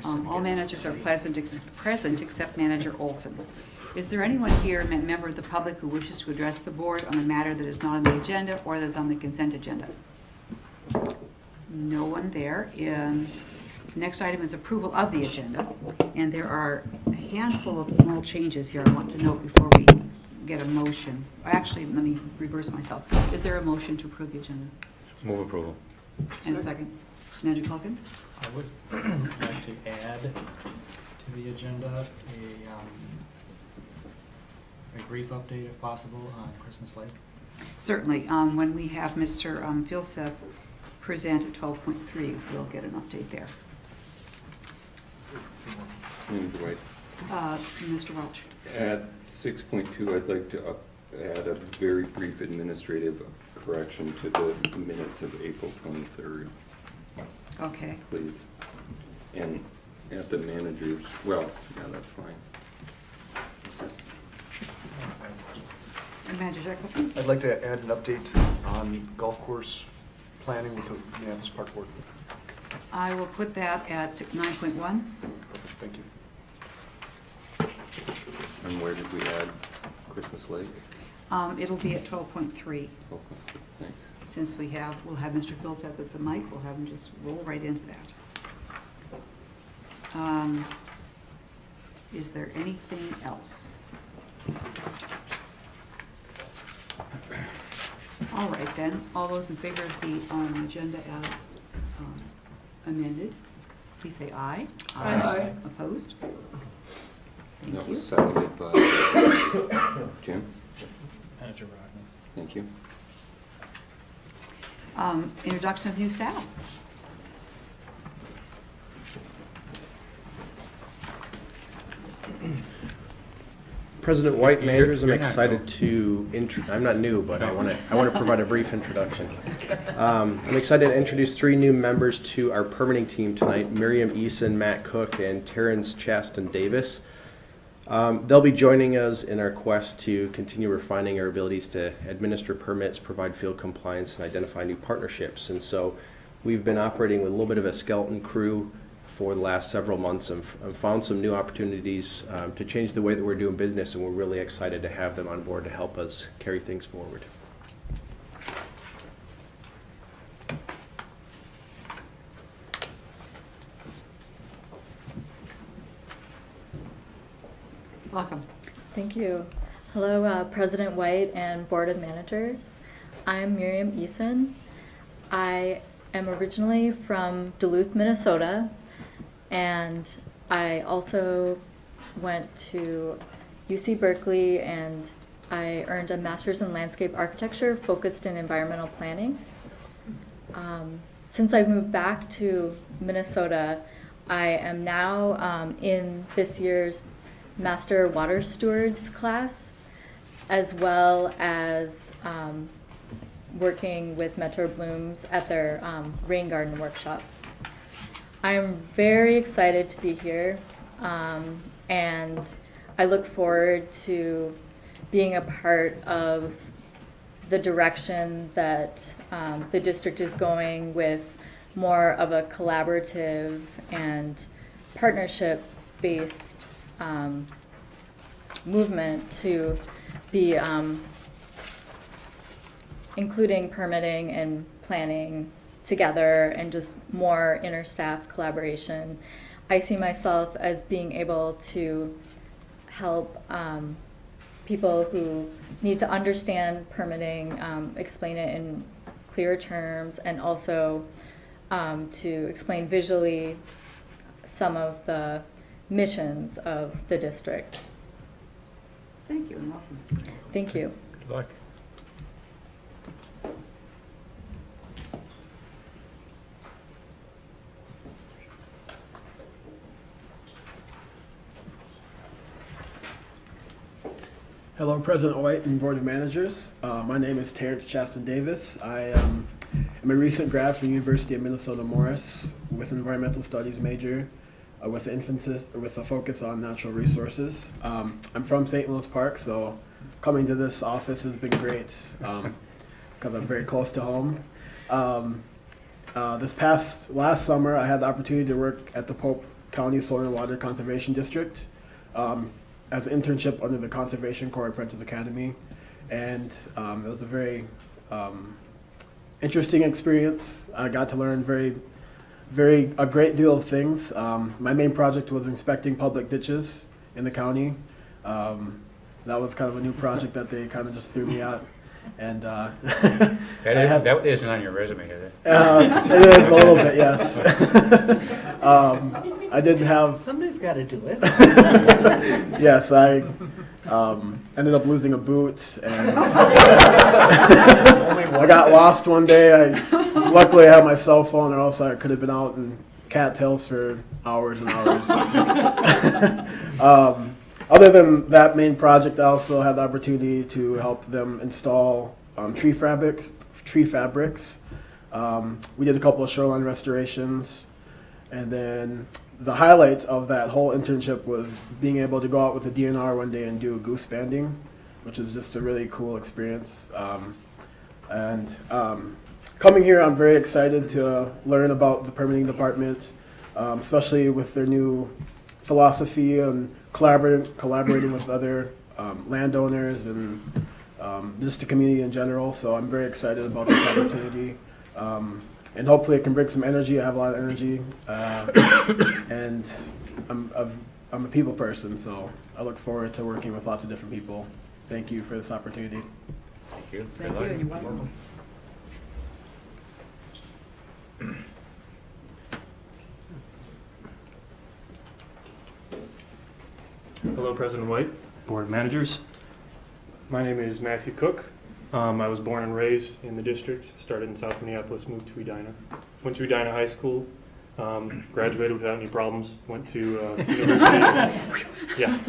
All managers are present except Manager Olson. Is there anyone here, a member of the public, who wishes to address the board on a matter that is not on the agenda or that is on the consent agenda? No one there. Next item is approval of the agenda, and there are a handful of small changes here I want to note before we get a motion. Actually, let me reverse myself. Is there a motion to approve the agenda? Move approval. And a second. Manager Calkins? I would like to add to the agenda a brief update, if possible, on Christmas Lake. Certainly. When we have Mr. Vilseth present at 12.3, we'll get an update there. Manager White. Mr. Welch. At 6.2, I'd like to add a very brief administrative correction to the minutes of April 23rd. Okay. Please. And at the manager's, well, yeah, that's fine. And Manager Shackleton? I'd like to add an update on golf course planning with the Minneapolis Park Board. I will put that at 9.1. Thank you. And where did we add Christmas Lake? It'll be at 12.3. Oh, thanks. Since we'll have Mr. Vilseth at the mic, we'll have him just roll right into that. Is there anything else? All right then, all those in favor of the agenda as amended, please say aye. Aye. Aye. Opposed? Thank That you. was seconded by Jim. Manager Rognus. Thank you. Introduction of new staff. President White, managers, I'm You're not excited new. to I'm not new, but I want to provide a brief introduction. I'm excited to introduce 3 new members to our permitting team tonight: Miriam Eason, Matt Cook, and Terrence Chaston Davis. They'll be joining us in our quest to continue refining our abilities to administer permits, provide field compliance, and identify new partnerships. And so we've been operating with a little bit of a skeleton crew for the last several months and found some new opportunities to change the way that we're doing business, and we're really excited to have them on board to help us carry things forward. Welcome. Thank you. Hello, President White and Board of Managers. I'm Miriam Eason. I am originally from Duluth, Minnesota, and I also went to UC Berkeley, and I earned a master's in landscape architecture focused in environmental planning. Since I've moved back to Minnesota, I am now in this year's Master Water Stewards class, as well as working with Metro Blooms at their rain garden workshops. I'm very excited to be here, and I look forward to being a part of the direction that the district is going, with more of a collaborative and partnership-based movement to be including permitting and planning together and just more inter-staff collaboration. I see myself as being able to help people who need to understand permitting, explain it in clearer terms, and also to explain visually some of the missions of the district. Thank you and welcome. Thank you. Good luck. Hello, President White and Board of Managers. My name is Terrence Chaston Davis. I am a recent grad from the University of Minnesota Morris with an environmental studies major with a focus on natural resources. I'm from St. Louis Park, so coming to this office has been great because I'm very close to home. last summer, I had the opportunity to work at the Pope County Soil and Water Conservation District as an internship under the Conservation Corps Apprentice Academy, and it was a very interesting experience. I got to learn a great deal of things. My main project was inspecting public ditches in the county. That was kind of a new project that they kind of just threw me at. And That isn't on your resume, is it? it is a little bit, yes. I didn't have. Somebody's got to do it. Yes, I ended up losing a boot, and I got lost one day. Luckily, I had my cell phone, or else I could have been out in cattails for hours and hours. Other than that main project, I also had the opportunity to help them install tree fabrics. We did a couple of shoreline restorations, and then the highlight of that whole internship was being able to go out with the DNR one day and do goose banding, which is just a really cool experience. Coming here, I'm very excited to learn about the permitting department, especially with their new philosophy and collaborating with other landowners and just the community in general. So I'm very excited about this opportunity, and hopefully it can bring some energy. I have a lot of energy, and I'm a people person, so I look forward to working with lots of different people. Thank you for this opportunity. Thank you. Thank you, you're welcome. Hello, President White, Board of Managers. My name is Matthew Cook. I was born and raised in the district, started in South Minneapolis, moved to Edina. Went to Edina High School, graduated without any problems, went to University, yeah,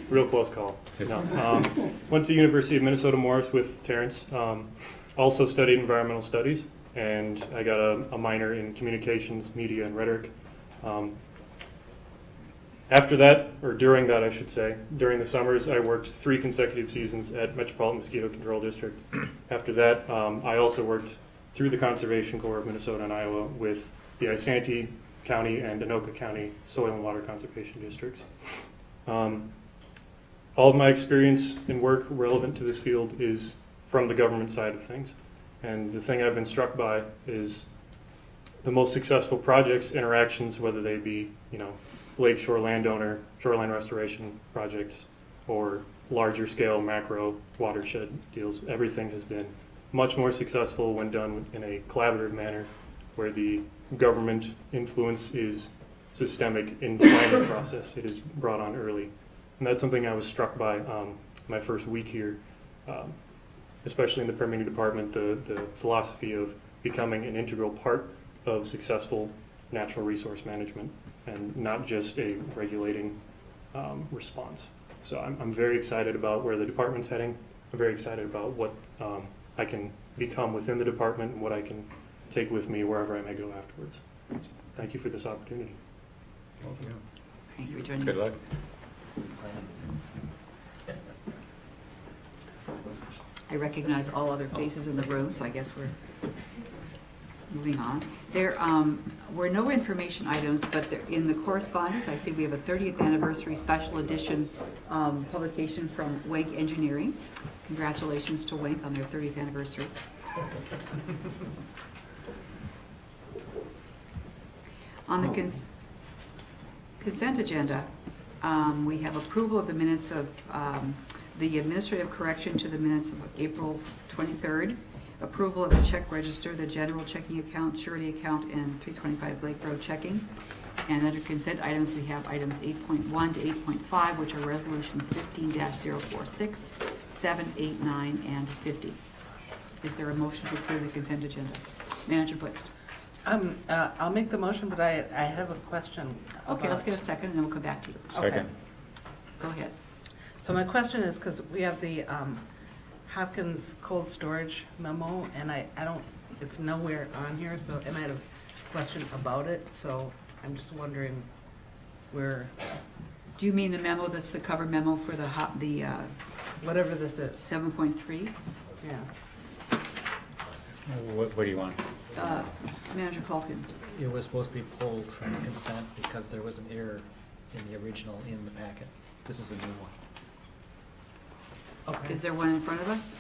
real close call. No, went to University of Minnesota Morris with Terrence. Also studied environmental studies, and I got a minor in communications, media, and rhetoric. After that, or during that I should say, during the summers I worked 3 consecutive seasons at Metropolitan Mosquito Control District. After that, I also worked through the Conservation Corps of Minnesota and Iowa with the Isanti County and Anoka County Soil and Water Conservation Districts. All of my experience and work relevant to this field is from the government side of things. And the thing I've been struck by is the most successful projects, interactions, whether they be, lakeshore landowner, shoreline restoration projects, or larger scale macro watershed deals. Everything has been much more successful when done in a collaborative manner where the government influence is systemic in the planning process. It is brought on early. And that's something I was struck by my first week here, especially in the permitting department, the philosophy of becoming an integral part of successful natural resource management and not just a regulating response. So I'm very excited about where the department's heading. I'm very excited about what I can become within the department and what I can take with me wherever I may go afterwards. So thank you for this opportunity. Thank you for joining us. Good luck. I recognize all other faces in the room, so I guess we're moving on. There were no information items, but in the correspondence, I see we have a 30th anniversary special edition publication from Wank Engineering. Congratulations to Wank on their 30th anniversary. On the consent agenda, we have approval of the minutes of the administrative correction to the minutes of April 23rd, approval of the check register, the general checking account, surety account, and 325 Lake Road checking. And under consent items, we have items 8.1 to 8.5, which are resolutions 15-046, 7, 8, 9, and 50. Is there a motion to approve the consent agenda? Manager Blixt. I'll make the motion, but I have a question. Okay, let's get a second, and then we'll come back to you. Okay. Second. Go ahead. So my question is, because we have the Hopkins cold storage memo, and I don't, it's nowhere on here, so, and I had a question about it, so I'm just wondering where, Do you mean the memo that's the cover memo for the whatever this is. 7.3? Yeah. What do you want? Manager Calkins. It was supposed to be pulled from consent because there was an error in the original in the packet. This is a new one. Okay. Is there one in front of us?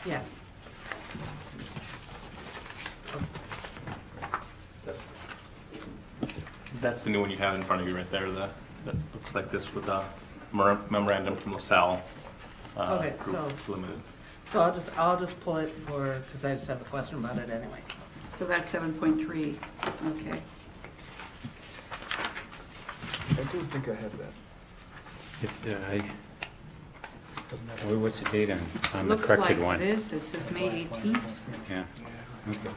Yeah. That's the new one you have in front of you right there. That looks like this with the memorandum from LaSalle. Okay, Group Limited. So I'll just pull it for, because I just have a question about it anyway. So that's 7.3. Okay. I do think I have that. It's, Doesn't have what's the date on the Looks corrected like one? this. It says May 18th. Yeah, okay.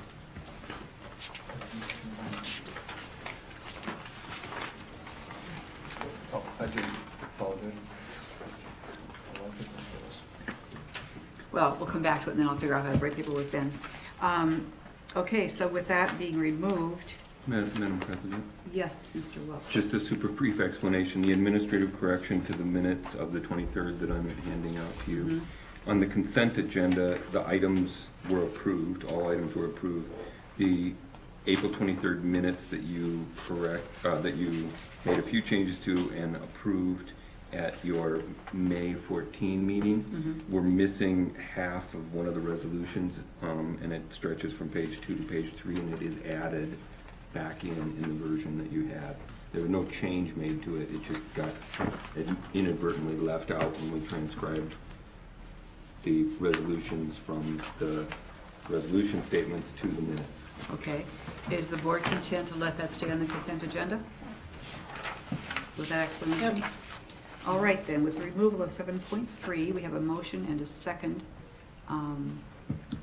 Oh, I do apologize. Well, we'll come back to it and then I'll figure out how to break paperwork then. Okay, so with that being removed, Madam President, yes, Mr. Welch. just a super brief explanation. The administrative correction to the minutes of the 23rd that I'm handing out to you. Mm-hmm. On the consent agenda, the items were approved, all items were approved. The April 23rd minutes that you that you made a few changes to and approved at your May 14 meeting, we're missing half of one of the resolutions, and it stretches from page 2 to page 3, and it is added back in the version that you had. There was no change made to it, it just got inadvertently left out when we transcribed the resolutions from the resolution statements to the minutes. Okay. Is the board content to let that stay on the consent agenda? With that explanation? Yep. All right then, with the removal of 7.3, we have a motion and a second.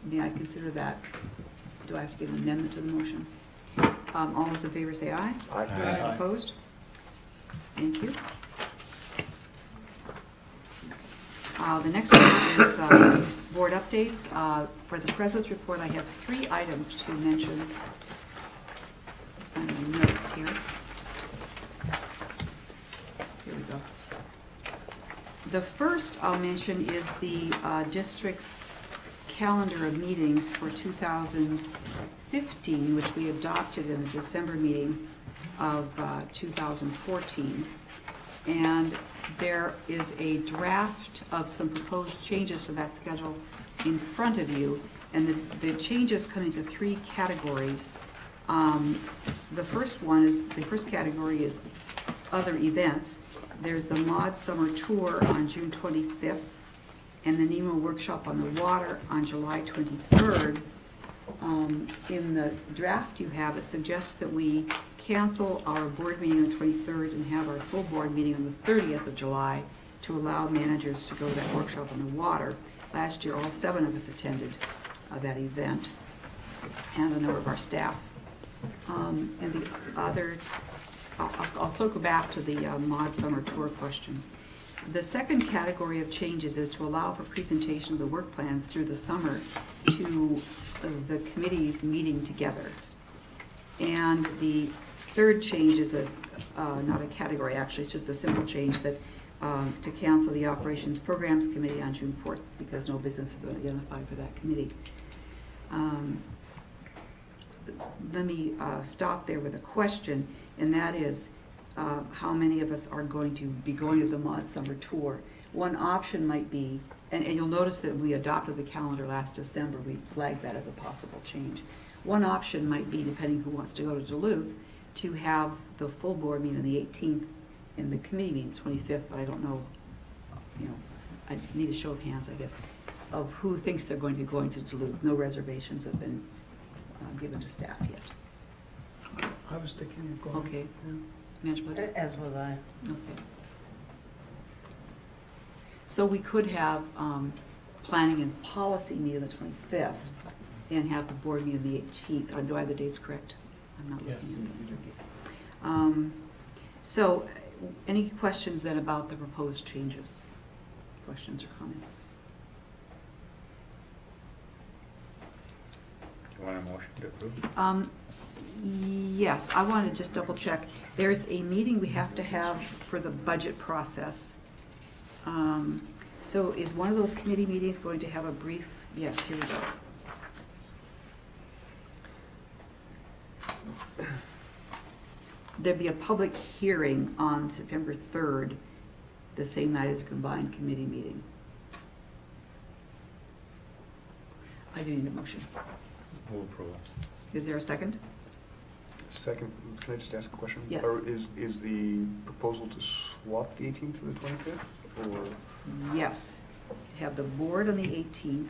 May I consider that? Do I have to give an amendment to the motion? All those in favor say aye. Aye. Opposed? Thank you. The next one is board updates. For the president's report, I have 3 items to mention. Notes here. Here we go. The first I'll mention is the district's calendar of meetings for 2015, which we adopted in the December meeting of 2014. And there is a draft of some proposed changes to that schedule in front of you. And the changes come into 3 categories. The first category is other events. There's the MOD Summer Tour on June 25th and the NEMA Workshop on the Water on July 23rd. In the draft you have, it suggests that we cancel our board meeting on the 23rd and have our full board meeting on the 30th of July to allow managers to go to that workshop on the water. Last year, all 7 of us attended that event, and a number of our staff. And the other, I'll circle back to the MOD Summer Tour question. The second category of changes is to allow for presentation of the work plans through the summer to the committees meeting together. And the third change is not a category, actually, it's just a simple change that to cancel the Operations Programs Committee on June 4th because no business is identified for that committee. Let me stop there with a question, and that is how many of us are going to be going to the MOD Summer Tour. One option might be, and you'll notice that we adopted the calendar last December, we flagged that as a possible change. One option might be, depending who wants to go to Duluth, to have the full board meeting on the 18th and the committee meeting the 25th, but I don't know, I need a show of hands, I guess, of who thinks they're going to be going to Duluth. No reservations have been given to staff yet. I was thinking of going. Okay. Management? As was I. Okay. So we could have planning and policy meeting on the 25th and have the board meeting on the 18th. Do I have the dates correct? I'm not Yes. looking. So any questions then about the proposed changes? Questions or comments? Do you want a motion to approve? Yes, I want to just double check. There's a meeting we have to have for the budget process. So is one of those committee meetings going to have a brief Yes, here we go. There'd be a public hearing on September 3rd, the same night as the combined committee meeting. I do need a motion. Move approval. Is there a second? Second, can I just ask a question? Yes. Or is the proposal to swap the 18th for the 25th, or? Yes, to have the board on the 18th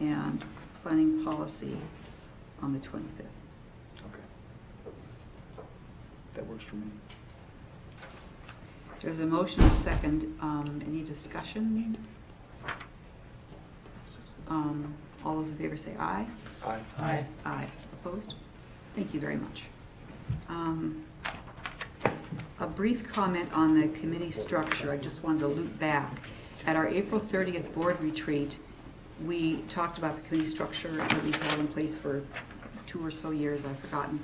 and planning policy on the 25th. Okay. That works for me. There's a motion and a second. Any discussion? All those in favor say aye. Aye. Aye. Aye. Opposed? Thank you very much. A brief comment on the committee structure. I just wanted to loop back. At our April 30th board retreat, we talked about the committee structure that we've had in place for 2 or so years, I've forgotten,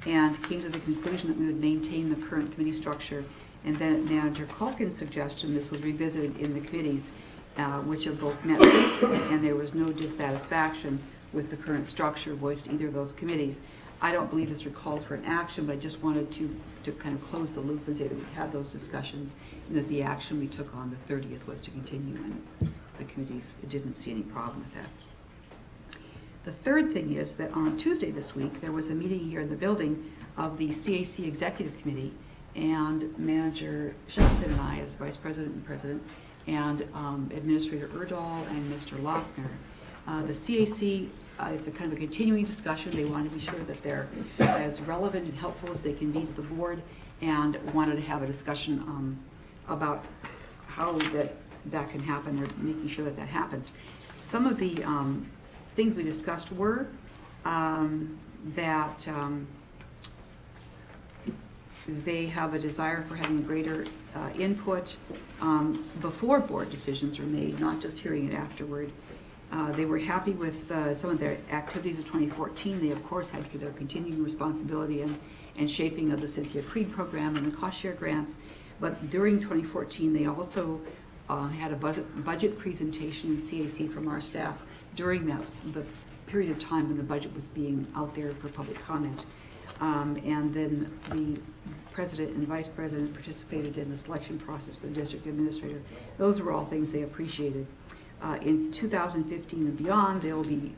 and came to the conclusion that we would maintain the current committee structure. And then at Manager Culkin's suggestion, this was revisited in the committees, which have both met, and there was no dissatisfaction with the current structure voiced either of those committees. I don't believe this recalls for an action, but I just wanted to kind of close the loop and say that we had those discussions and that the action we took on the 30th was to continue, and the committees didn't see any problem with that. The third thing is that on Tuesday this week, there was a meeting here in the building of the CAC Executive Committee, and Manager Shelton and I, as Vice President and President, and Administrator Erdahl and Mr. Lochner. The CAC is a kind of a continuing discussion. They want to be sure that they're as relevant and helpful as they can be to the board, and wanted to have a discussion about how that can happen, or making sure that happens. Some of the things we discussed were that they have a desire for having greater input before board decisions are made, not just hearing it afterward. They were happy with some of their activities of 2014. They, of course, had their continuing responsibility and shaping of the Cynthia Creed program and the cost share grants. But during 2014, they also had a budget presentation in CAC from our staff during the period of time when the budget was being out there for public comment. And then the president and vice president participated in the selection process for the district administrator. Those were all things they appreciated. In 2015 and beyond, they will be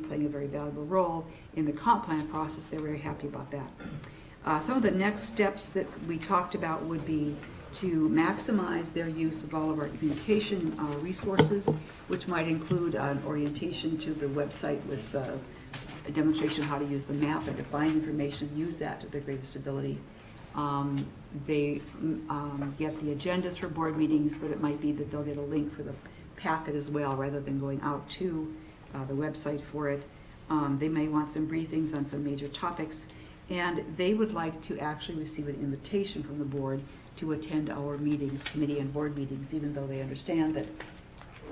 playing a very valuable role in the comp plan process. They're very happy about that. Some of the next steps that we talked about would be to maximize their use of all of our communication resources, which might include an orientation to the website with a demonstration of how to use the map and define information, use that to their greatest ability. They get the agendas for board meetings, but it might be that they'll get a link for the packet as well, rather than going out to the website for it. They may want some briefings on some major topics, and they would like to actually receive an invitation from the board to attend our meetings, committee and board meetings, even though they understand that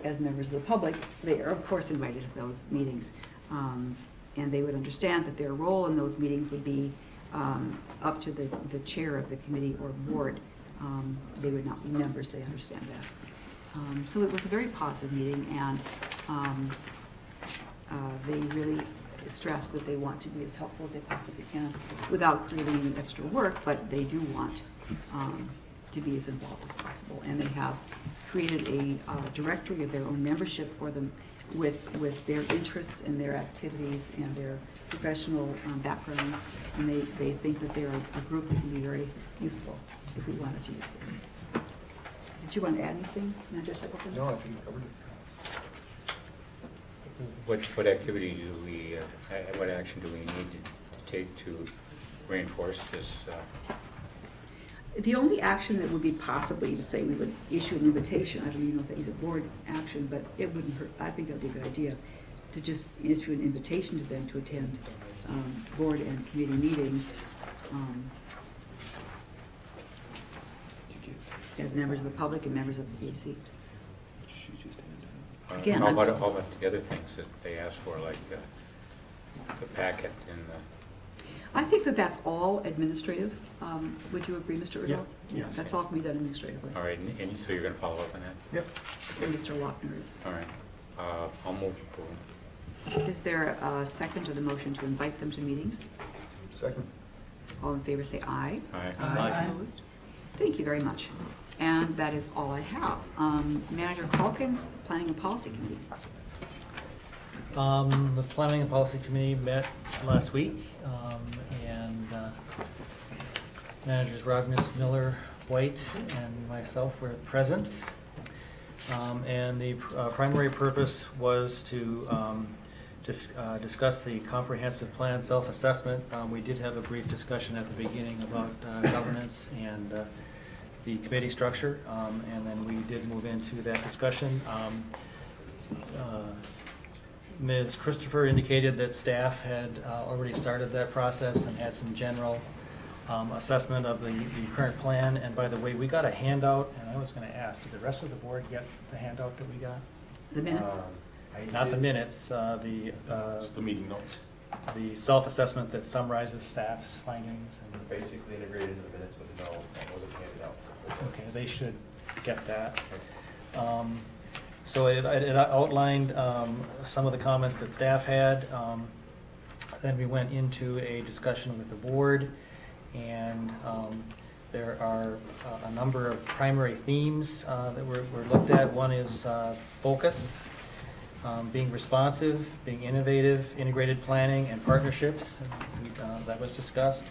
as members of the public, they are of course invited to those meetings. And they would understand that their role in those meetings would be up to the chair of the committee or board. They would not be members, they understand that. So it was a very positive meeting, and they really stress that they want to be as helpful as they possibly can without creating any extra work, but they do want to be as involved as possible. And they have created a directory of their own membership for them with their interests and their activities and their professional backgrounds, and they think that they're a group that can be very useful if we wanted to use them. Did you want to add anything, Manager Secretary? No, I think you covered it. What activity do we, what action do we need to take to reinforce this? The only action that would be possibly to say we would issue an invitation. I don't even know if it's a board action, but it wouldn't hurt. I think that would be a good idea to just issue an invitation to them to attend board and committee meetings as members of the public and members of the CAC. Again, how about the other things that they asked for, like the packet and the... I think that that's all administrative. Would you agree, Mr. Erdahl? Yeah. Yes. That's all can be done administratively. All right, and so you're going to follow up on that? Yep. And Mr. Lochner is. All right. I'll move approval. Is there a second to the motion to invite them to meetings? Second. All in favor say aye. Aye. Aye. Opposed? Thank you very much. And that is all I have. Manager Calkins, Planning and Policy Committee. The Planning and Policy Committee met last week, and Managers Rognus, Miller, White, and myself were present. And the primary purpose was to discuss the comprehensive plan self-assessment. We did have a brief discussion at the beginning about governance and the committee structure, and then we did move into that discussion. Ms. Christopher indicated that staff had already started that process and had some general assessment of the current plan. And by the way, we got a handout, and I was going to ask, did the rest of the board get the handout that we got? The minutes? Not the minutes, Just the meeting notes. the self-assessment that summarizes staff's findings. And Basically integrated into the minutes with no, that wasn't handed out. okay, they should get that. So it outlined some of the comments that staff had. Then we went into a discussion with the board, and there are a number of primary themes that were looked at. One is focus, being responsive, being innovative, integrated planning, and partnerships. And that was discussed.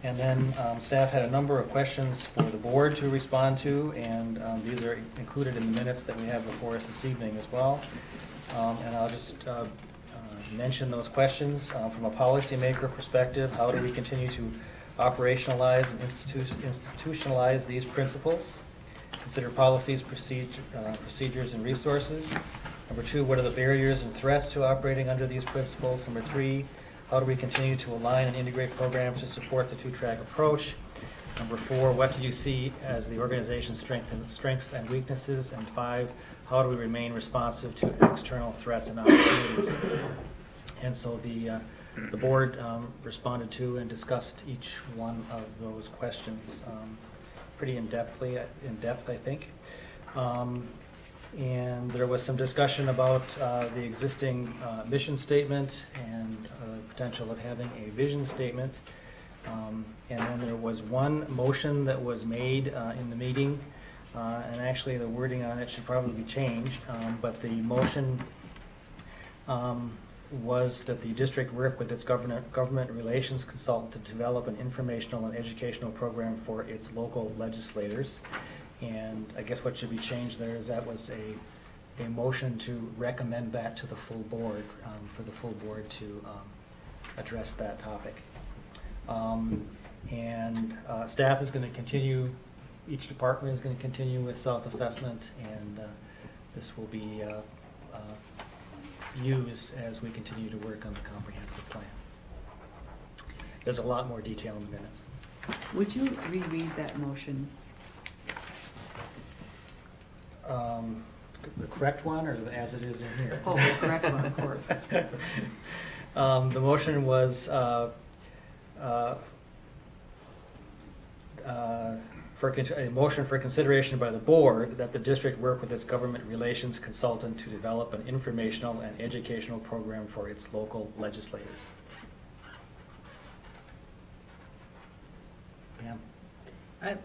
And then staff had a number of questions for the board to respond to, and these are included in the minutes that we have before us this evening as well. And I'll just mention those questions. From a policymaker perspective, how do we continue to operationalize and institutionalize these principles? Consider policies, procedures, and resources. Number 2, what are the barriers and threats to operating under these principles? Number 3, how do we continue to align and integrate programs to support the two-track approach? Number 4, what do you see as the organization's strengths and weaknesses? And 5, how do we remain responsive to external threats and opportunities? And so the board responded to and discussed each one of those questions pretty in depth, I think. And there was some discussion about the existing mission statement and the potential of having a vision statement. And then there was one motion that was made in the meeting, and actually the wording on it should probably be changed, but the motion was that the district work with its government relations consultant to develop an informational and educational program for its local legislators. And I guess what should be changed there is that was a motion to recommend that to the full board, for the full board to address that topic. And staff is going to continue, each department is going to continue with self-assessment, and this will be used as we continue to work on the comprehensive plan. There's a lot more detail in the minutes. Would you reread that motion? The correct one, or as it is in here? Oh, the correct one, of course. The motion was a motion for consideration by the board that the district work with its government relations consultant to develop an informational and educational program for its local legislators. Pam? I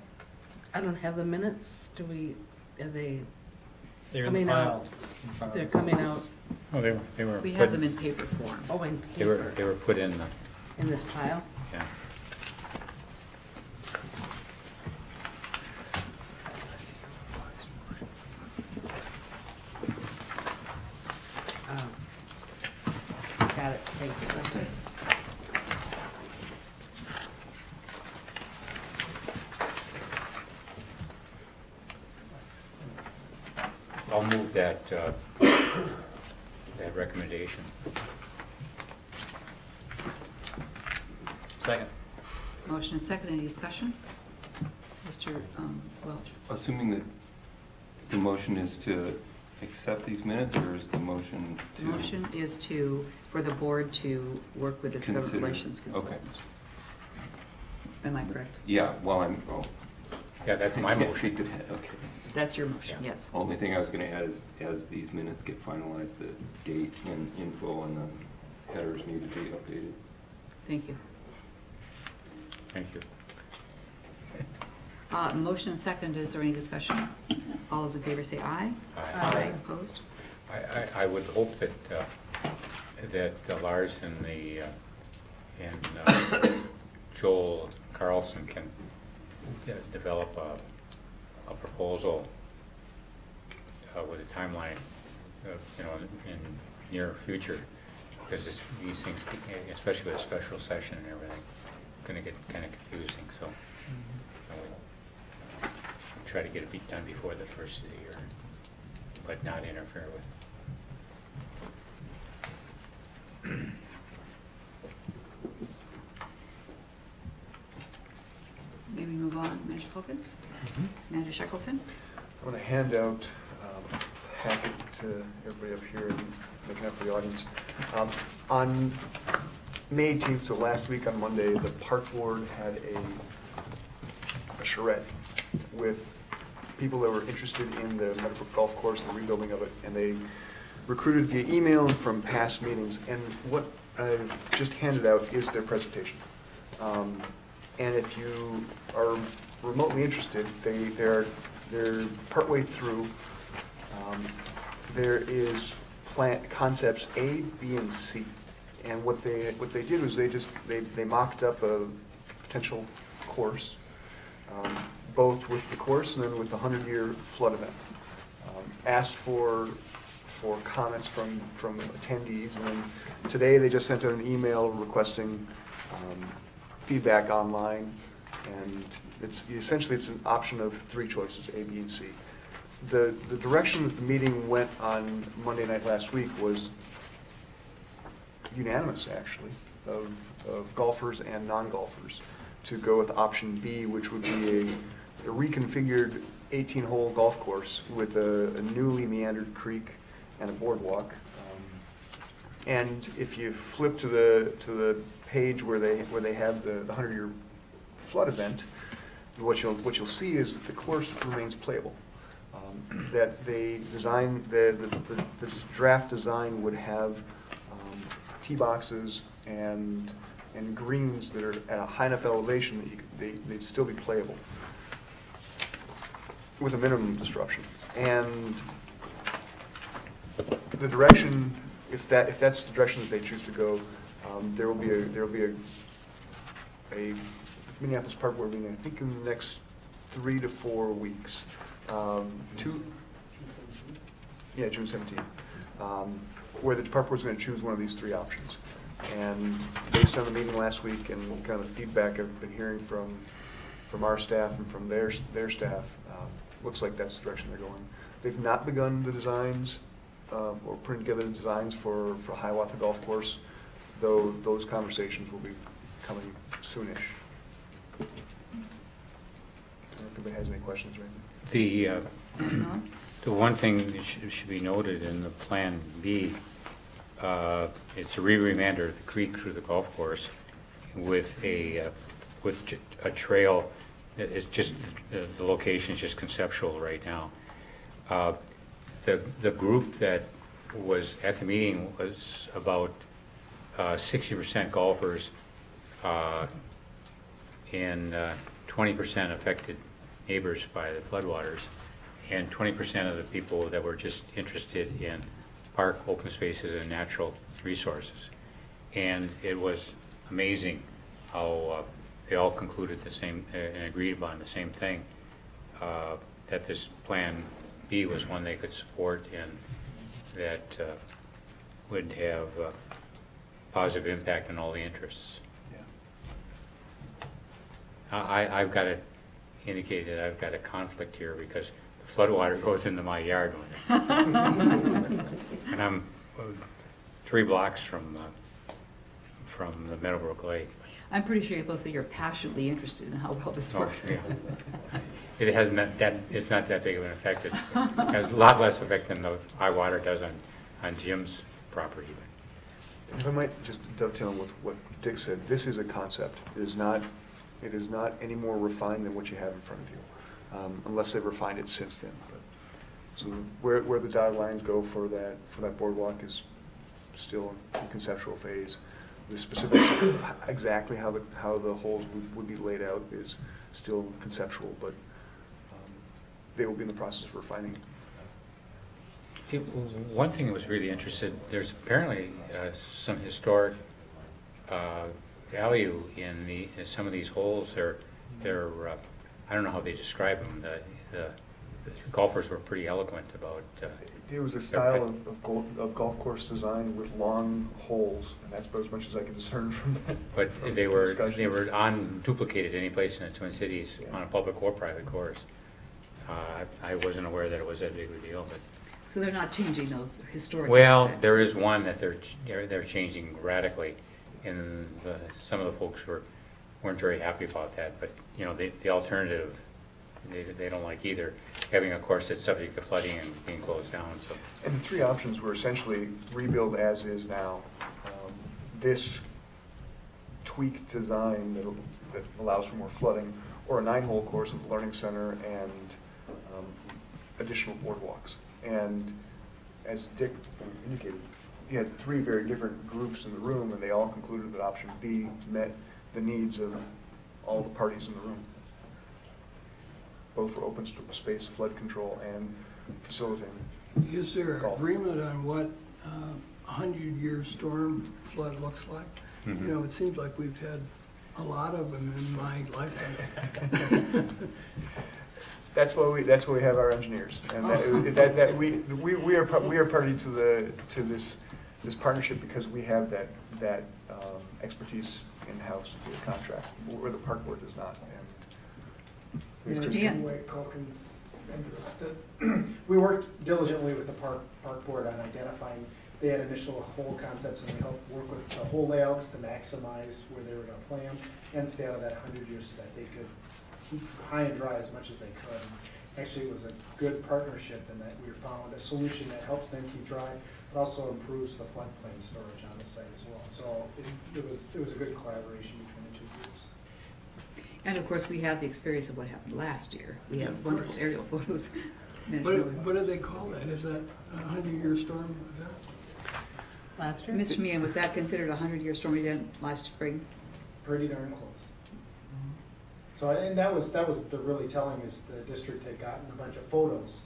don't have the minutes. Are they They're in coming the out? file in front of They're us. coming out, Oh, they were. We have them in paper form. oh, in They were paper, put in the, in this pile? yeah. Got it, thanks. I'll move that, that recommendation. Second. Motion and second, any discussion? Mr. Welch? Assuming that the motion is to accept these minutes, or is the motion The to? motion is for the board to work with its government Consider. relations consultant. Okay. Am I correct? Yeah, well, Yeah, that's my I can't motion. speak to that, okay. That's your motion, Yeah. yes. Only thing I was gonna add is, as these minutes get finalized, the date and info and the headers need to be updated. Thank you. Thank you. Motion and second, is there any discussion? All those in favor say aye. Aye. Opposed? I would hope that, that Lars and Joel Carlson can develop a proposal with a timeline, in near future, because these things, especially with a special session and everything, going to get kind of confusing. So we try to get it done before the first of the year, but not interfere with. Maybe move on, Manager Calkins? Manager Shackleton? I'm going to hand out a packet to everybody up here and making up for the audience. On May 18th, so last week on Monday, the Park Board had a charrette with people that were interested in the Meadowbrook Golf Course and the rebuilding of it, and they recruited via email and from past meetings. And what I've just handed out is their presentation. And if you are remotely interested, they're partway through. There is concepts A, B, and C. And what they did was they mocked up a potential course, both with the course and then with the 100-year flood event. Asked for comments from attendees, and then today they just sent out an email requesting feedback online, and essentially it's an option of 3 choices, A, B, and C. The direction that the meeting went on Monday night last week was unanimous, actually, of golfers and non-golfers, to go with option B, which would be a reconfigured 18-hole golf course with a newly meandered creek and a boardwalk. And if you flip to the page where they have the 100-year flood event, what you'll see is that the course remains playable. That they designed this draft design would have tee boxes and greens that are at a high enough elevation that they'd still be playable with a minimum disruption. And the direction, if that's the direction that they choose to go, there will be a Minneapolis Park Board meeting, I think in the next 3 to 4 weeks. June 17th, where the Park Board's going to choose one of these 3 options. And based on the meeting last week and kind of the feedback I've been hearing from our staff and from their staff, looks like that's the direction they're going. They've not begun the designs or putting together the designs for Hiawatha Golf Course, though those conversations will be coming soonish. I don't know if anybody has any questions or anything. The one thing that should be noted in the Plan B, it's a re-remander of the creek through the golf course with a trail. It's just the location is just conceptual right now. The group that was at the meeting was about 60% golfers and 20% affected neighbors by the floodwaters, and 20% of the people that were just interested in park, open spaces, and natural resources. And it was amazing how they all concluded the same and agreed upon the same thing, that this Plan B was one they could support and that would have positive impact on all the interests. I've got to indicate that I've got a conflict here because the floodwater goes into my yard, and I'm 3 blocks from the Meadowbrook Lake. I'm pretty sure you're supposed to say you're passionately interested in how well this works. Yeah. It has not that, it's not that big of an effect. It has a lot less effect than the high water does on Jim's property. If I might just dovetail with what Dick said, this is a concept. It is not any more refined than what you have in front of you. unless they've refined it since then. But, so where the dotted lines go for that boardwalk is still in conceptual phase. The specifics of exactly how the holes would be laid out is still conceptual, but they will be in the process of refining. One thing that was really interesting, there's apparently some historic value in some of these holes. They're I don't know how they describe them. The golfers were pretty eloquent about. It was a style of golf course design with long holes, and that's about as much as I can discern from that. But they were unduplicated any place in the Twin Cities on a public or private course. I wasn't aware that it was that big of a deal, but. So they're not changing those historic Well, aspects. there is one that they're changing radically, and some of the folks weren't very happy about that. But you know, the alternative, they don't like either, having a course that's subject to flooding and being closed down. So. And the three options were essentially rebuild as is now. This tweaked design that allows for more flooding, or a 9-hole course at the Learning Center and additional boardwalks. And as Dick indicated, he had 3 very different groups in the room, and they all concluded that option B met the needs of all the parties in the room, both for open space, flood control, and facilitating. Is there golf. agreement on what a 100-year storm flood looks like? Mm-hmm. You know, it seems like we've had a lot of them in my lifetime. That's why we have our engineers, and that we are party to this partnership because we have that expertise in house with the contract, where the park board does not. And Dan. We worked diligently with the park board on identifying. They had initial hole concepts, and we helped work with the hole layouts to maximize where they were going to play them and stay out of that 100 years so that they could keep high and dry as much as they could. Actually, it was a good partnership in that we found a solution that helps them keep dry, but also improves the floodplain storage on the site as well. So it was a good collaboration between the two groups. And of course, we have the experience of what happened last year. We have wonderful aerial photos. What do they call that? Is that a 100-year storm event? Last year? Mr. Meehan, was that considered a 100-year storm event last spring? Pretty darn close. So, and that was the really telling is the district had gotten a bunch of photos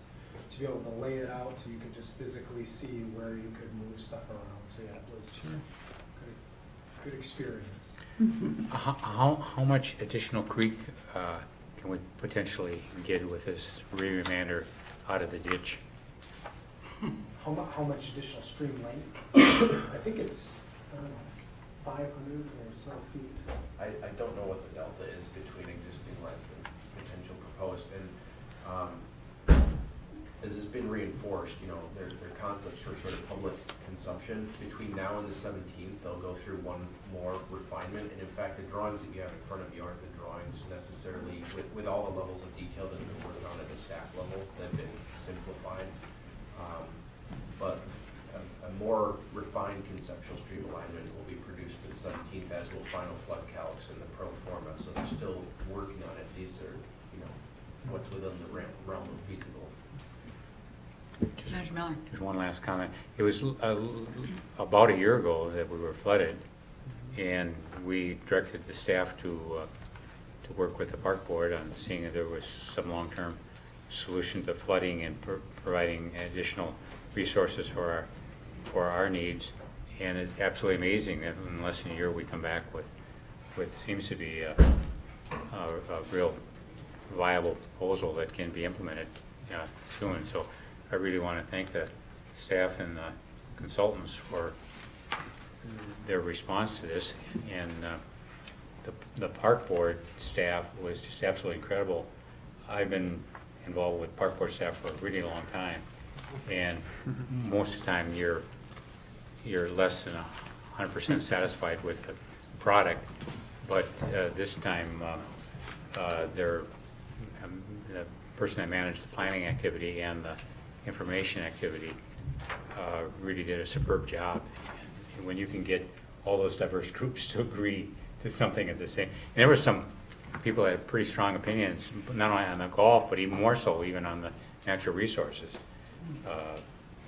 to be able to lay it out so you could just physically see where you could move stuff around. So yeah, it was good experience. How much additional creek can we potentially get with this remander out of the ditch? How much additional stream length? I think it's, I don't know, 500 or so feet. I don't know what the delta is between existing length and potential proposed. And as it's been reinforced, you know, their concepts for sort of public consumption. Between now and the 17th, they'll go through one more refinement. And in fact, the drawings that you have in front of you aren't the drawings necessarily with all the levels of detail that have been worked on at the staff level. They've been simplified. But a more refined conceptual stream alignment will be produced for the 17th, as will final flood calcs and the pro forma. So they're still working on it. These are, you know, what's within the realm of feasible. Manager Miller. Just one last comment. It was about a year ago that we were flooded, and we directed the staff to work with the park board on seeing if there was some long-term solution to flooding and providing additional resources for our needs. And it's absolutely amazing that in less than a year we come back with seems to be a real viable proposal that can be implemented soon. So I really want to thank the staff and the consultants for their response to this. And the park board staff was just absolutely incredible. I've been involved with park board staff for a really long time, and most of the time you're less than 100% satisfied with the product, but this time the person that managed the planning activity and the information activity really did a superb job. And when you can get all those diverse groups to agree to something at the same, and there were some people had pretty strong opinions, not only on the golf, but even more so even on the natural resources.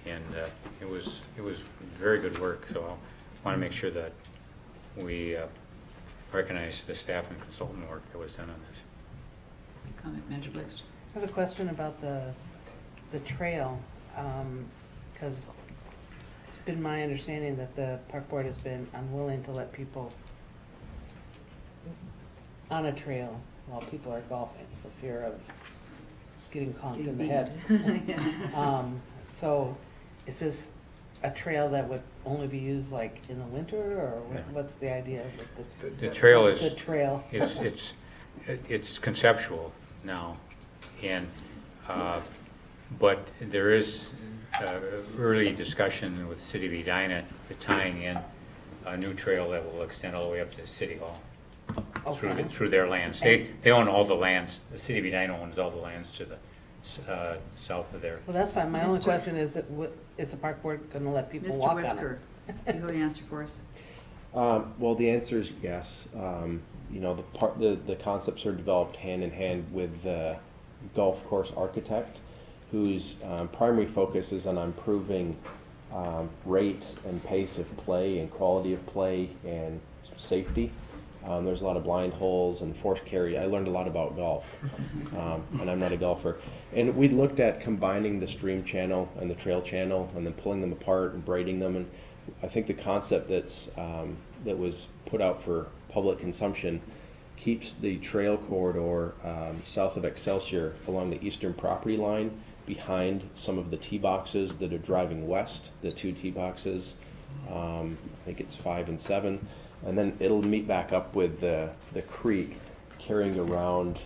It was very good work, so I want to make sure that we recognize the staff and consultant work that was done on this. Comment, Manager Blix. I have a question about the trail, because it's been my understanding that the park board has been unwilling to let people on a trail while people are golfing, for fear of getting conked in the head. So is this a trail that would only be used like in the winter, or what's the idea with The trail what's is the trail? it's conceptual now, and but there is early discussion with the City of Edina to tying in a new trail that will extend all the way up to City Hall. Okay. Through their lands. They own all the lands. The City of Edina owns all the lands to the south of there. Well, that's fine. My only question is that is the park board going to let people walk on it? Mr. Whisker, you have an answer for us? Well, the answer is yes. You know, the concepts are developed hand in hand with the golf course architect, whose primary focus is on improving rate and pace of play and quality of play and safety. There's a lot of blind holes and forced carry. I learned a lot about golf, and I'm not a golfer. And we looked at combining the stream channel and the trail channel, and then pulling them apart and braiding them. And I think the concept that was put out for public consumption keeps the trail corridor south of Excelsior along the eastern property line, behind some of the tee boxes that are driving west, the 2 tee boxes. I think it's 5 and 7. And then it'll meet back up with the creek, carrying around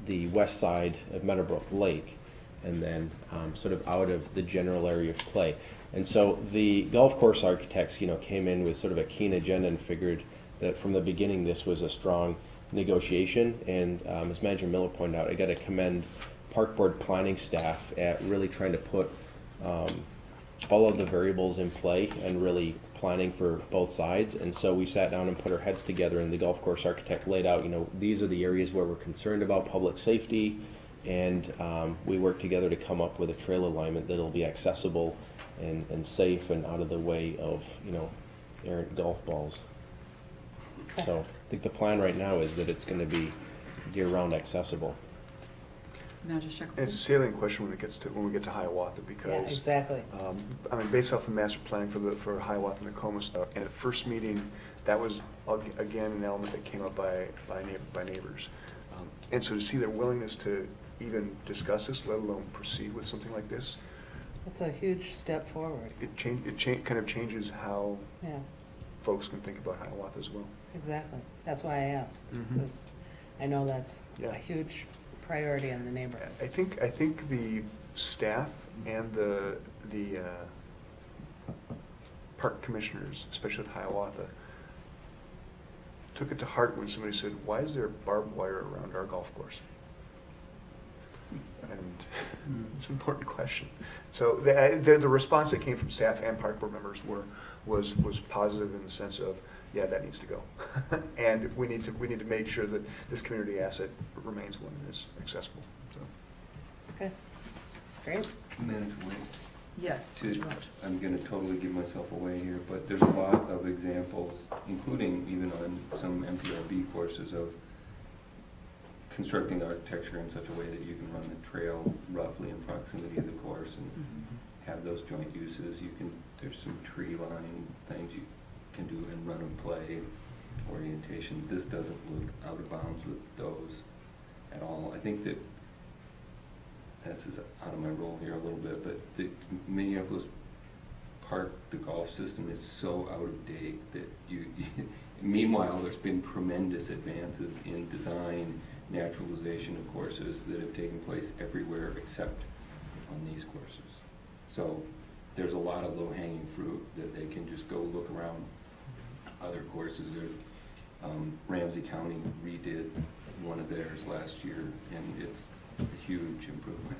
the west side of Meadowbrook Lake, and then sort of out of the general area of play. And so the golf course architects, you know, came in with sort of a keen agenda and figured that from the beginning this was a strong negotiation. And as Manager Miller pointed out, I got to commend Park Board planning staff at really trying to put all of the variables in play and really planning for both sides. And so we sat down and put our heads together, and the golf course architect laid out, you know, these are the areas where we're concerned about public safety, and we worked together to come up with a trail alignment that'll be accessible and safe and out of the way of, you know, errant golf balls. So I think the plan right now is that it's going to be year-round accessible. Manager Sheckler. It's a salient question when we get to Hiawatha, because Yeah, exactly. I mean, based off the master planning for Hiawatha and Nakoma stuff, and at the first meeting, that was again an element that came up by neighbors, and so to see their willingness to even discuss this, let alone proceed with something like this, It's a huge step forward. it kind of changes how Yeah, folks can think about Hiawatha as well. exactly. That's why I asked, Mhm. because I know that's Yeah. a huge priority in the neighborhood. I think the staff and the park commissioners, especially at Hiawatha, took it to heart when somebody said, "Why is there barbed wire around our golf course?" And it's an important question. So the response that came from staff and park board members was positive in the sense of, yeah, that needs to go, and we need to make sure that this community asset remains one that is accessible. So. Okay, great. Manager Wade. Yes, Mr. Welch. I'm going to totally give myself away here, but there's a lot of examples, including even on some MPRB courses, of constructing architecture in such a way that you can run the trail roughly in proximity of the course and have those joint uses. There's some tree line things you can do in run and play orientation. This doesn't look out of bounds with those at all. I think that this is out of my role here a little bit, but the Minneapolis Park, the golf system is so out of date that meanwhile there's been tremendous advances in design, naturalization of courses that have taken place everywhere except on these courses. So there's a lot of low-hanging fruit that they can just go look around other courses. Ramsey County redid one of theirs last year, and it's a huge improvement.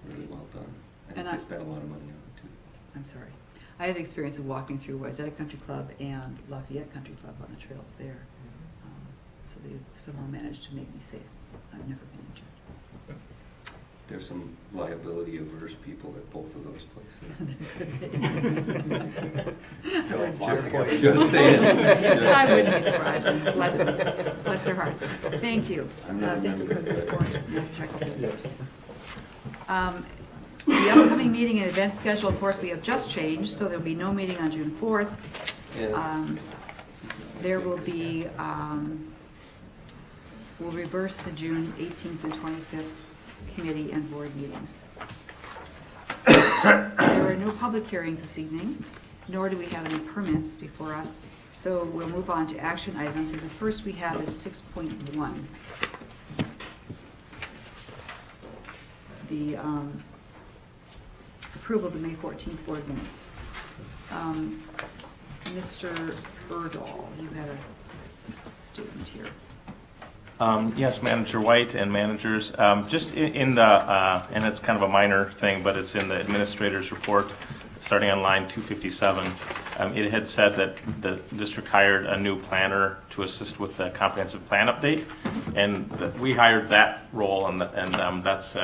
Really well done. I think they spent a lot of money on it too. I'm sorry. I have experience of walking through Wayzata Country Club and Lafayette Country Club on the trails there. So so they've somehow managed to make me safe. I've never been injured. There's some liability averse people at both of those places. Just saying. I wouldn't be surprised. Bless them. Bless their hearts. Thank you. I'm not Thank you for the report. Yes. The upcoming meeting and event schedule, of course, we have just changed, so there'll be no meeting on June 4th. There will be, we'll reverse the June 18th and 25th committee and board meetings. There are no public hearings this evening, nor do we have any permits before us, so we'll move on to action items, and the first we have is 6.1. The approval of the May 14th board minutes. Mr. Erdahl, you had a statement here. Yes, Manager White and managers, just in the, and it's kind of a minor thing, but it's in the administrator's report, starting on line 257. It had said that the district hired a new planner to assist with the comprehensive plan update, and we hired that role, and that's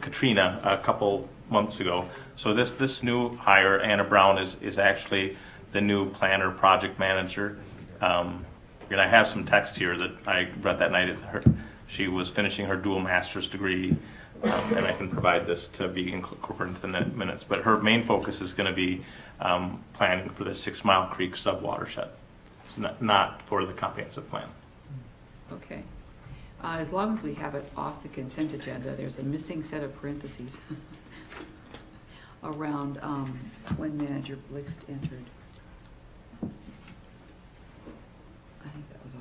Katrina a couple months ago. So this new hire, Anna Brown, is actually the new planner project manager. And I have some text here that I read that night. She was finishing her dual master's degree, and I can provide this to be incorporated into the minutes. But her main focus is going to be planning for the 6 Mile Creek sub-watershed. It's not for the comprehensive plan. Okay. As long as we have it off the consent agenda, there's a missing set of parentheses around when Manager Blixt entered. I think that was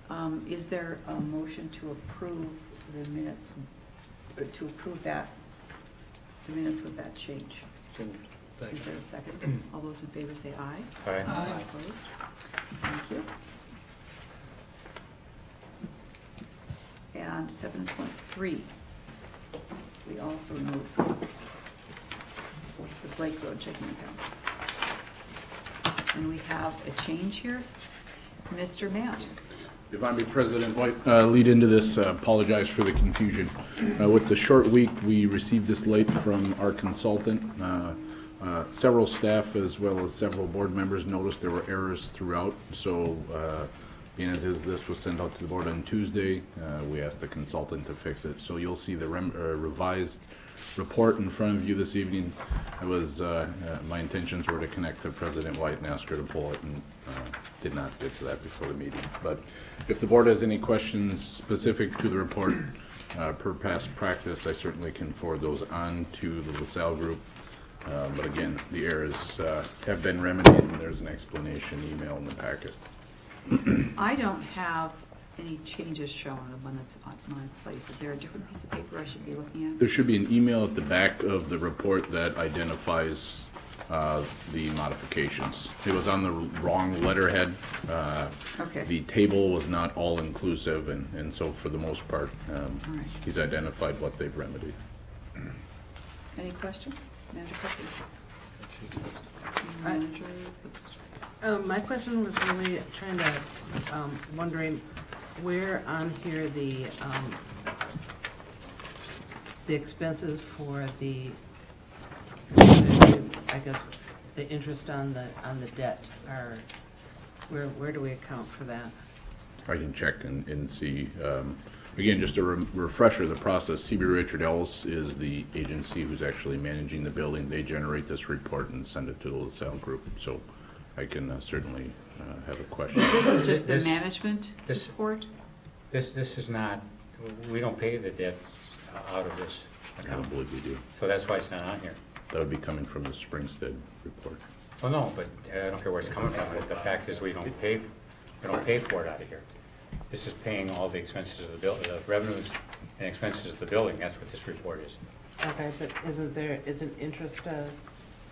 all. Is there a motion to approve the minutes, or to approve the minutes with that change? Is there a second? All those in favor say aye. Aye. Aye. Opposed? Thank you. And 7.3, we also note the Blake Road checking account. And we have a change here. Mr. Matt. If I may, President White, lead into this, apologize for the confusion. With the short week, we received this late from our consultant. Several staff as well as several board members noticed there were errors throughout. So being as is, this was sent out to the board on Tuesday. We asked the consultant to fix it. So you'll see the revised report in front of you this evening. It was my intentions were to connect to President White and ask her to pull it, and did not get to that before the meeting. But if the board has any questions specific to the report per past practice, I certainly can forward those on to the LaSalle group. But again, the errors have been remedied, and there's an explanation email in the packet. I don't have any changes shown on the one that's on my place. Is there a different piece of paper I should be looking at? There should be an email at the back of the report that identifies the modifications. It was on the wrong letterhead. Okay. The table was not all inclusive, and so for the most part, right. he's identified what they've remedied. Any questions? Manager Cookie? Manager, My question was really trying to, wondering where on here the expenses for the, I guess, the interest on the debt are, where do we account for that? I can check and see. Again, just a refresher of the process, CB Richard Ellis is the agency who's actually managing the building. They generate this report and send it to the LaSalle group. So I can certainly have a question. This is just the management report? This is not, we don't pay the debt out of this I account. don't believe we do. So that's why it's not on here. That would be coming from the Springstead report. Well, no, but I don't care where it's coming from. But the fact is we don't pay for it out of here. This is paying all the expenses of the building, the revenues and expenses of the building. That's what this report is. Okay, but isn't interest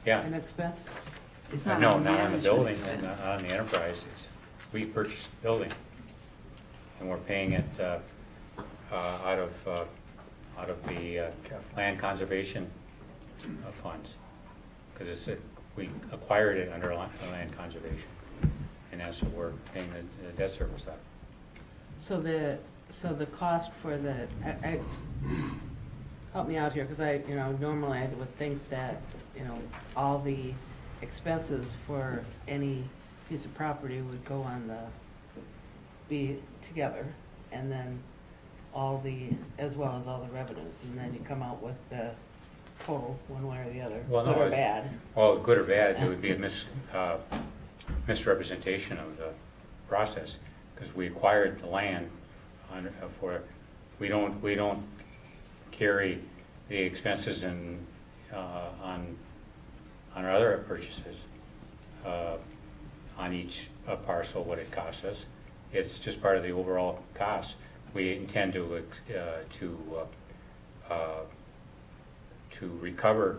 Yeah. an expense? It's not No, a not on the building, management not expense. on the enterprise. We purchased the building, and we're paying it out of the land conservation funds, because we acquired it under land conservation. and that's what we're paying the debt service on. So the cost for the, help me out here, because normally I would think that, all the expenses for any piece of property would go on be together, and then as well as all the revenues, and then you come out with the total, one way or the other, Well, no, good or bad. Well, good or bad, it would be a misrepresentation of the process, because we acquired the land we don't carry the expenses on our other purchases on each parcel, what it costs us. It's just part of the overall cost. We intend to recover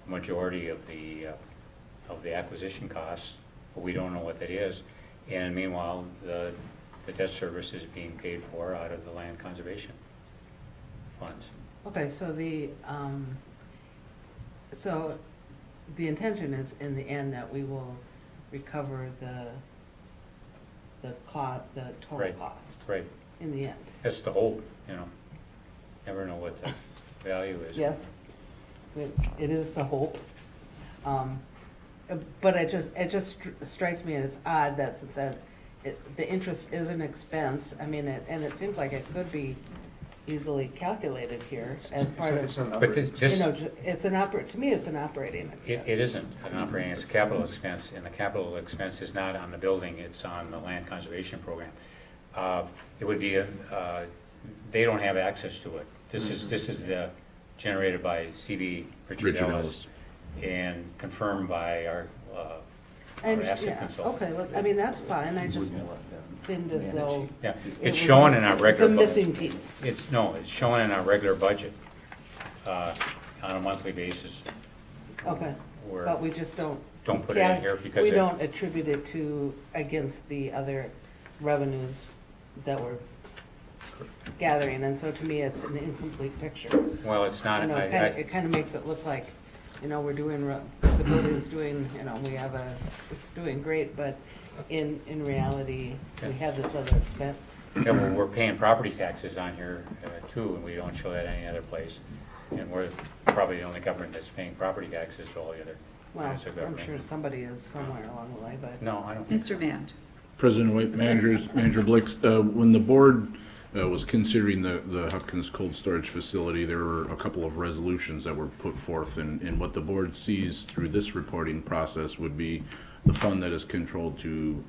a majority of the acquisition costs, but we don't know what that is. And meanwhile, the debt service is being paid for out of the land conservation funds. Okay, so the intention is in the end that we will recover the total Right. cost. Right. In the end. That's the hope, Never know what the value is. Yes, it is the hope. But it just strikes me as odd that since the interest is an expense, and it seems like it could be easily calculated here as part of. But to me, it's an operating expense. It isn't an operating, it's a capital expense, and the capital expense is not on the building, it's on the land conservation program. It would be, they don't have access to it. This is generated by CB Richard Ellis and confirmed by our asset consultant. Okay, well, that's fine, I just seemed as though. Yeah, it's shown in our regular. It's a missing piece. It's shown in our regular budget on a monthly basis. Okay, but we just don't put it in here because we don't attribute it against the other revenues that we're gathering, and so to me, it's an incomplete picture. Well, it's not. It kind of makes it look like, we're doing, the building's doing, it's doing great, but in reality, we have this other expense. Yeah, well, we're paying property taxes on here too, and we don't show that any other place. And we're probably the only government that's paying property taxes to all the other units of I'm government. sure somebody is somewhere along the way, but. No, I don't. Mr. Mand. President White, Manager Blix, when the board was considering the Hopkins cold storage facility, there were a couple of resolutions that were put forth, and what the board sees through this reporting process would be the fund that is controlled to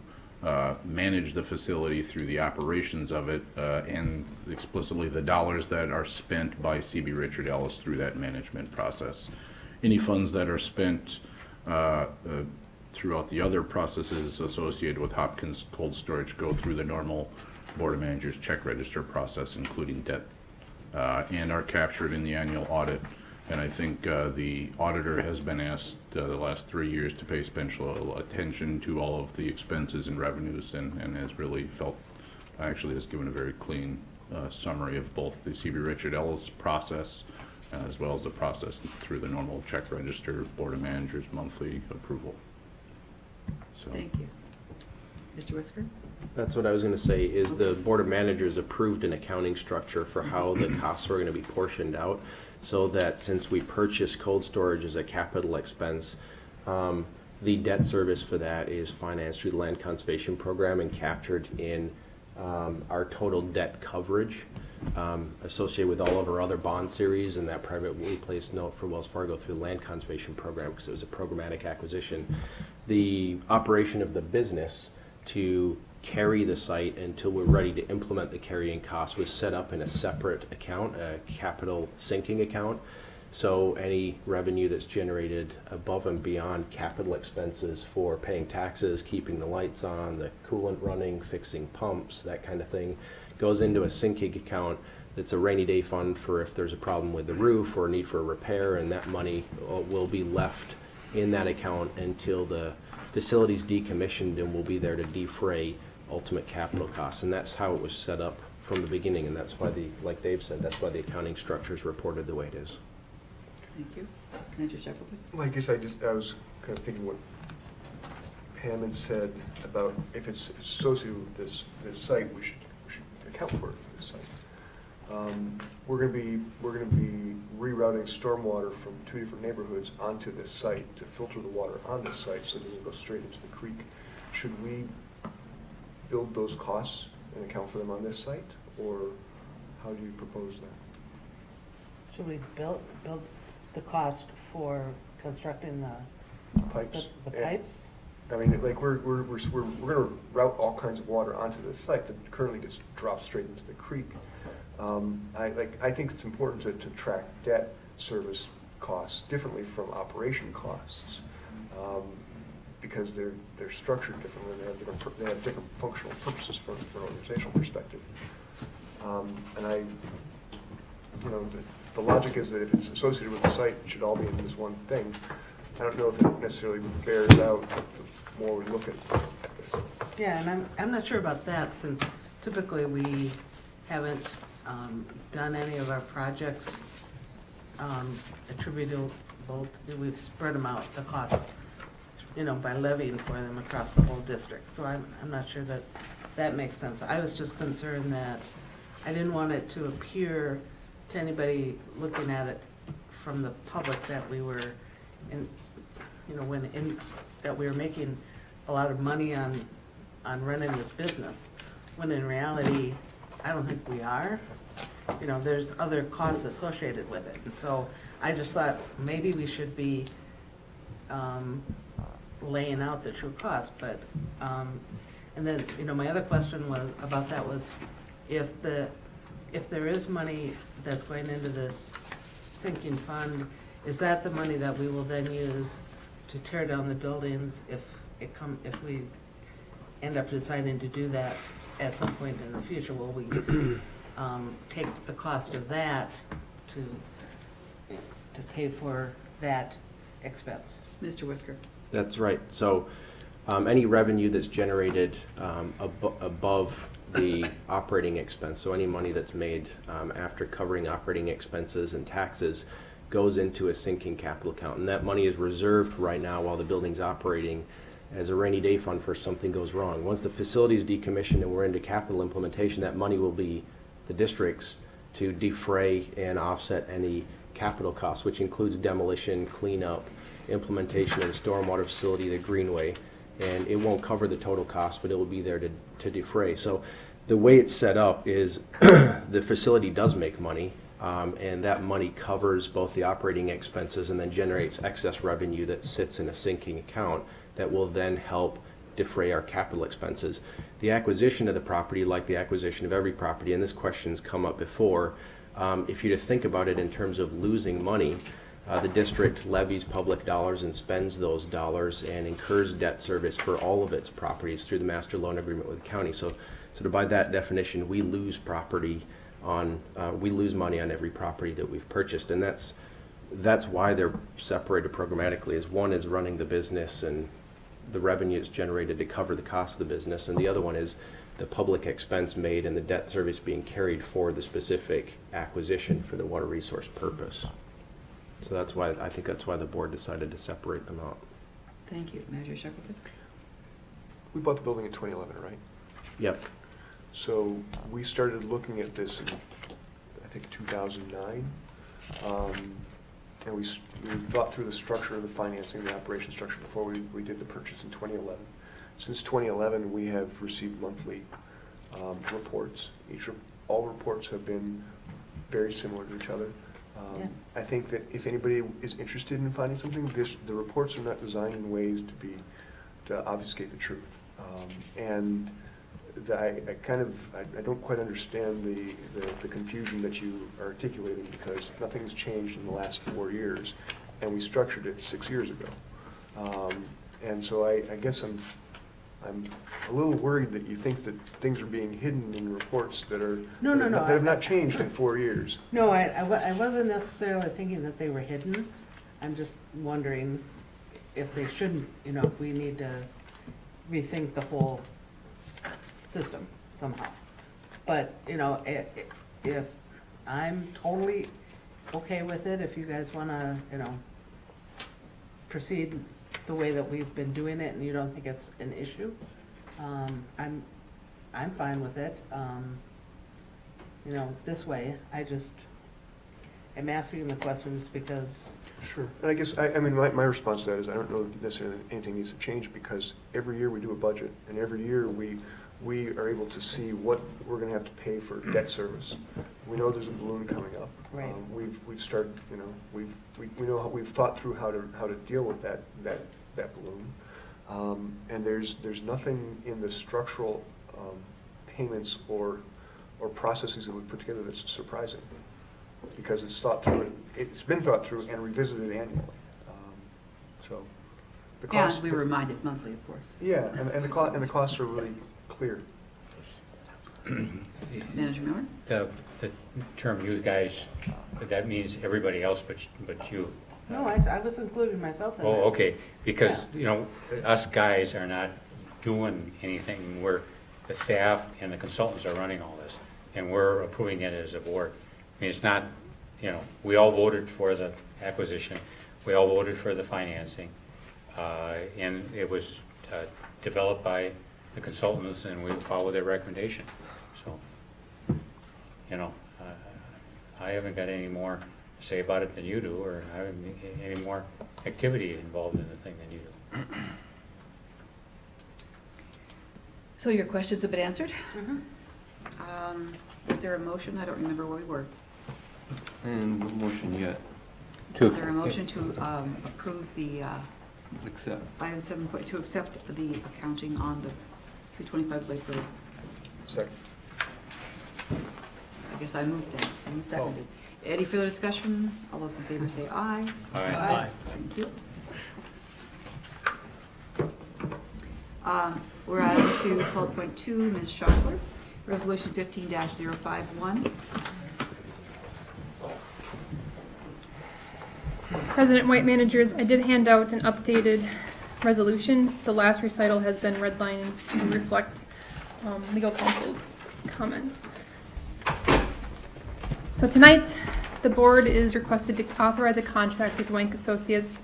manage the facility through the operations of it, and explicitly the dollars that are spent by CB Richard Ellis through that management process. Any funds that are spent throughout the other processes associated with Hopkins cold storage go through the normal Board of Managers check register process, including debt, and are captured in the annual audit. And I think the auditor has been asked the last 3 years to pay special attention to all of the expenses and revenues, and has really actually has given a very clean summary of both the CB Richard Ellis process as well as the process through the normal check register Board of Managers monthly approval. So. Thank you. Mr. Whisker? That's what I was going to say, is the Board of Managers approved an accounting structure for how the costs were going to be portioned out, so that since we purchased cold storage as a capital expense, the debt service for that is financed through the Land Conservation Program and captured in our total debt coverage associated with all of our other bond series and that privately placed note for Wells Fargo through the Land Conservation Program, because it was a programmatic acquisition. The operation of the business to carry the site until we're ready to implement the carrying costs was set up in a separate account, a capital sinking account. So any revenue that's generated above and beyond capital expenses for paying taxes, keeping the lights on, the coolant running, fixing pumps, that kind of thing, goes into a sinking account that's a rainy day fund for if there's a problem with the roof or a need for a repair, and that money will be left in that account until the facility's decommissioned and will be there to defray ultimate capital costs. And that's how it was set up from the beginning, and that's why like Dave said, that's why the accounting structure is reported the way it is. Thank you. Manager Sheffield? Like you said, I was kind of thinking what Hammond said about if it's associated with this site, we should account for it for this site. We're going to be rerouting stormwater from 2 different neighborhoods onto this site to filter the water on this site so it doesn't go straight into the creek. Should we build those costs and account for them on this site, or how do you propose that? Should we build the cost for constructing the Pipes? the pipes? I mean, like we're going to route all kinds of water onto this site that currently just drops straight into the creek. I think it's important to track debt service costs differently from operation costs, because they're structured differently. They have different functional purposes from an organizational perspective. The logic is that if it's associated with the site, it should all be in this one thing. I don't know if it necessarily bears out the more we look at this. Yeah, and I'm not sure about that, since typically we haven't done any of our projects attributable to, we've spread them out, the cost, by levying for them across the whole district. So I'm not sure that makes sense. I was just concerned that I didn't want it to appear to anybody looking at it from the public that we were that we were making a lot of money on running this business, when in reality, I don't think we are. There's other costs associated with it. And so I just thought maybe we should be laying out the true cost. But, and then, my other question was if there is money that's going into this sinking fund, is that the money that we will then use to tear down the buildings if we end up deciding to do that at some point in the future? Will we take the cost of that to pay for that expense? Mr. Whisker. That's right. So any revenue that's generated above the operating expense, so any money that's made after covering operating expenses and taxes, goes into a sinking capital account. And that money is reserved right now while the building's operating as a rainy day fund for something goes wrong. Once the facility is decommissioned and we're into capital implementation, that money will be the district's to defray and offset any capital costs, which includes demolition, cleanup, implementation of the stormwater facility, the greenway, and it won't cover the total cost, but it will be there to defray. So the way it's set up is the facility does make money, and that money covers both the operating expenses and then generates excess revenue that sits in a sinking account that will then help defray our capital expenses. The acquisition of the property, like the acquisition of every property, and this question's come up before, if you to think about it in terms of losing money, the district levies public dollars and spends those dollars and incurs debt service for all of its properties through the master loan agreement with the county. So by that definition, we lose we lose money on every property that we've purchased, and that's why they're separated programmatically. Is one is running the business and the revenue is generated to cover the cost of the business, and the other one is the public expense made and the debt service being carried for the specific acquisition for the water resource purpose. So I think that's why the board decided to separate them out. Thank you. Manager Shackleton? We bought the building in 2011, right? Yep. So we started looking at this in, I think, 2009. And we thought through the structure of the financing, the operation structure, before we did the purchase in 2011. Since 2011, we have received monthly reports. All reports have been very similar to each other. I think that if anybody is interested in finding something, the reports are not designed in ways to obfuscate the truth. I don't quite understand the confusion that you are articulating, because nothing's changed in the last 4 years, and we structured it 6 years ago. And so I guess I'm a little worried that you think that things are being hidden in reports that have not changed in 4 years. No, I wasn't necessarily thinking that they were hidden. I'm just wondering if they shouldn't, if we need to rethink the whole system somehow. But, if I'm totally okay with it, if you guys want to, proceed the way that we've been doing it and you don't think it's an issue, I'm fine with it. You know, this way, I'm asking the questions because. Sure. And I guess, I mean, my response to that is I don't know that necessarily anything needs to change, because every year we do a budget, and every year we are able to see what we're going to have to pay for debt service. We know there's a balloon coming up. Right. We've started, you know, we know how we've thought through how to deal with that balloon. And there's nothing in the structural payments or processes that we put together that's surprising, because it's thought through. It's been thought through and revisited annually. So the cost. And we were reminded monthly, of course. Yeah, and the costs are really clear. Manager Miller? The term "you guys," that means everybody else but you. No, I was including myself in that. Oh, okay, because, you know, us guys are not doing anything. The staff and the consultants are running all this, and we're approving it as a board. I mean, it's not, you know, we all voted for the acquisition, we all voted for the financing, and it was developed by the consultants, and we followed their recommendation. So, you know, I haven't got any more to say about it than you do, or I haven't any more activity involved in the thing than you do. So your questions have been answered? Mm-hmm. Was there a motion? I don't remember where we were. And no motion yet. Is there a motion to approve the Accept. item 7.2, accept the accounting on the 325 Lake Road? Second. I guess I moved that. You seconded. Any further discussion? All those in favor say aye. Aye. Thank you. We're on to 12.2, Ms. Schockler, Resolution 15-051. President White, managers, I did hand out an updated resolution. The last recital has been redlined to reflect legal counsel's comments. So tonight, the board is requested to authorize a contract with Wank Associates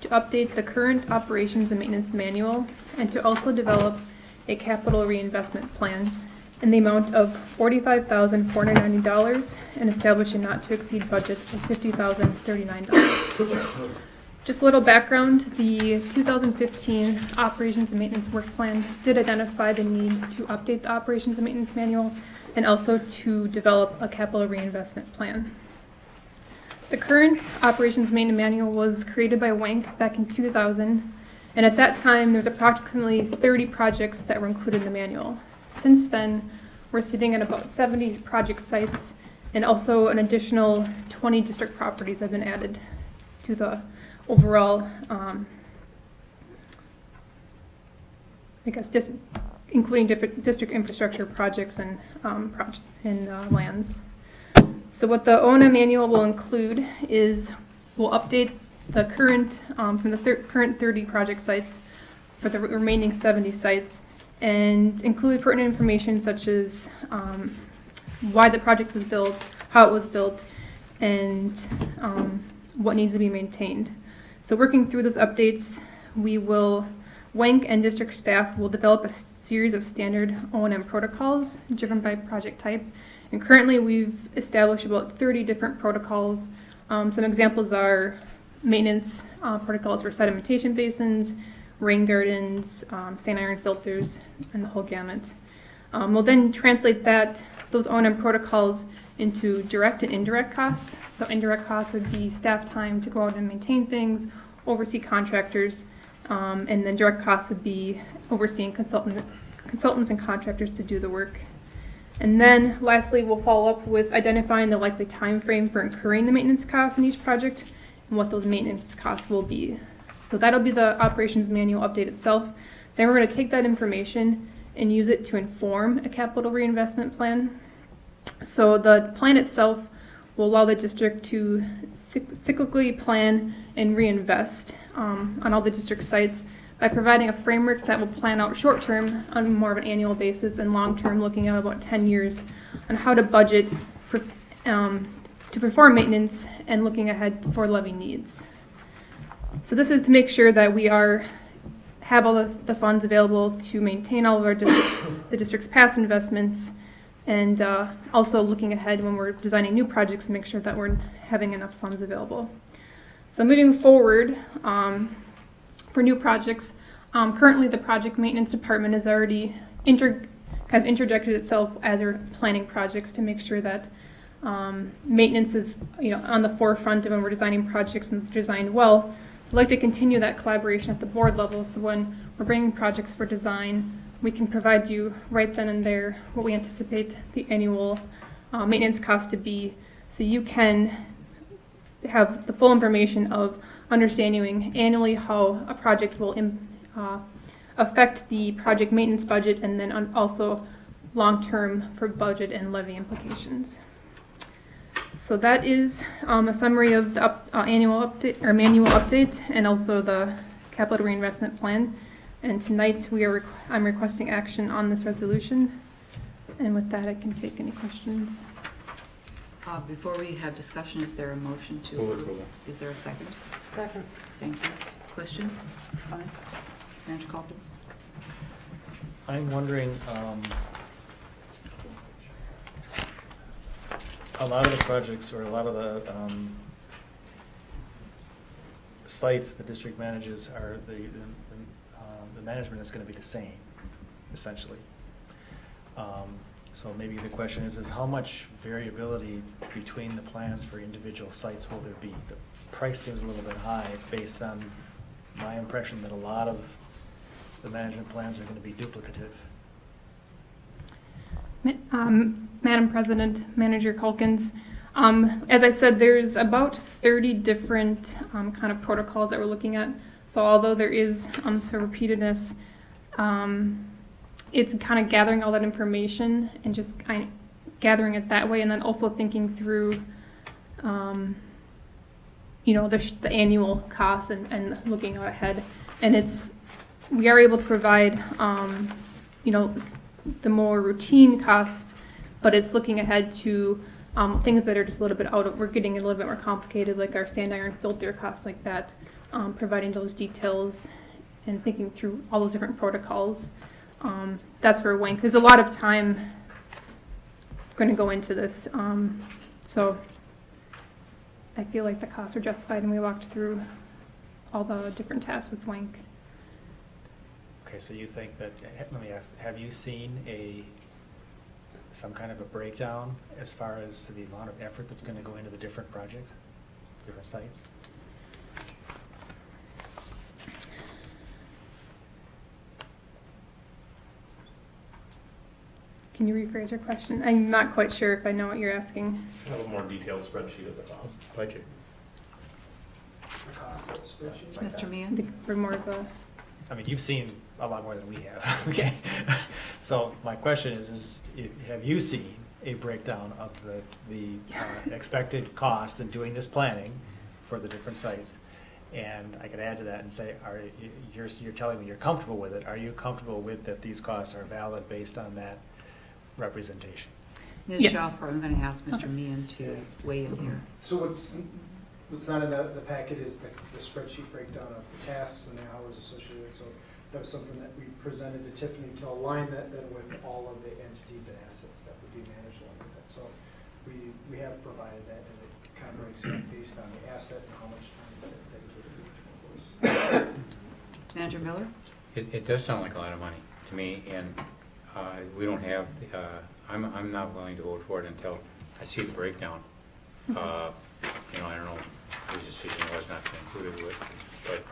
to update the current operations and maintenance manual and to also develop a capital reinvestment plan in the amount of $45,490 and establish a not to exceed budget of $50,039. Just a little background, the 2015 operations and maintenance work plan did identify the need to update the operations and maintenance manual and also to develop a capital reinvestment plan. The current operations maintenance manual was created by Wank back in 2000, and at that time there was approximately 30 projects that were included in the manual. Since then, we're sitting at about 70 project sites, and also an additional 20 district properties have been added to the overall, including different district infrastructure projects and lands. So what the O&M manual will include is we'll update the current, from the current 30 project sites for the remaining 70 sites, and include pertinent information such as why the project was built, how it was built, and what needs to be maintained. So working through those updates, Wank and district staff will develop a series of standard O&M protocols driven by project type. And currently we've established about 30 different protocols. Some examples are maintenance protocols for sedimentation basins, rain gardens, sand iron filters, and the whole gamut. We'll then translate those O&M protocols into direct and indirect costs. So indirect costs would be staff time to go out and maintain things, oversee contractors, and then direct costs would be overseeing consultants and contractors to do the work. And then lastly, we'll follow up with identifying the likely time frame for incurring the maintenance costs in each project and what those maintenance costs will be. So that'll be the operations manual update itself. Then we're going to take that information and use it to inform a capital reinvestment plan. So the plan itself will allow the district to cyclically plan and reinvest on all the district sites by providing a framework that will plan out short-term on more of an annual basis and long-term, looking at about 10 years on how to budget to perform maintenance and looking ahead for levy needs. So this is to make sure that we have all the funds available to maintain all of our the district's past investments, and also looking ahead when we're designing new projects to make sure that we're having enough funds available. So moving forward, for new projects, currently the project maintenance department has already interjected itself as we're planning projects to make sure that maintenance is on the forefront of when we're designing projects and designed well. I'd like to continue that collaboration at the board level, so when we're bringing projects for design, we can provide you right then and there what we anticipate the annual maintenance cost to be, so you can have the full information of understanding annually how a project will affect the project maintenance budget, and then also long-term for budget and levy implications. So that is a summary of the annual update or manual update, and also the capital reinvestment plan. And tonight I'm requesting action on this resolution. And with that, I can take any questions. Before we have discussion, is there a motion to Move approve? approval. Is there a second? Second. Thank you. Questions? Comments? Manager Calkins? I'm wondering, a lot of the projects or a lot of the sites the district manages are the management is going to be the same, essentially. So maybe the question is how much variability between the plans for individual sites will there be? The price seems a little bit high based on my impression that a lot of the management plans are going to be duplicative. Madam President, Manager Calkins, as I said, there's about 30 different kind of protocols that we're looking at. So although there is some repeatedness, it's kind of gathering all that information and just kind of gathering it that way, and then also thinking through, the annual costs and looking out ahead. And we are able to provide, the more routine cost, but it's looking ahead to things that are just a little bit we're getting a little bit more complicated, like our sand iron filter costs like that, providing those details and thinking through all those different protocols. That's where WANC, there's a lot of time going to go into this. So I feel like the costs are justified, and we walked through all the different tasks with WANC. Okay, so you think that, let me ask, have you seen some kind of a breakdown as far as the amount of effort that's going to go into the different projects, different sites? Can you rephrase your question? I'm not quite sure if I know what you're asking. A little more detailed spreadsheet of the cost. Budget. Mr. I Meehan? think for more of a... I mean, you've seen a lot more than we have. Okay. So my question is have you seen a breakdown of the expected costs in doing this planning for the different sites? And I could add to that and say, you're telling me you're comfortable with it. Are you comfortable with that these costs are valid based on that representation? Ms. Yes. Schaufer, I'm going to ask Mr. Meehan to weigh in here. So what's not in the packet is the spreadsheet breakdown of the tasks and the hours associated with it. So that was something that we presented to Tiffany to align that then with all of the entities and assets that would be managed along with that. So we have provided that, and it kind of breaks it based on the asset and how much time is dedicated to each. Manager Miller? It does sound like a lot of money to me, and we don't have, I'm not willing to vote for it until I see the breakdown. I don't know whose decision it was not to include it, but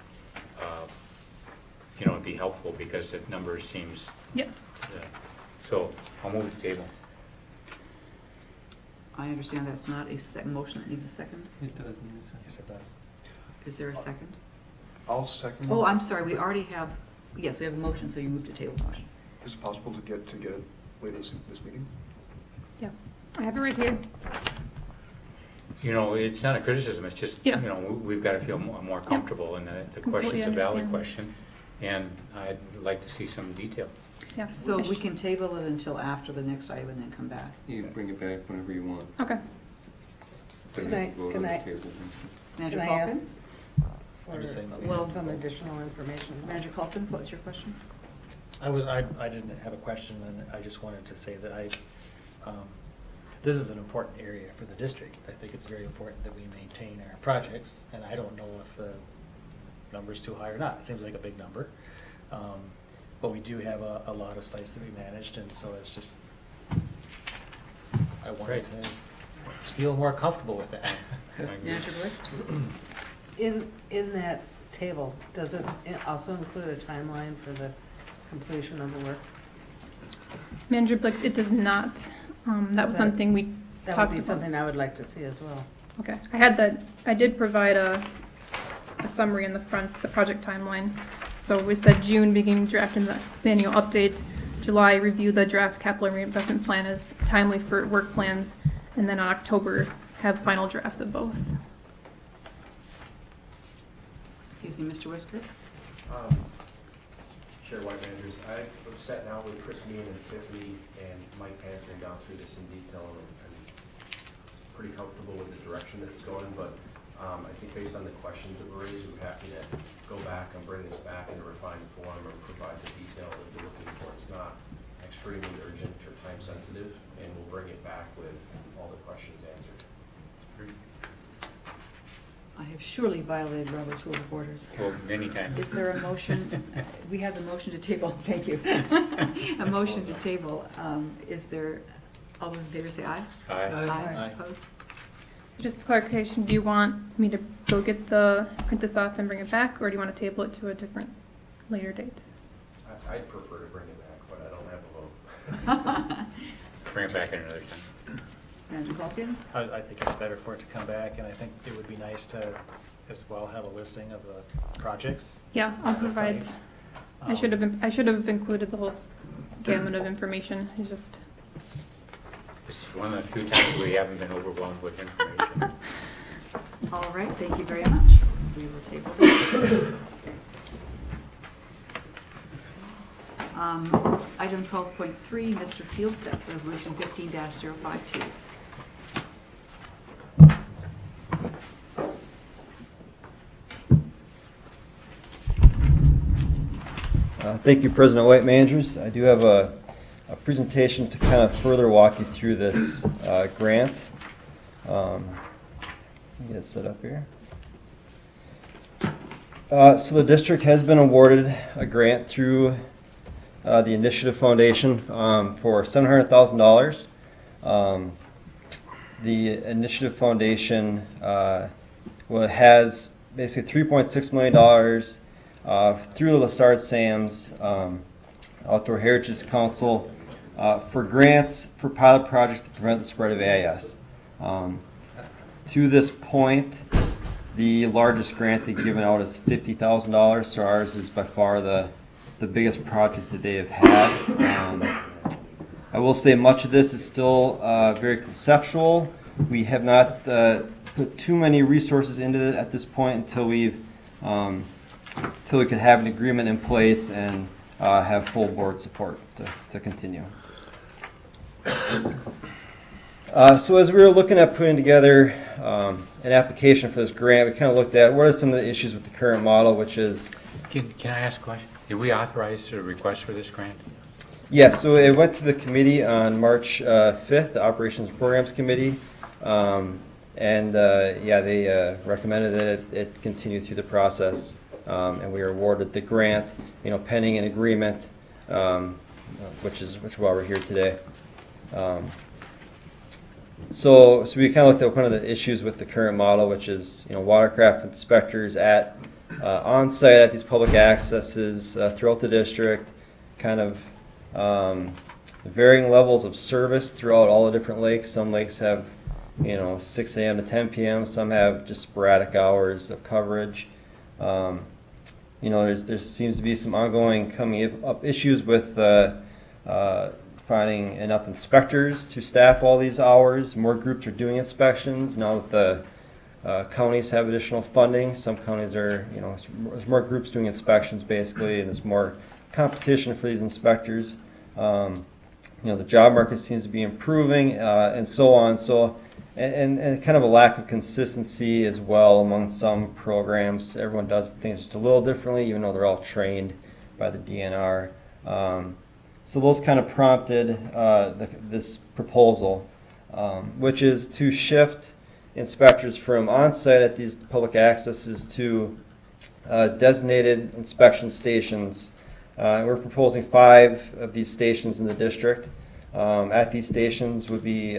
it'd be helpful because the number seems. Yep. So I'll move the table. I understand that's not a motion that needs a second. It does need a second. Yes, it does. Is there a second? I'll second. Oh, I'm sorry, we already have, yes, we have a motion, so you moved to table motion. Is it possible to get it later this meeting? Yeah, I have it right here. It's not a criticism, it's just, Yeah. we've got to feel more comfortable, and the question's a valid understand. question, and I'd like to see some detail. Yeah. So we can table it until after the next item and then come back. You bring it back whenever you want. Okay. But Can I- vote can on the I- table. Manager Can I ask- Calkins? I'm just saying. Well, some additional information. Manager Calkins, what's your question? I didn't have a question, and I just wanted to say that this is an important area for the district. I think it's very important that we maintain our projects, and I don't know if the number's too high or not. It seems like a big number. But we do have a lot of sites that we managed, and so it's just, I wanted to feel more comfortable with that. Manager Brooks? In that table, does it also include a timeline for the completion of the work? Manager Blix, it does not. That was something we That talked would be about. something I would like to see as well. Okay, I did provide a summary in the front, the project timeline. So we said June, beginning drafting the manual update. July, review the draft capital reinvestment plan as timely for work plans. And then on October, have final drafts of both. Excuse me, Mr. Whisker? Chair White, managers, I've sat down with Chris Meehan and Tiffany and Mike Panther down through this in detail, and I'm pretty comfortable with the direction that it's going, but I think based on the questions that were raised, we're happy to go back and bring this back in a refined form or provide the detail that you're looking for. It's not extremely urgent or time sensitive, and we'll bring it back with all the questions answered. I have surely violated Robert's Rules of Orders. Well, many times. Is there a motion? We have the motion to table. Thank you. A motion to table. Is there, all those in favor say aye? Aye. Aye. Opposed? So just for clarification, do you want me to go print this off and bring it back, or do you want to table it to a different, later date? I'd prefer to bring it back, but I don't have a vote. Bring it back at another time. Manager Calkins? I think it's better for it to come back, and I think it would be nice to, as well, have a listing of the projects. Yeah, I'll the provide. sites. I should have included the whole gamut of information. It's just. This is one of the few times we haven't been overwhelmed with information. All right, thank you very much. We will table this. Item 12.3, Mr. Fieldset, Resolution 15-052. Thank you, President White, managers. I do have a presentation to kind of further walk you through this grant. Let me get it set up here. So the district has been awarded a grant through the Initiative Foundation for $700,000. The Initiative Foundation has basically $3.6 million through the Lessard Sams Outdoor Heritage Council for grants for pilot projects to prevent the spread of AIS. To this point, the largest grant they've given out is $50,000, so ours is by far the biggest project that they have had. I will say much of this is still very conceptual. We have not put too many resources into it at this point until we could have an agreement in place and have full board support to continue. So as we were looking at putting together an application for this grant, we kind of looked at what are some of the issues with the current model, which is... Can I ask a question? Did we authorize a request for this grant? Yes, so it went to the committee on March 5th, the Operations and Programs Committee, they recommended that it continue through the process, and we were awarded the grant, pending an agreement, which is why we're here today. So we kind of looked at one of the issues with the current model, which is watercraft inspectors at on site at these public accesses throughout the district, kind of varying levels of service throughout all the different lakes. Some lakes have 6 a.m. to 10 p.m. Some have just sporadic hours of coverage. There seems to be some ongoing coming up issues with finding enough inspectors to staff all these hours. More groups are doing inspections now that the counties have additional funding. Some counties are, there's more groups doing inspections basically, and there's more competition for these inspectors. The job market seems to be improving, and so on. So and kind of a lack of consistency as well among some programs. Everyone does things just a little differently, even though they're all trained by the DNR. So those kind of prompted this proposal, which is to shift inspectors from on-site at these public accesses to designated inspection stations. We're proposing 5 of these stations in the district. At these stations would be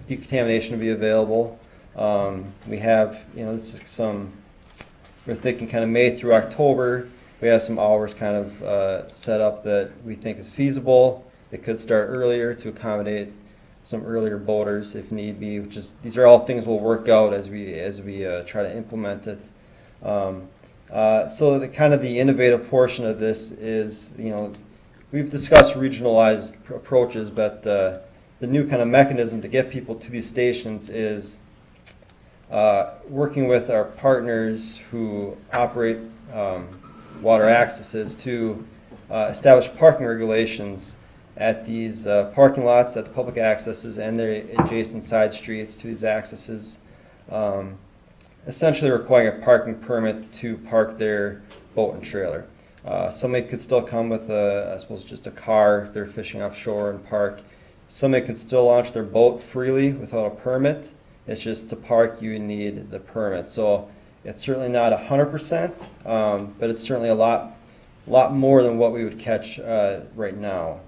decontamination would be available. We have, this is we're thinking kind of May through October. We have some hours kind of set up that we think is feasible. It could start earlier to accommodate some earlier boaters if need be. These are all things we'll work out as we try to implement it. So the innovative portion of this is, we've discussed regionalized approaches, but the new kind of mechanism to get people to these stations is working with our partners who operate water accesses to establish parking regulations at these parking lots, at the public accesses, and the adjacent side streets to these accesses. Essentially requiring a parking permit to park their boat and trailer. Somebody could still come with I suppose just a car if they're fishing offshore and park. Somebody could still launch their boat freely without a permit. It's just to park you need the permit. So it's certainly not 100%, but it's certainly a lot more than what we would catch right now.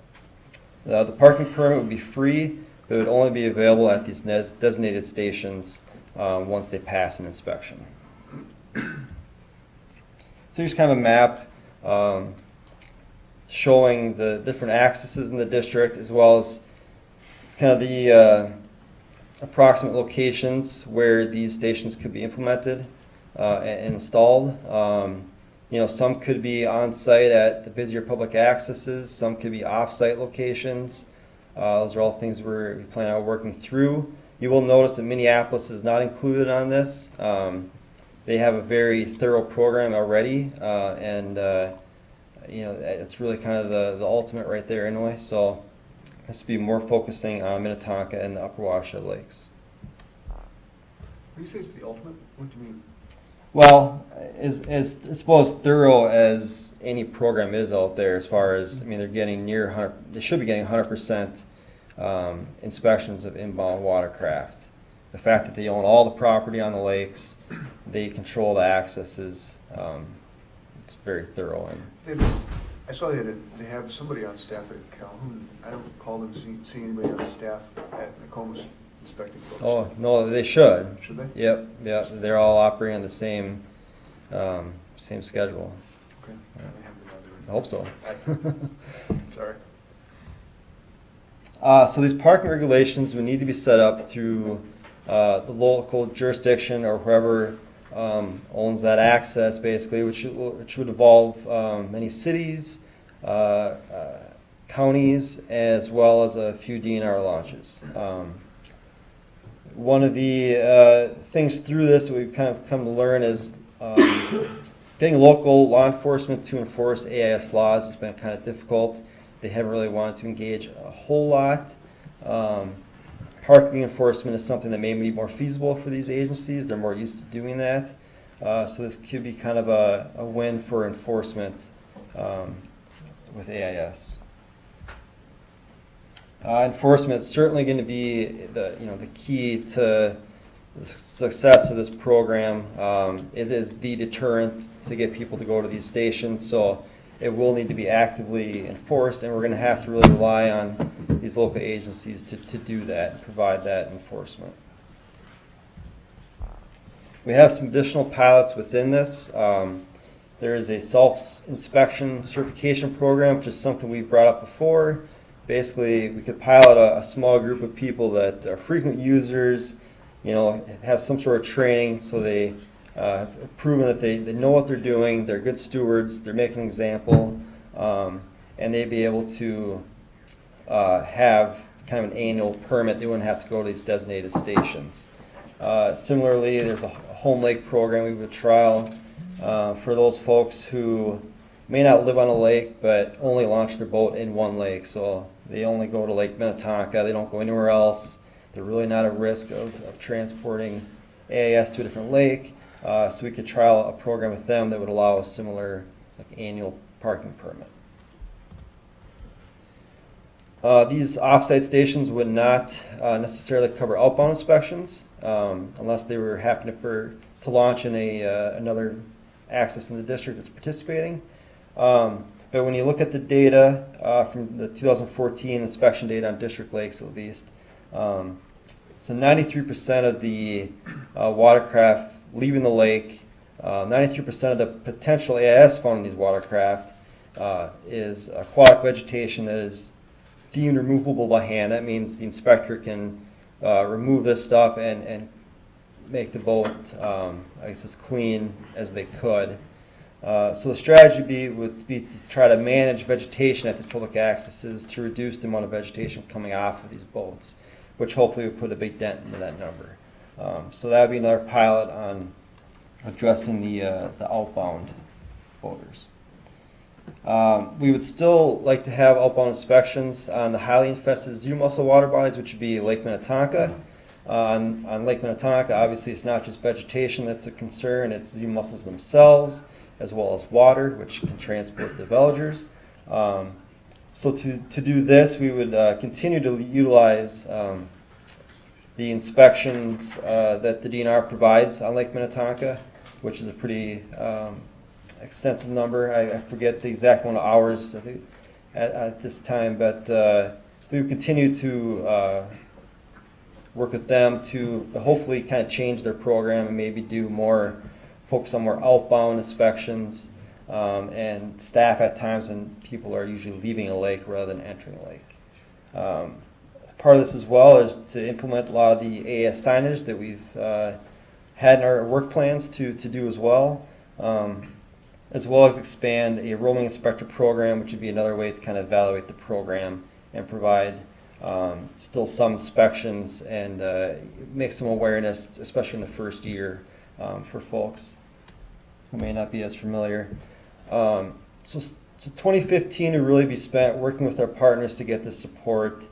The parking permit would be free, but it would only be available at these designated stations once they pass an inspection. So here's kind of a map showing the different accesses in the district, as well as it's kind of the approximate locations where these stations could be implemented and installed. Some could be on site at the busier public accesses, some could be off-site locations. Those are all things we plan on working through. You will notice that Minneapolis is not included on this. They have a very thorough program already, and it's really kind of the ultimate right there anyway. So this will be more focusing on Minnetonka and the Upper Watershed Lakes. When you say it's the ultimate, what do you mean? Well, as I suppose thorough as any program is out there, as far as, they're getting near 100, they should be getting 100% inspections of inbound watercraft. The fact that they own all the property on the lakes, they control the accesses, it's very thorough. And I saw they have somebody on staff at Calhoun. I don't recall them seeing anybody on staff at Nokomis inspecting boats. Oh, no, they should. Should they? Yep. They're all operating on the same schedule. Okay. I hope so. Sorry. So these parking regulations would need to be set up through the local jurisdiction or whoever owns that access, basically, which would involve many cities, counties, as well as a few DNR launches. One of the things through this that we've kind of come to learn is getting local law enforcement to enforce AIS laws has been kind of difficult. They haven't really wanted to engage a whole lot. Parking enforcement is something that may be more feasible for these agencies. They're more used to doing that. So this could be kind of a win for enforcement with AIS. Enforcement is certainly going to be the key to the success of this program. It is the deterrent to get people to go to these stations, so it will need to be actively enforced, and we're going to have to really rely on these local agencies to do that and provide that enforcement. We have some additional pilots within this. There is a self-inspection certification program, which is something we've brought up before. Basically, we could pilot a small group of people that are frequent users, have some sort of training, so they have proven that they know what they're doing, they're good stewards, they're making an example, and they'd be able to have kind of an annual permit. They wouldn't have to go to these designated stations. Similarly, there's a home lake program we would trial for those folks who may not live on a lake but only launch their boat in one lake. So they only go to Lake Minnetonka, they don't go anywhere else. They're really not at risk of transporting AIS to a different lake, so we could trial a program with them that would allow a similar annual parking permit. These offsite stations would not necessarily cover outbound inspections unless they were happening to launch in another access in the district that's participating. But when you look at the data from the 2014 inspection data on district lakes at least, so 93% of the watercraft leaving the lake, 93% of the potential AIS found in these watercraft is aquatic vegetation that is deemed removable by hand. That means the inspector can remove this stuff and make the boat, I guess, as clean as they could. So the strategy would be to try to manage vegetation at these public accesses to reduce the amount of vegetation coming off of these boats, which hopefully would put a big dent into that number. So that would be another pilot on addressing the outbound boaters. We would still like to have outbound inspections on the highly infested zoo mussel water bodies, which would be Lake Minnetonka. On Lake Minnetonka, obviously it's not just vegetation that's a concern, it's zoo mussels themselves, as well as water, which can transport the veligers. So to do this, we would continue to utilize the inspections that the DNR provides on Lake Minnetonka, which is a pretty extensive number. I forget the exact amount of hours at this time, but we would continue to work with them to hopefully kind of change their program and maybe do more, focus on more outbound inspections and staff at times when people are usually leaving a lake rather than entering a lake. Part of this as well is to implement a lot of the AIS signage that we've had in our work plans to do as well as expand a roaming inspector program, which would be another way to kind of evaluate the program and provide still some inspections and make some awareness, especially in the first year for folks who may not be as familiar. So 2015 will really be spent working with our partners to get this support,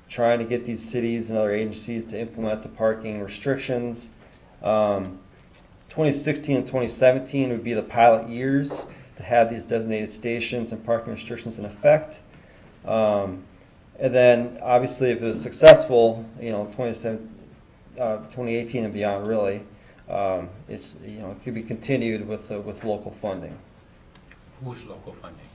trying to get these cities and other agencies to implement the parking restrictions. 2016 and 2017 would be the pilot years to have these designated stations and parking restrictions in effect. And then obviously if it was successful, 2018 and beyond really, it could be continued with local funding. Who's local funding?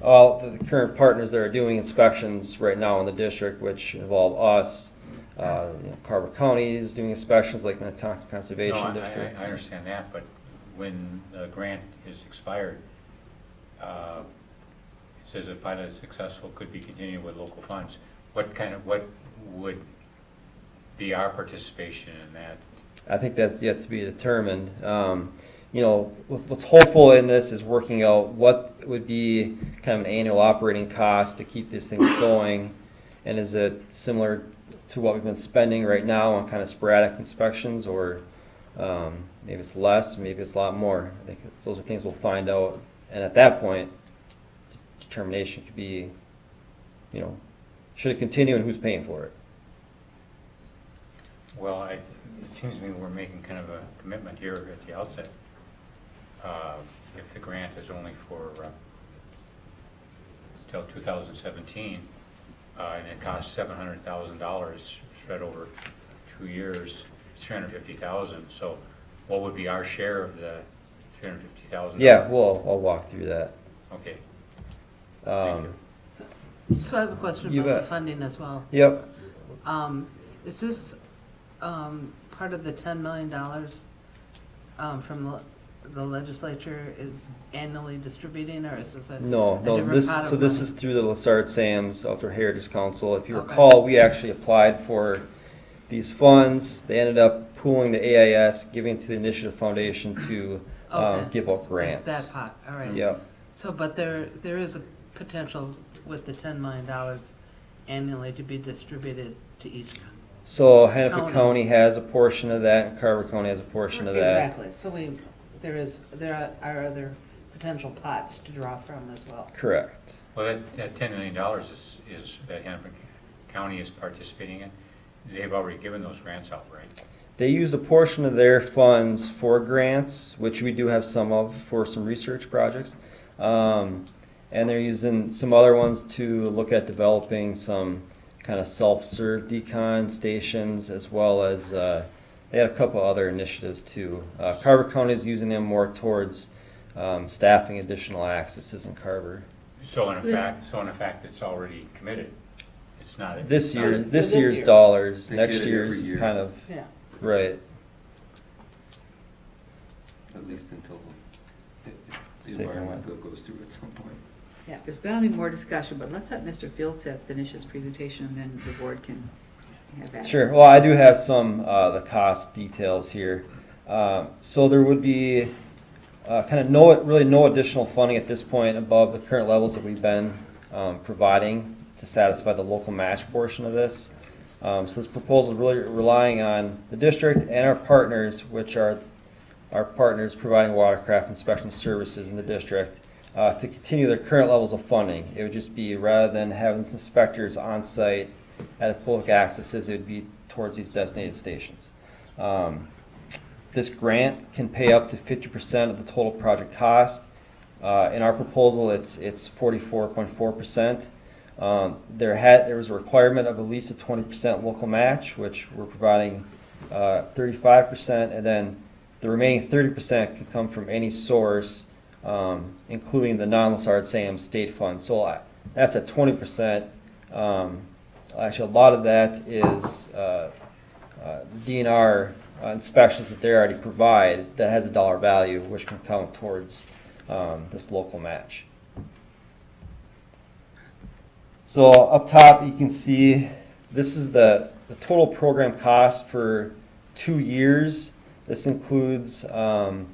Well, the current partners that are doing inspections right now in the district, which involve us, Carver County is doing inspections like Minnetonka Conservation District. I understand that, but when the grant is expired, it says if pilot is successful, could be continued with local funds. What would be our participation in that? I think that's yet to be determined. What's hopeful in this is working out what would be kind of an annual operating cost to keep these things going, and is it similar to what we've been spending right now on kind of sporadic inspections, or maybe it's less, maybe it's a lot more. I think those are things we'll find out, and at that point, determination could be, should it continue and who's paying for it? Well, it seems to me we're making kind of a commitment here at the outset. If the grant is only for till 2017, and it costs $700,000 spread over 2 years, it's $350,000. So, what would be our share of the $350,000? Yeah, I'll walk through that. Okay. So I have a question You about bet. the funding as well. Yep. Is this part of the $10 million from the legislature is annually distributing, or is this a No. different pot of This money? is through the Lessard Sam's Outdoor Heritage Council. If you Okay. recall, we actually applied for these funds. They ended up pooling the AIS, giving it to the Initiative Foundation to Okay. give out grants. It's that pot, all right. Yep. So, but there is a potential with the $10 million annually to be distributed to each. So Hennepin County. County has a portion of that, and Carver County has a portion of that. Exactly. So there are other potential pots to draw from as well. Correct. Well, that $10 million is that Hennepin County is participating in. they've already given those grants out, right? They used a portion of their funds for grants, which we do have some of for some research projects. And they're using some other ones to look at developing some kind of self-serve decon stations, as well as they had a couple other initiatives too. Carver County is using them more towards staffing additional accesses in Carver. So in effect, it's already committed. It's not. This year, not- this year's dollars, They next get it year's every is year. kind of Yeah. right. At least until the taken environment away. bill goes through at some point. Yeah, there's bound to be more discussion, but let's let Mr. Fieldset finish his presentation, and then the board can have at it. Sure. Well, I do have some the cost details here. So there would be kind of no additional funding at this point above the current levels that we've been providing to satisfy the local match portion of this. So this proposal is really relying on the district and our partners, which are our partners providing watercraft inspection services in the district, to continue their current levels of funding. It would just be, rather than having inspectors on site at public accesses, it would be towards these designated stations. This grant can pay up to 50% of the total project cost. In our proposal, it's 44.4%. There was a requirement of at least a 20% local match, which we're providing 35%, and then the remaining 30% can come from any source, including the non-LaSarde-SAM state funds. So that's at 20%. Actually, a lot of that is DNR inspections that they already provide that has a dollar value, which can count towards this local match. So up top, you can see this is the total program cost for 2 years. This includes all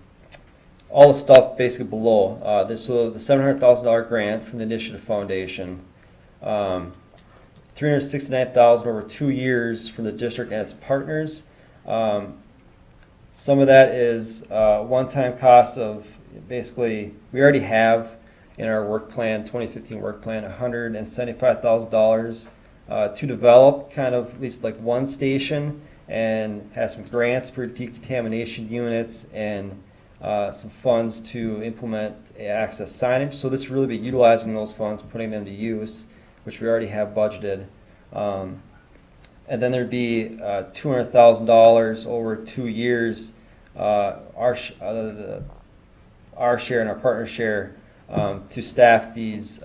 the stuff basically below. The $700,000 grant from the Initiative Foundation, $369,000 over 2 years from the district and its partners. Some of that is one-time cost of basically, we already have in our work plan, 2015 work plan, $175,000 to develop kind of at least like one station and have some grants for decontamination units and some funds to implement access signage. So this will really be utilizing those funds, putting them to use, which we already have budgeted. And then there'd be $200,000 over 2 years, our share and our partner share, to staff these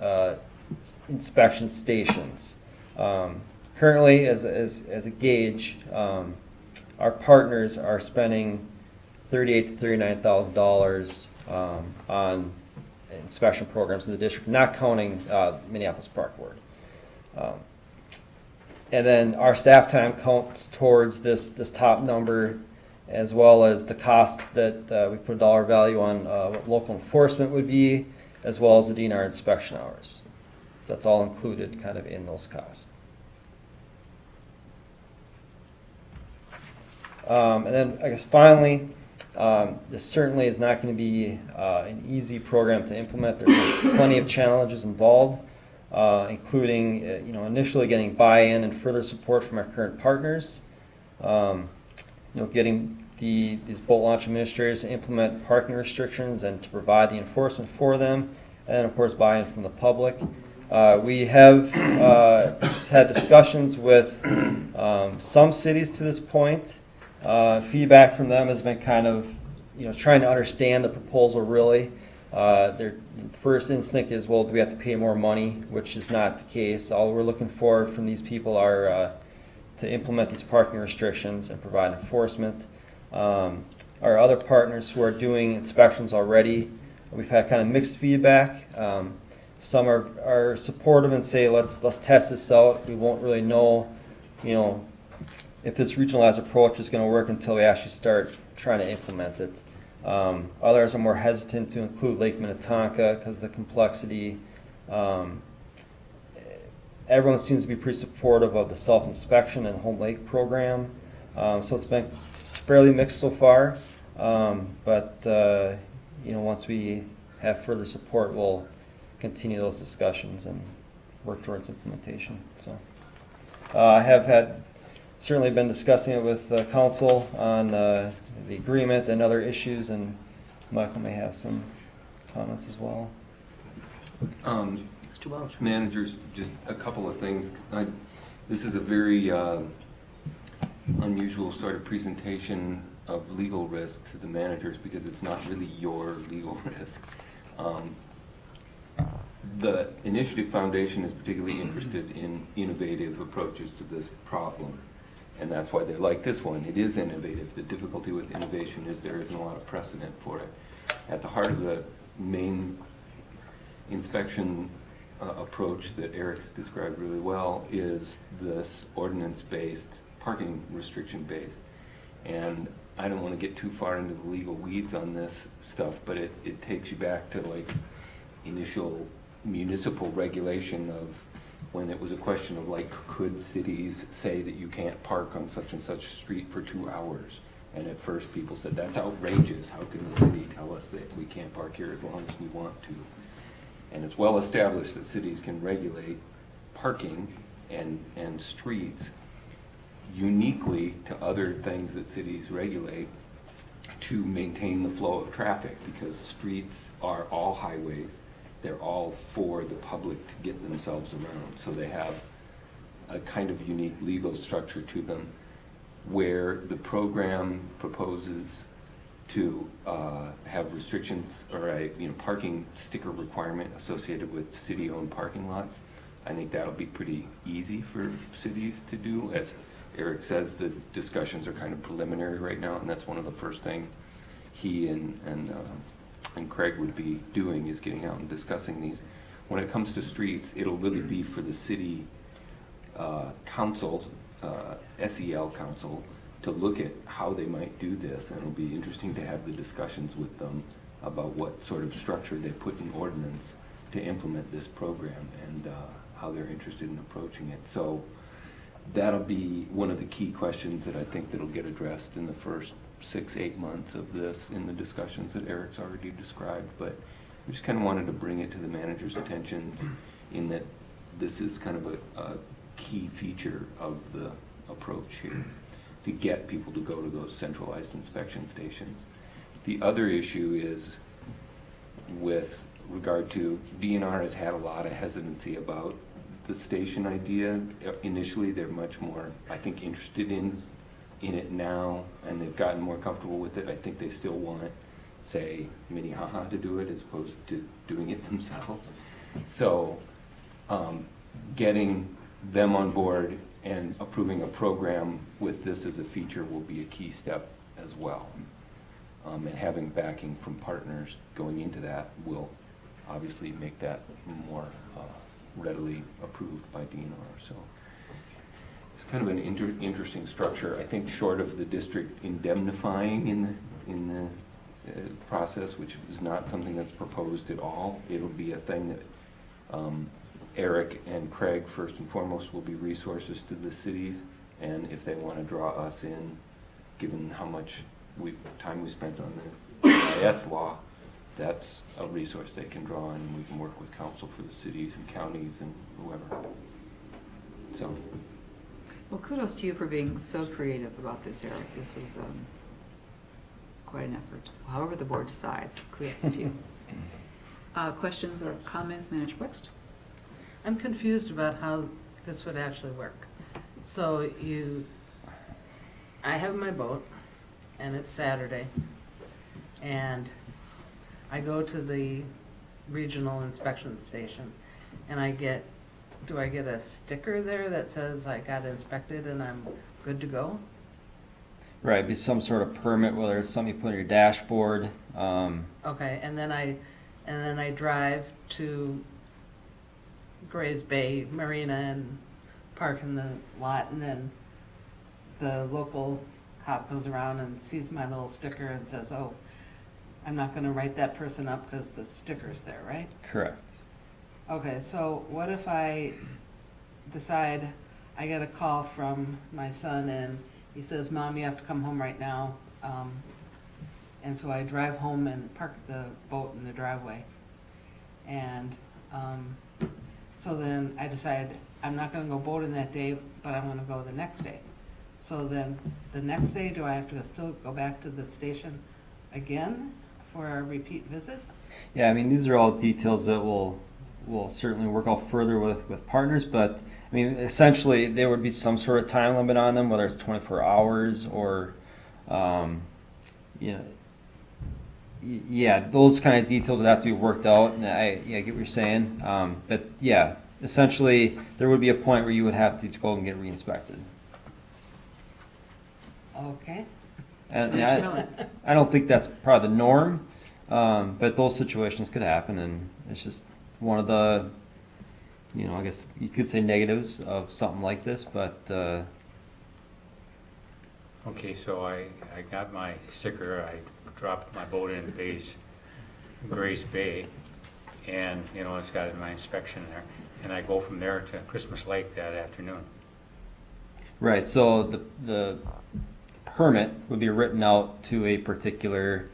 inspection stations. Currently, as a gauge, our partners are spending $38,000 to $39,000 on inspection programs in the district, not counting Minneapolis Park Board. And then our staff time counts towards this top number, as well as the cost that we put a dollar value on what local enforcement would be, as well as the DNR inspection hours. So that's all included kind of in those costs. And then I guess finally, this certainly is not going to be an easy program to implement. There's plenty of challenges involved, including initially getting buy-in and further support from our current partners. Getting these boat launch administrators to implement parking restrictions and to provide the enforcement for them, and of course buy-in from the public. We have had discussions with some cities to this point. Feedback from them has been kind of trying to understand the proposal really. Their first instinct is, well, do we have to pay more money, which is not the case. All we're looking for from these people are to implement these parking restrictions and provide enforcement. Our other partners who are doing inspections already, we've had kind of mixed feedback. Some are supportive and say, let's test this out. We won't really know, if this regionalized approach is going to work until we actually start trying to implement it. Others are more hesitant to include Lake Minnetonka because of the complexity. Everyone seems to be pretty supportive of the self-inspection and home lake program. So it's been fairly mixed so far. But once we have further support, we'll continue those discussions and work towards implementation. So I have had certainly been discussing it with council on the agreement and other issues, and Michael may have some comments as well. Managers, just a couple of things. This is a very unusual sort of presentation of legal risk to the managers because it's not really your legal risk. The Initiative Foundation is particularly interested in innovative approaches to this problem, and that's why they like this one. It is innovative. The difficulty with innovation is there isn't a lot of precedent for it. At the heart of the main inspection approach that Eric's described really well is this ordinance-based, parking restriction-based. And I don't want to get too far into the legal weeds on this stuff, but it takes you back to like initial municipal regulation of when it was a question of like, could cities say that you can't park on such and such street for 2 hours? And at first people said, that's outrageous. How can the city tell us that we can't park here as long as we want to? And it's well established that cities can regulate parking and streets uniquely to other things that cities regulate to maintain the flow of traffic, because streets are all highways. They're all for the public to get themselves around. So they have a kind of unique legal structure to them, where the program proposes to have restrictions or a parking sticker requirement associated with city-owned parking lots. I think that'll be pretty easy for cities to do. As Eric says, the discussions are kind of preliminary right now, and that's one of the first things he and Craig would be doing, is getting out and discussing these. When it comes to streets, it'll really be for the city council, SEL council, to look at how they might do this, and it'll be interesting to have the discussions with them about what sort of structure they put in ordinance to implement this program, and how they're interested in approaching it. So that'll be one of the key questions that I think that'll get addressed in the first 6-8 months of this, in the discussions that Eric's already described. But we just kind of wanted to bring it to the manager's attention in that this is kind of a key feature of the approach here, to get people to go to those centralized inspection stations. The other issue is with regard to, DNR has had a lot of hesitancy about the station idea. Initially, they're much more, I think, interested in it now, and they've gotten more comfortable with it. I think they still want, say, Minnehaha to do it as opposed to doing it themselves. So getting them on board and approving a program with this as a feature will be a key step as well. And having backing from partners going into that will obviously make that more readily approved by DNR. So it's kind of an interesting structure. I think short of the district indemnifying in the process, which is not something that's proposed at all, it'll be a thing that Eric and Craig, first and foremost, will be resources to the cities, and if they want to draw us in, given how much time we spent on the EIS law, that's a resource they can draw on, and we can work with council for the cities and counties and whoever. So. Well, kudos to you for being so creative about this, Eric. This was quite an effort. However the board decides, kudos to you. Questions or comments, Manager Blixt? I'm confused about how this would actually work. So I have my boat, and it's Saturday, and I go to the regional inspection station, and do I get a sticker there that says I got inspected and I'm good to go? Right, be some sort of permit, whether it's something you put on your dashboard. Okay, and then I drive to Grays Bay Marina and park in the lot, and then the local cop goes around and sees my little sticker and says, oh, I'm not going to write that person up because the sticker's there, right? Correct. Okay, so what if I decide I get a call from my son and he says, Mom, you have to come home right now, and so I drive home and park the boat in the driveway, and so then I decide I'm not going to go boating that day, but I'm going to go the next day. So then, the next day, do I have to still go back to the station again for a repeat visit? Yeah, I mean, these are all details that we'll certainly work out further with partners, but I mean, essentially, there would be some sort of time limit on them, whether it's 24 hours or, you know, yeah, those kind of details would have to be worked out, and I get what you're saying. But yeah, essentially, there would be a point where you would have to go and get re-inspected. Okay. And I don't think that's probably the norm, but those situations could happen, and it's just one of the, you know, I guess you could say negatives of something like this, but. Okay, so I got my sticker. I dropped my boat in Grace Bay, and you know it's got my inspection there, and I go from there to Christmas Lake that afternoon. Right. So the permit would be written out to a particular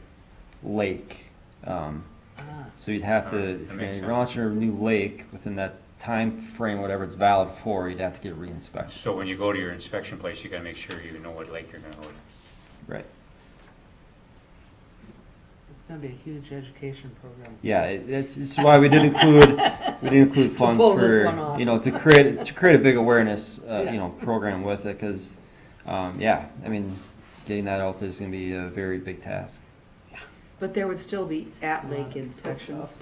lake. So you'd have to launch a new lake within that time frame, whatever it's valid for. You'd have to get re-inspected. So when you go to your inspection place, you got to make sure you know what lake you're going to go to. Right. It's going to be a huge education program. Yeah, it's why we did include funds for, you know, to create a big awareness you know, program with it, because yeah, I mean, getting that out there is going to be a very big task. But there would still be at-lake inspections.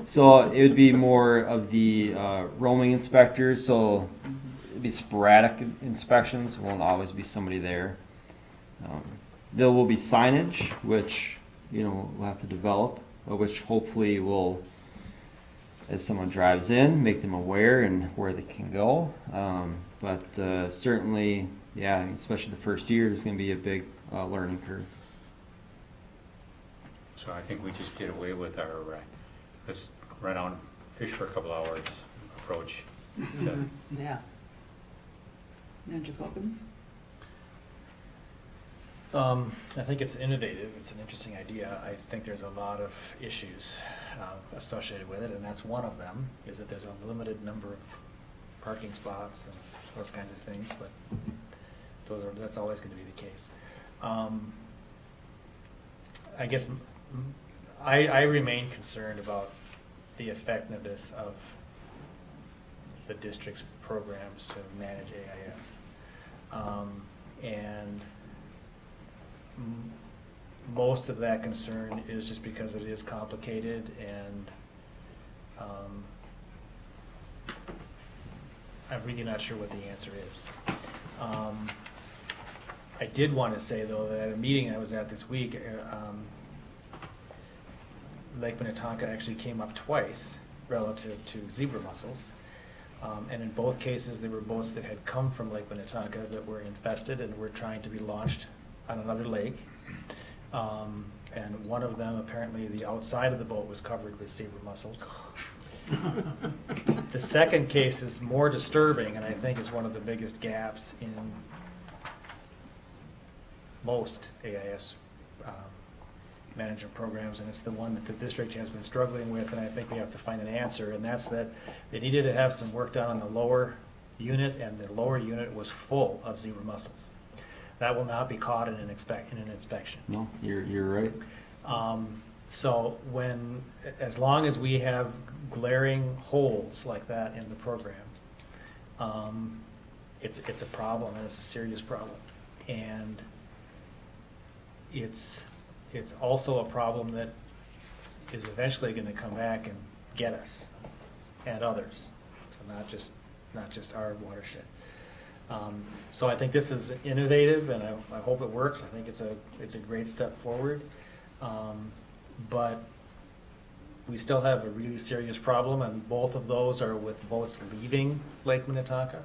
So it would be more of the roaming inspectors, so it'd be sporadic inspections. It won't always be somebody there. There will be signage, which, you know, we'll have to develop, which hopefully will, as someone drives in, make them aware and where they can go. But certainly, yeah, especially the first year, there's going to be a big learning curve. So I think we just did away with our let's run out and fish for a couple hours approach. Yeah. Manager Calkins? I think it's innovative. It's an interesting idea. I think there's a lot of issues associated with it, and that's one of them, is that there's a limited number of parking spots and those kinds of things, but that's always going to be the case. I guess I remain concerned about the effectiveness of the district's programs to manage AIS. And most of that concern is just because it is complicated, and I'm really not sure what the answer is. I did want to say, though, that at a meeting I was at this week, Lake Minnetonka actually came up twice relative to zebra mussels. And in both cases, there were boats that had come from Lake Minnetonka that were infested and were trying to be launched on another lake. And one of them, apparently the outside of the boat was covered with zebra mussels. The second case is more disturbing, and I think is one of the biggest gaps in most AIS management programs, and it's the one that the district has been struggling with, and I think we have to find an answer, and that's that they needed to have some work done on the lower unit, and the lower unit was full of zebra mussels. That will not be caught in an inspection. No, you're right. So as long as we have glaring holes like that in the program, it's a problem, and it's a serious problem. And it's also a problem that is eventually going to come back and get us and others, so not just our watershed. So I think this is innovative, and I hope it works. I think it's a great step forward, but we still have a really serious problem, and both of those are with boats leaving Lake Minnetonka.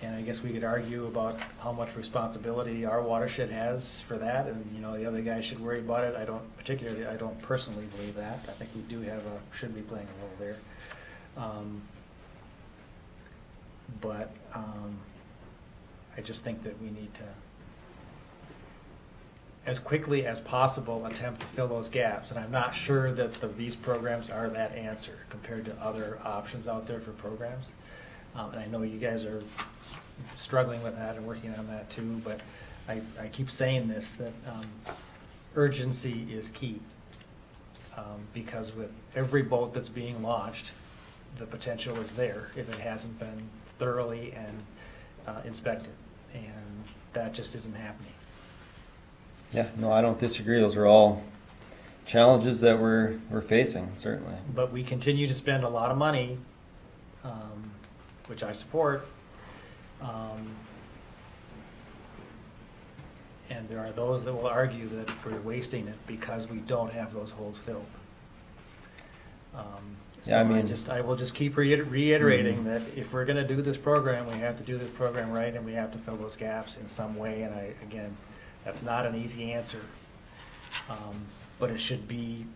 And I guess we could argue about how much responsibility our watershed has for that, and the other guy should worry about it. I don't personally believe that. I think we should be playing a role there. But I just think that we need to, as quickly as possible, attempt to fill those gaps. And I'm not sure that these programs are that answer compared to other options out there for programs. And I know you guys are struggling with that and working on that too, but I keep saying this, that urgency is key. Because with every boat that's being launched, the potential is there if it hasn't been thoroughly and inspected, and that just isn't happening. Yeah, no, I don't disagree. Those are all challenges that we're facing, certainly. But we continue to spend a lot of money, which I support, and there are those that will argue that we're wasting it because we don't have those holes filled. So Yeah, I mean- I will just keep reiterating that if we're going to do this program, we have to do this program right, and we have to fill those gaps in some way. And again, that's not an easy answer, but it should be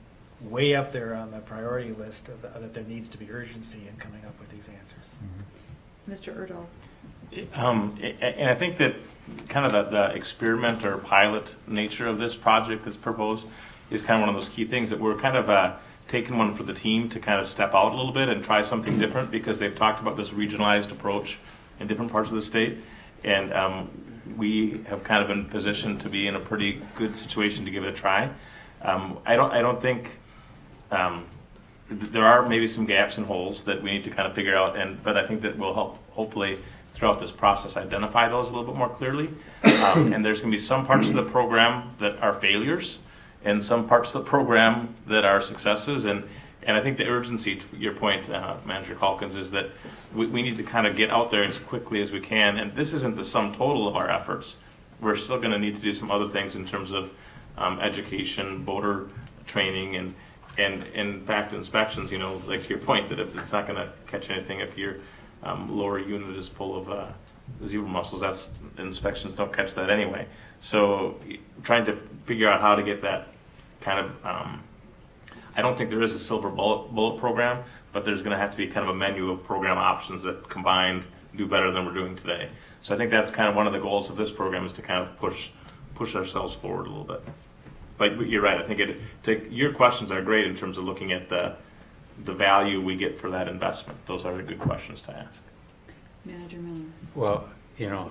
way up there on the priority list that there needs to be urgency in coming up with these answers. Mr. Erdahl. And I think that kind of the experiment or pilot nature of this project that's proposed is kind of one of those key things that we're kind of taking one for the team to kind of step out a little bit and try something different, because they've talked about this regionalized approach in different parts of the state. And we have kind of been positioned to be in a pretty good situation to give it a try. I don't think there are maybe some gaps and holes that we need to kind of figure out, but I think that will help hopefully throughout this process identify those a little bit more clearly. And there's going to be some parts of the program that are failures and some parts of the program that are successes. And I think the urgency, to your point, Manager Calkins, is that we need to kind of get out there as quickly as we can. And this isn't the sum total of our efforts. We're still going to need to do some other things in terms of education, boater training, and in fact inspections. You know, like to your point, that if it's not going to catch anything if your lower unit is full of zebra mussels, that's inspections don't catch that anyway. So trying to figure out how to get that kind of I don't think there is a silver bullet program, but there's going to have to be kind of a menu of program options that combined do better than we're doing today. So I think that's kind of one of the goals of this program, is to kind of push ourselves forward a little bit. But you're right. I think your questions are great in terms of looking at the value we get for that investment. Those are good questions to ask. Manager Miller. Well, you know,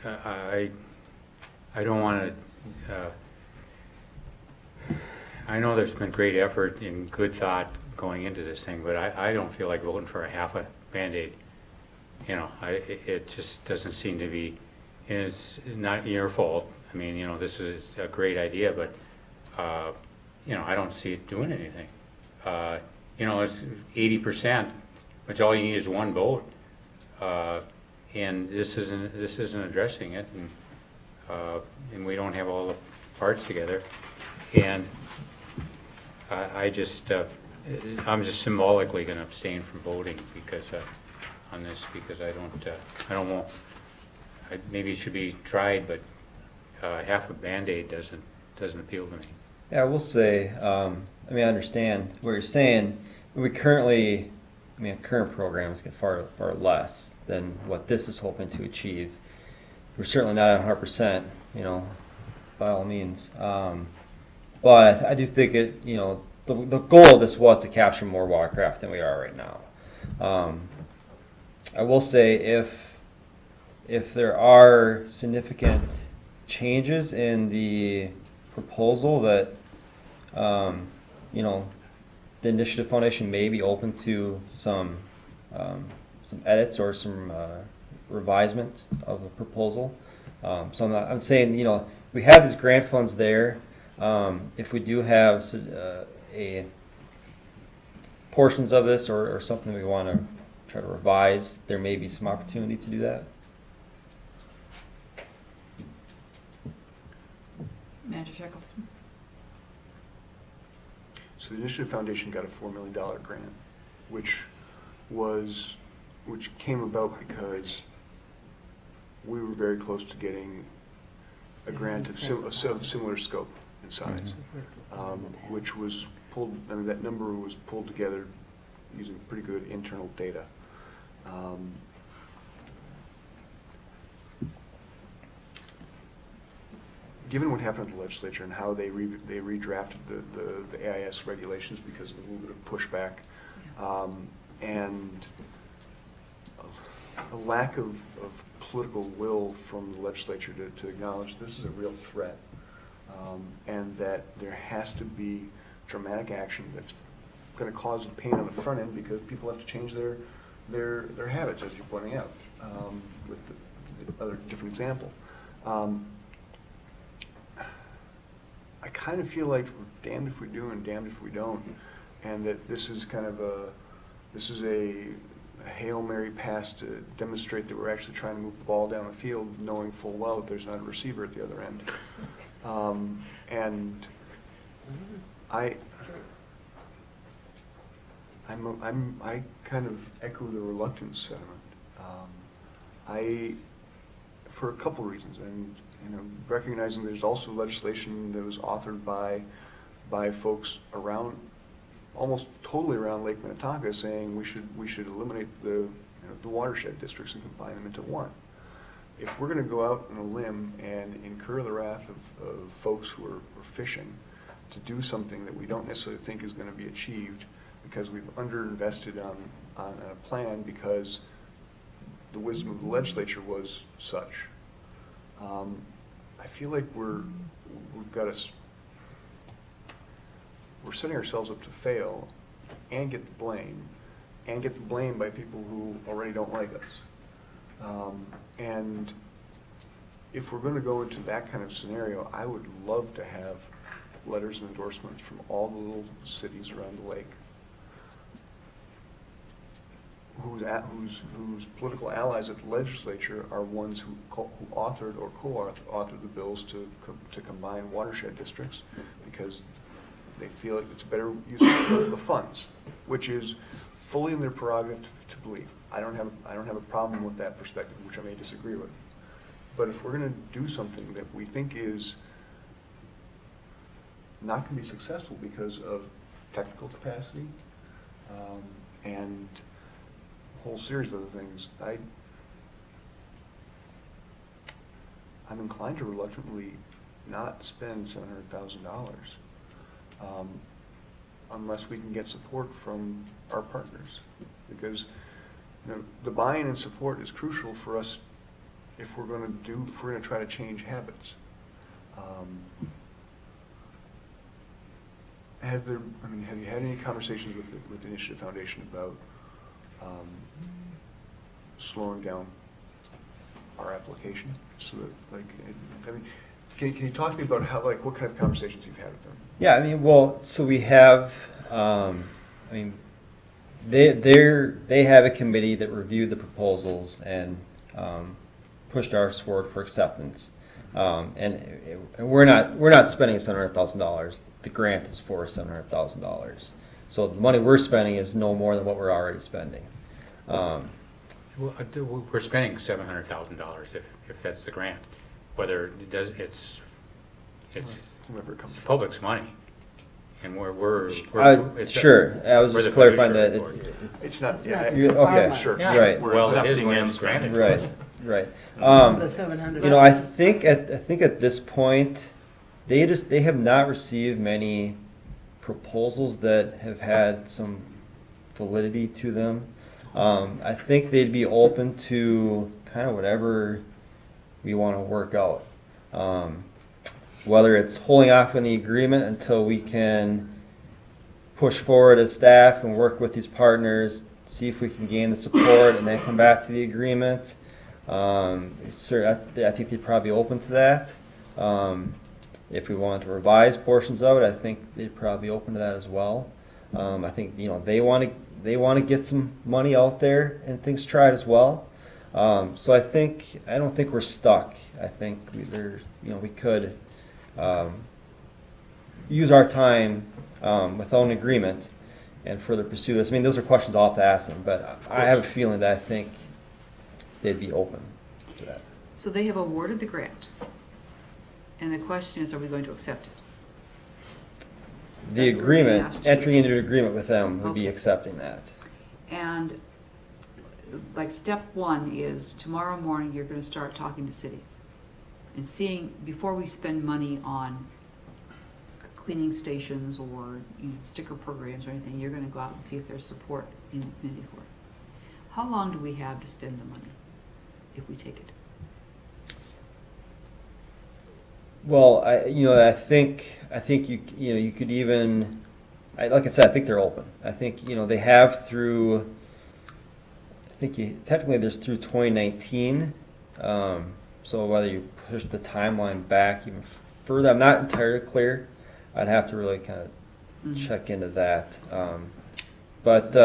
I don't want to. I know there's been great effort and good thought going into this thing, but I don't feel like voting for a half a Band-Aid. You know, it just doesn't seem to be, and it's not your fault. I mean, you know, this is a great idea, but you know, I don't see it doing anything. You know, it's 80%, which all you need is one boat, and this isn't addressing it, and we don't have all the parts together, and I'm just symbolically going to abstain from voting because on this, because I don't want. Maybe it should be tried, but half a Band-Aid doesn't appeal to me. Yeah, I will say, I mean, I understand what you're saying. We currently, I mean, current programs get far less than what this is hoping to achieve. We're certainly not at 100%, you know, by all means. But I do think it, you know, the goal of this was to capture more watercraft than we are right now. I will say if there are significant changes in the proposal that, you know, the Initiative Foundation may be open to some edits or some revisement of the proposal. So I'm saying, you know, we have these grant funds there. If we do have portions of this or something we want to try to revise, there may be some opportunity to do that. Manager Shackleton. So the Initiative Foundation got a $4 million grant, which came about because we were very close to getting a grant of similar scope and size, which was pulled. I mean, that number was pulled together using pretty good internal data. Given what happened at the legislature and how they redrafted the AIS regulations because of a little bit of pushback, and a lack of political will from the legislature to acknowledge this is a real threat, and that there has to be dramatic action that's going to cause pain on the front end because people have to change their habits, as you're pointing out, with the other different example. I kind of feel like we're damned if we do and damned if we don't, and that this is kind of a Hail Mary pass to demonstrate that we're actually trying to move the ball down the field, knowing full well that there's not a receiver at the other end. And I kind of echo the reluctance sentiment. For a couple reasons, and recognizing there's also legislation that was authored by folks around, almost totally around Lake Minnetonka, saying we should eliminate the watershed districts and combine them into one. If we're going to go out on a limb and incur the wrath of folks who are fishing to do something that we don't necessarily think is going to be achieved because we've underinvested on a plan because the wisdom of the legislature was such, I feel like we're setting ourselves up to fail and get the blame by people who already don't like us. And if we're going to go into that kind of scenario, I would love to have letters and endorsements from all the little cities around the lake whose political allies at the legislature are ones who authored or co-authored the bills to combine watershed districts because they feel like it's a better use of the funds, which is fully in their prerogative to believe. I don't have a problem with that perspective, which I may disagree with. But if we're going to do something that we think is not going to be successful because of technical capacity and a whole series of other things, I'm inclined to reluctantly not spend $700,000 unless we can get support from our partners, because the buy-in and support is crucial for us if we're going to try to change habits. Have you had any conversations with the Initiative Foundation about slowing down our application? So that, can you talk to me about what kind of conversations you've had with them? Yeah, well, so we have, they have a committee that reviewed the proposals and pushed ours forward for acceptance. And we're not spending $700,000. The grant is for $700,000. So the money we're spending is no more than what we're already spending. We're spending $700,000 if that's the grant. Whether it does, it's public's money, and we're sure. I was just clarifying that it's not. Okay, sure. Yeah. Right. Well, it is when it's granted. Right. The 700. I think at this point, they have not received many proposals that have had some validity to them. I think they'd be open to kind of whatever we want to work out. Whether it's holding off on the agreement until we can push forward as staff and work with these partners, see if we can gain the support, and then come back to the agreement. I think they'd probably be open to that. If we wanted to revise portions of it, I think they'd probably be open to that as well. I think they want to get some money out there and things tried as well. So I don't think we're stuck. I think we could use our time without an agreement and further pursue this. Those are questions I'll have to ask them, but I have a feeling that I think they'd be open to that. So they have awarded the grant, and the question is, are we going to accept it? The That's what we're being agreement, asked to entering do. into an agreement with them would be Okay. accepting that. And step one is tomorrow morning you're going to start talking to cities and seeing, before we spend money on cleaning stations or sticker programs or anything, you're going to go out and see if there's support in the community for it. How long do we have to spend the money? if we take it? Well, I think you could even, like I said, I think they're open. I think, they have through, technically there's through 2019. So whether you push the timeline back even further, I'm not entirely clear. I'd have to really kind of check into that. But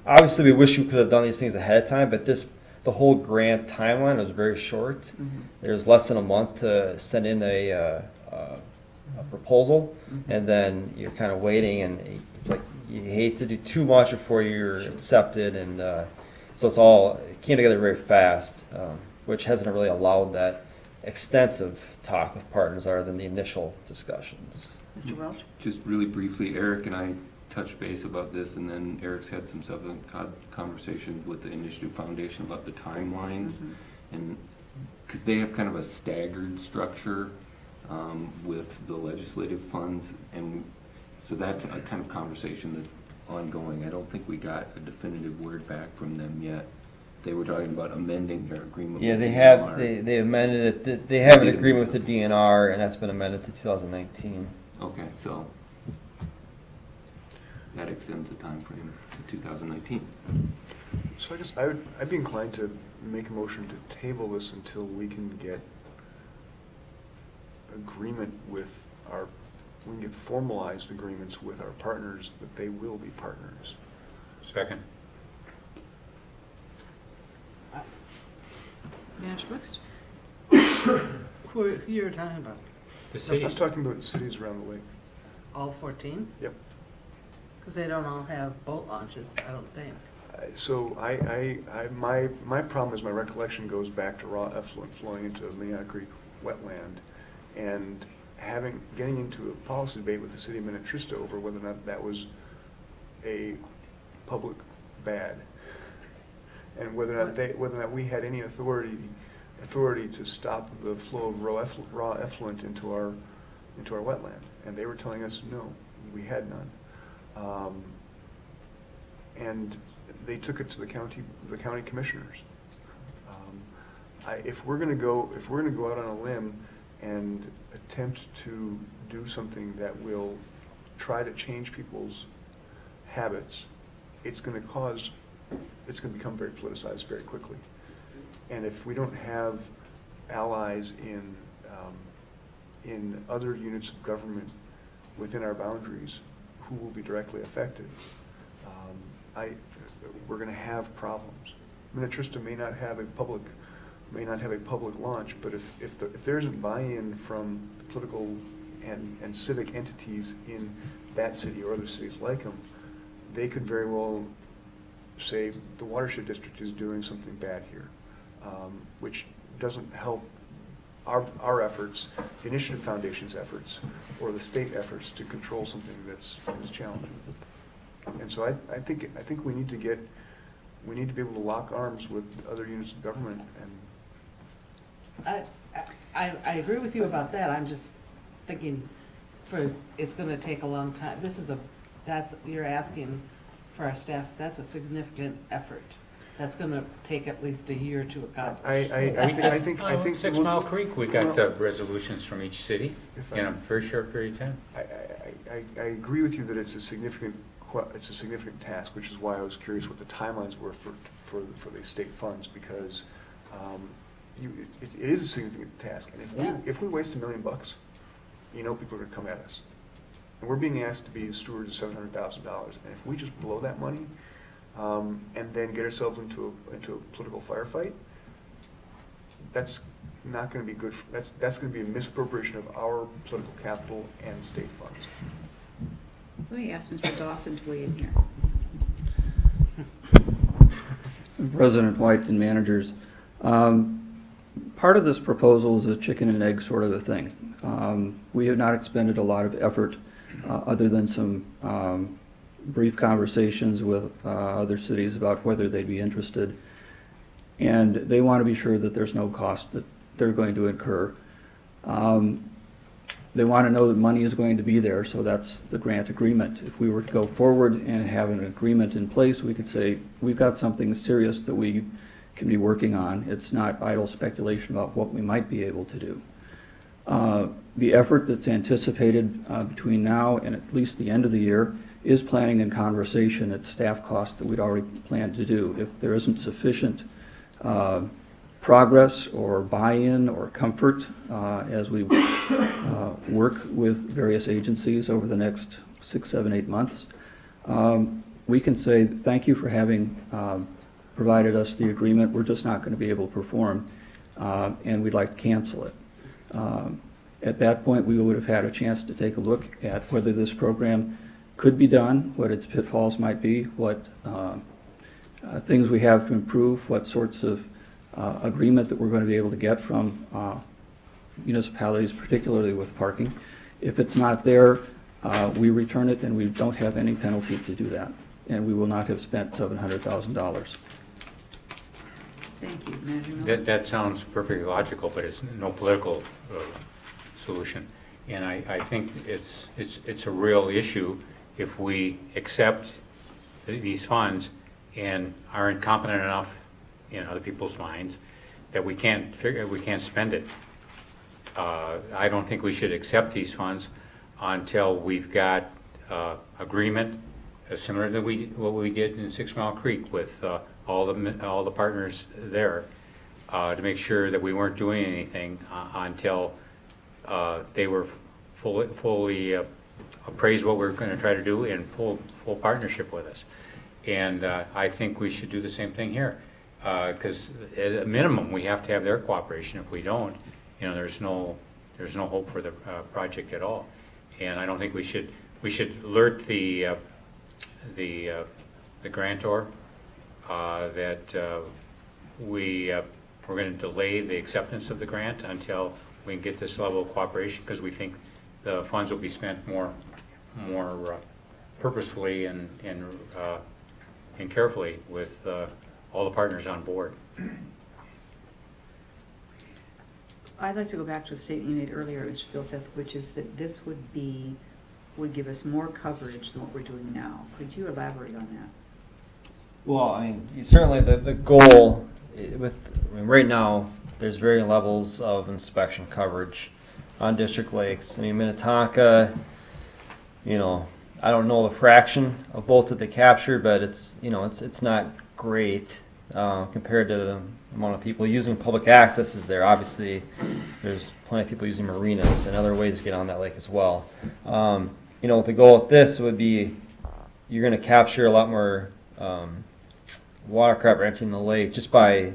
obviously we wish we could have done these things ahead of time, but the whole grant timeline was very short. There's less than a month to send in a proposal, and then you're kind of waiting, and it's like you hate to do too much before you're accepted, and so it came together very fast, which hasn't really allowed that extensive talk with partners other than the initial discussions. Mr. Welch? Just really briefly, Eric and I touched base about this, and then Eric's had some subsequent conversations with the Initiative Foundation about the timelines, and because they have kind of a staggered structure with the legislative funds, and so that's a kind of conversation that's ongoing. I don't think we got a definitive word back from them yet. They were talking about amending their agreement. Yeah, with they the have. DNR. They amended it. They have an agreement with the DNR, and that's been amended to 2019. Okay, so that extends the time frame to 2019. So I guess I'd be inclined to make a motion to table this until we can get agreement with we can get formalized agreements with our partners that they will be partners. Second. Manager Brooks? Who are you talking about? The I'm cities. talking about cities around the lake. All 14? Yep. Because they don't all have boat launches, I don't think. So my problem is my recollection goes back to raw effluent flowing into Minnehaha Creek wetland, and getting into a policy debate with the city of Minnetrista over whether or not that was a public bad, and whether or not we had any authority to stop the flow of raw effluent into our wetland, and they were telling us no, we had none. And they took it to the county commissioners. If we're going to go out on a limb and attempt to do something that will try to change people's habits, it's going to become very politicized very quickly. And if we don't have allies in other units of government within our boundaries who will be directly affected, we're going to have problems. Minnetrista may not have a public launch, but if there isn't buy-in from the political and civic entities in that city or other cities like them, they could very well say the watershed district is doing something bad here, which doesn't help our efforts, the Initiative Foundation's efforts, or the state efforts to control something that's challenging. And so I think we need to be able to lock arms with other units of government. I agree with you about that. I'm just thinking it's going to take a long time. You're asking for our staff. That's a significant effort. That's going to take at least a year to accomplish. I think 6 Mile Creek, we got resolutions from each city in a very short period of time. I agree with you that it's a significant task, which is why I was curious what the timelines were for the state funds, because it is a significant task, and if we waste $1 million, people are going to come at us, and we're being asked to be stewards of $700,000, and if we just blow that money and then get ourselves into a political firefight, that's not going to be good. That's going to be a misappropriation of our political capital and state funds. Let me ask Mr. Dawson to weigh in here. President White and managers, part of this proposal is a chicken and egg sort of a thing. We have not expended a lot of effort other than some brief conversations with other cities about whether they'd be interested, and they want to be sure that there's no cost that they're going to incur. They want to know that money is going to be there, so that's the grant agreement. If we were to go forward and have an agreement in place, we could say, we've got something serious that we can be working on. It's not idle speculation about what we might be able to do. The effort that's anticipated between now and at least the end of the year is planning and conversation at staff cost that we'd already planned to do. If there isn't sufficient progress or buy-in or comfort as we work with various agencies over the next 6, 7, 8 months, we can say thank you for having provided us the agreement. We're just not going to be able to perform, and we'd like to cancel it. At that point, we would have had a chance to take a look at whether this program could be done, what its pitfalls might be, what things we have to improve, what sorts of agreement that we're going to be able to get from municipalities, particularly with parking. If it's not there, we return it, and we don't have any penalty to do that, and we will not have spent $700,000. Thank you. Manager Miller? That sounds perfectly logical, but it's no political solution. And I think it's a real issue if we accept these funds and are incompetent enough in other people's minds that we can't spend it. I don't think we should accept these funds until we've got agreement similar to what we did in 6 Mile Creek with all the partners there to make sure that we weren't doing anything until they were fully appraised what we're going to try to do in full partnership with us. And I think we should do the same thing here, because at a minimum we have to have their cooperation. If we don't, there's no hope for the project at all. And I don't think we should alert the grantor that we're going to delay the acceptance of the grant until we can get this level of cooperation, because we think the funds will be spent more purposefully and carefully with all the partners on board. I'd like to go back to a statement you made earlier, Mr. Bilseth, which is that this would give us more coverage than what we're doing now. Could you elaborate on that? Well, I mean, certainly the goal right now, there's varying levels of inspection coverage on district lakes. I mean, Minnetonka, I don't know the fraction of both that they captured, but it's not great compared to the amount of people using public access is there. Obviously, there's plenty of people using marinas and other ways to get on that lake as well. The goal with this would be you're going to capture a lot more watercraft entering the lake just by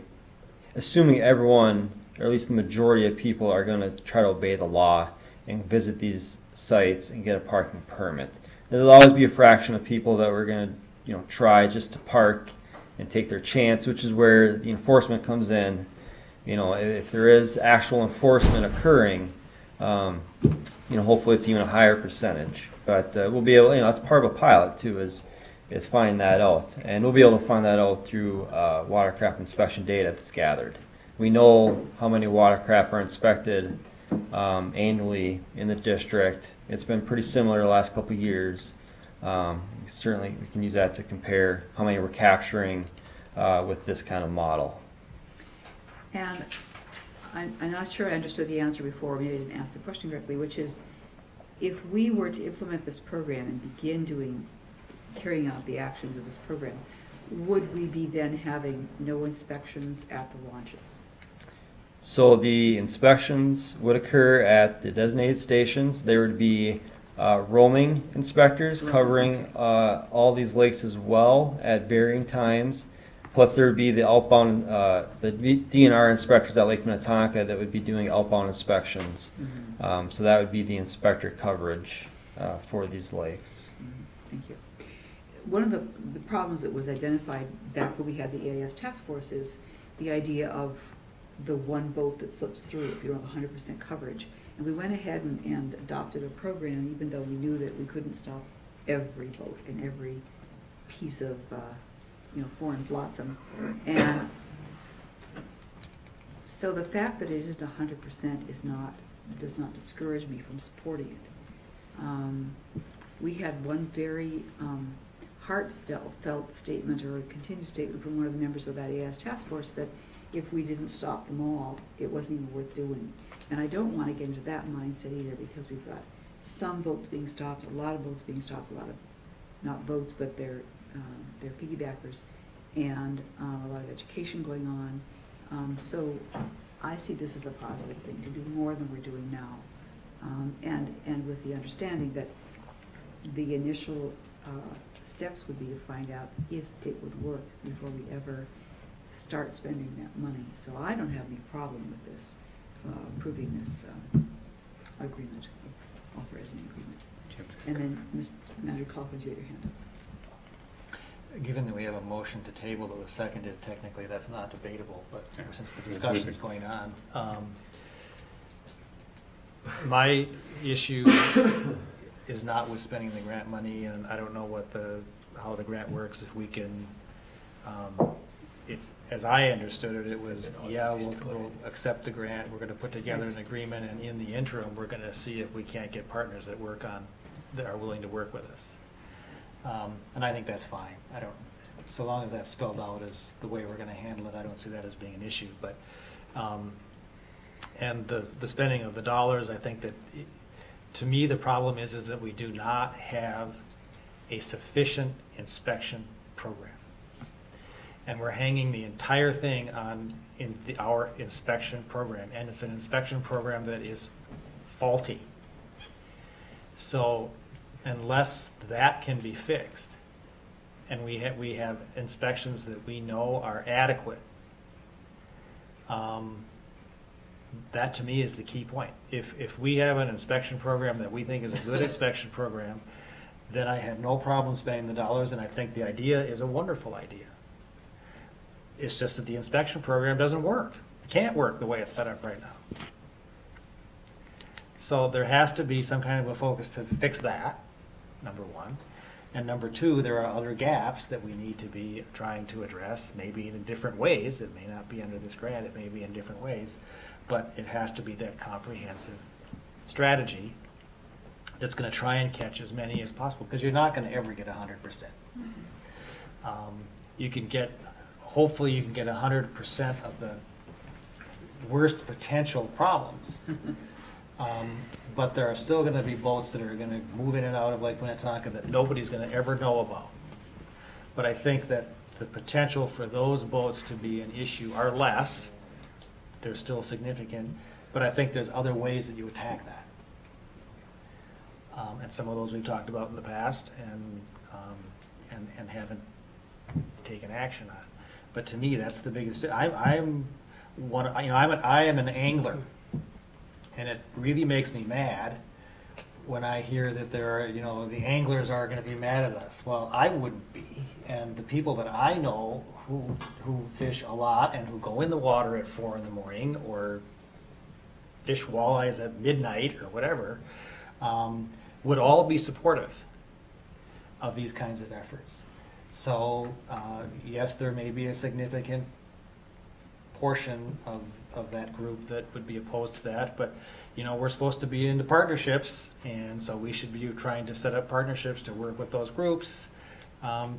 assuming everyone, or at least the majority of people, are going to try to obey the law and visit these sites and get a parking permit. There'll always be a fraction of people that we're going to try just to park and take their chance, which is where the enforcement comes in. If there is actual enforcement occurring, hopefully it's even a higher percentage. But we'll be able, that's part of a pilot too, is finding that out. And we'll be able to find that out through watercraft inspection data that's gathered. We know how many watercraft are inspected annually in the district. It's been pretty similar the last couple of years. Certainly we can use that to compare how many we're capturing with this kind of model. And I'm not sure I understood the answer before, maybe I didn't ask the question correctly, which is, if we were to implement this program and begin carrying out the actions of this program, would we be then having no inspections at the launches? So the inspections would occur at the designated stations. There would be roaming inspectors covering all these lakes as well at varying times. Plus there would be the outbound, the DNR inspectors at Lake Minnetonka that would be doing outbound inspections. Mm-hmm. So that would be the inspector coverage for these lakes. Mm-hmm. Thank you. One of the problems that was identified back when we had the AIS task force is the idea of the one boat that slips through if you don't have 100% coverage. And we went ahead and adopted a program, even though we knew that we couldn't stop every boat and every piece of foreign flotsam. And so the fact that it isn't 100% does not discourage me from supporting it. We had one very heartfelt statement or a continued statement from one of the members of that AS task force that if we didn't stop them all, it wasn't even worth doing. And I don't want to get into that mindset either, because we've got some boats being stopped, a lot of boats being stopped, a lot of, not boats, but their piggybackers, and a lot of education going on. So I see this as a positive thing, to do more than we're doing now. And with the understanding that the initial steps would be to find out if it would work before we ever start spending that money. So I don't have any problem with this, approving this agreement, authorizing agreement. And then, Mr. Manager Calkins, you had your hand up. Given that we have a motion to table that was seconded, technically that's not debatable, but since the discussion is going on, my issue is not with spending the grant money, and I don't know how the grant works. If we can, it's, as I understood it, it was, yeah, we'll accept the grant, we're going to put together an agreement, and in the interim, we're going to see if we can't get partners that are willing to work with us. And I think that's fine. So long as that's spelled out as the way we're going to handle it, I don't see that as being an issue. But and the spending of the dollars, I think that to me the problem is that we do not have a sufficient inspection program, and we're hanging the entire thing on our inspection program, and it's an inspection program that is faulty. So unless that can be fixed, and we have inspections that we know are adequate, that to me is the key point. If we have an inspection program that we think is a good inspection program, then I have no problem spending the dollars, and I think the idea is a wonderful idea. It's just that the inspection program doesn't work. It can't work the way it's set up right now. So there has to be some kind of a focus to fix that, number one. And number two, there are other gaps that we need to be trying to address, maybe in different ways. It may not be under this grant, it may be in different ways, but it has to be that comprehensive strategy that's going to try and catch as many as possible, because you're not going to ever get 100%. You can get, hopefully you can get 100% of the worst potential problems. But there are still going to be boats that are going to move in and out of Lake Minnetonka that nobody's going to ever know about. But I think that the potential for those boats to be an issue are less. They're still significant, but I think there's other ways that you attack that. And some of those we've talked about in the past and haven't taken action on. But to me, that's the biggest. I am an angler. And it really makes me mad when I hear that there are, the anglers are going to be mad at us. Well, I wouldn't be. And the people that I know who fish a lot and who go in the water at 4 in the morning or fish walleyes at midnight or whatever, would all be supportive of these kinds of efforts. So, yes, there may be a significant portion of that group that would be opposed to that, but we're supposed to be into partnerships, and so we should be trying to set up partnerships to work with those groups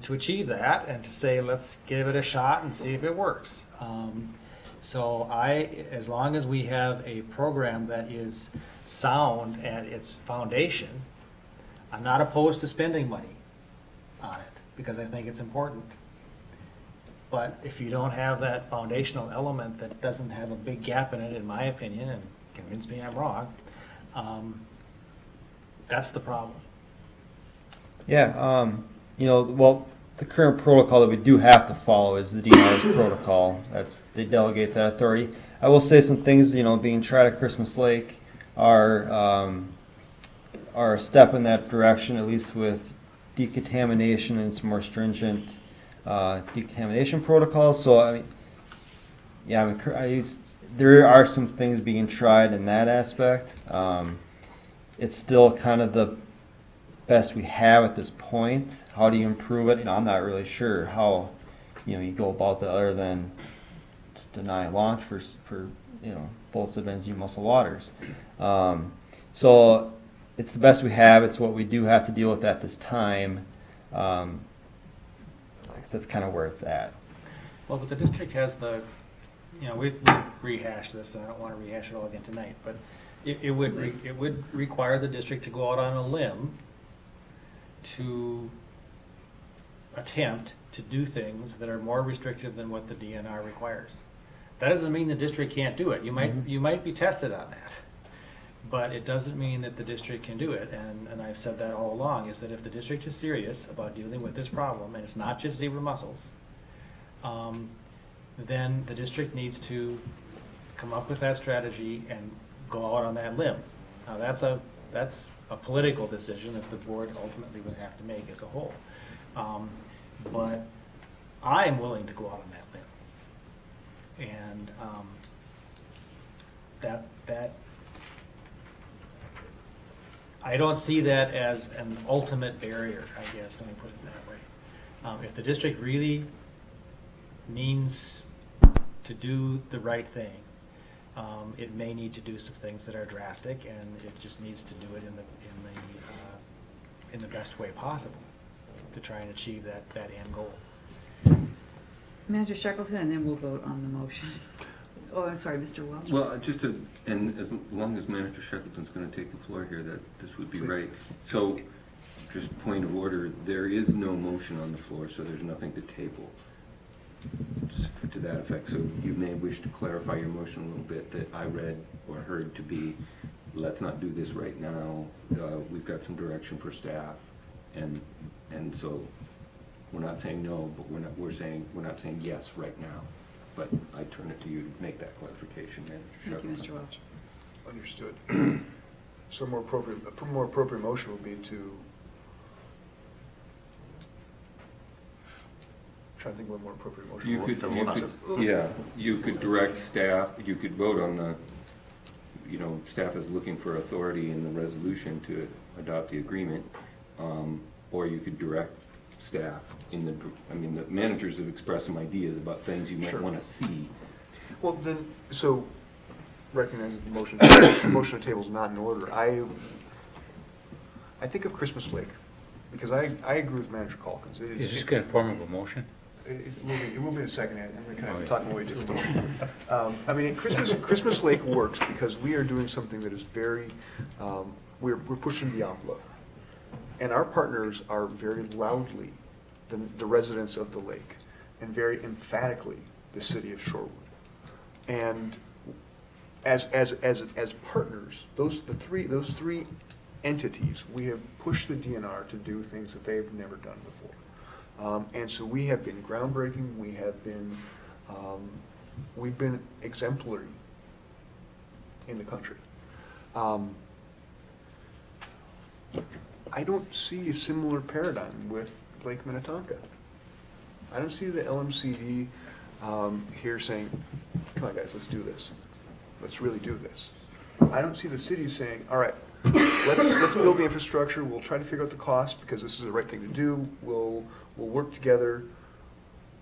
to achieve that, and to say let's give it a shot and see if it works. So as long as we have a program that is sound at its foundation, I'm not opposed to spending money on it, because I think it's important. But if you don't have that foundational element that doesn't have a big gap in it, in my opinion, and convince me I'm wrong, that's the problem. Yeah, well, the current protocol that we do have to follow is the DNR's protocol. They delegate that authority. I will say some things, being tried at Christmas Lake are a step in that direction, at least with decontamination and some more stringent decontamination protocols. So there are some things being tried in that aspect. It's still kind of the best we have at this point. How do you improve it? I'm not really sure how you go about that, other than just deny launch for boats of benzene muscle waters. So it's the best we have. It's what we do have to deal with at this time. 'cause that's kind of where it's at. Well, but the district has the, you know, we rehashed this, and I don't want to rehash it all again tonight, but it would require the district to go out on a limb to attempt to do things that are more restrictive than what the DNR requires. That doesn't mean the district can't do it. You might be tested on that. But it doesn't mean that the district can do it, and I've said that all along, is that if the district is serious about dealing with this problem, and it's not just zebra mussels, then the district needs to come up with that strategy and go out on that limb. Now that's a political decision that the board ultimately would have to make as a whole. But I'm willing to go out on that limb. And that I don't see that as an ultimate barrier, I guess, let me put it that way. If the district really means to do the right thing, it may need to do some things that are drastic, and it just needs to do it in the best way possible to try and achieve that end goal. Manager Shackleton, and then we'll vote on the motion. Oh, I'm sorry, Mr. Welch. Well, and as long as Manager Shackleton's going to take the floor here, that this would be right. So, just point of order, there is no motion on the floor, so there's nothing to table. Just to that effect, so you may wish to clarify your motion a little bit that I read or heard to be, let's not do this right now. We've got some direction for staff, and so we're not saying no, but we're not saying yes right now. But I turn it to you to make that clarification, Manager Thank you, Shackleton. Mr. Welch. Understood. So a more appropriate motion would be to, trying to think what a more appropriate motion You could direct staff, you could vote on the, staff is looking for authority in the resolution to adopt the agreement, or you could direct staff the managers have expressed some ideas about things you might want to see. Well, then, so recognizing the motion to table is not in order, I think of Christmas Lake, because I agree with Manager Calkins. Is this in form of a motion? It will be in a second. I'm kind of talking away just a little. Christmas Lake works because we are doing something that is very, we're pushing the envelope. And our partners are very loudly the residents of the lake, and very emphatically the city of Shorewood. And as partners, those three entities, we have pushed the DNR to do things that they've never done before. And so we have been groundbreaking. We have been we've been exemplary in the country. I don't see a similar paradigm with Lake Minnetonka. I don't see the LMCD here saying, come on guys, let's do this. Let's really do this. I don't see the city saying, all right, let's build the infrastructure, we'll try to figure out the cost because this is the right thing to do, we'll work together.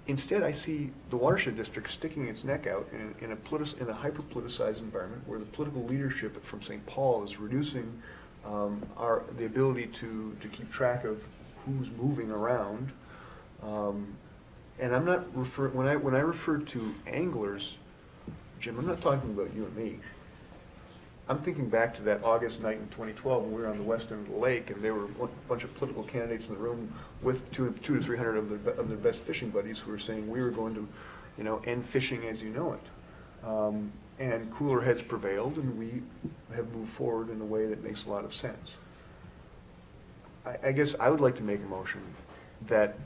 Instead, I see the watershed district sticking its neck out in a hyper-politicized environment where the political leadership from St. Paul is reducing the ability to keep track of who's moving around. And I'm not when I refer to anglers, Jim, I'm not talking about you and me. I'm thinking back to that August night in 2012 when we were on the west end of the lake, and there were a bunch of political candidates in the room with 200 to 300 of their best fishing buddies who were saying we were going to, end fishing as you know it. And cooler heads prevailed, and we have moved forward in a way that makes a lot of sense. I guess I would like to make a motion that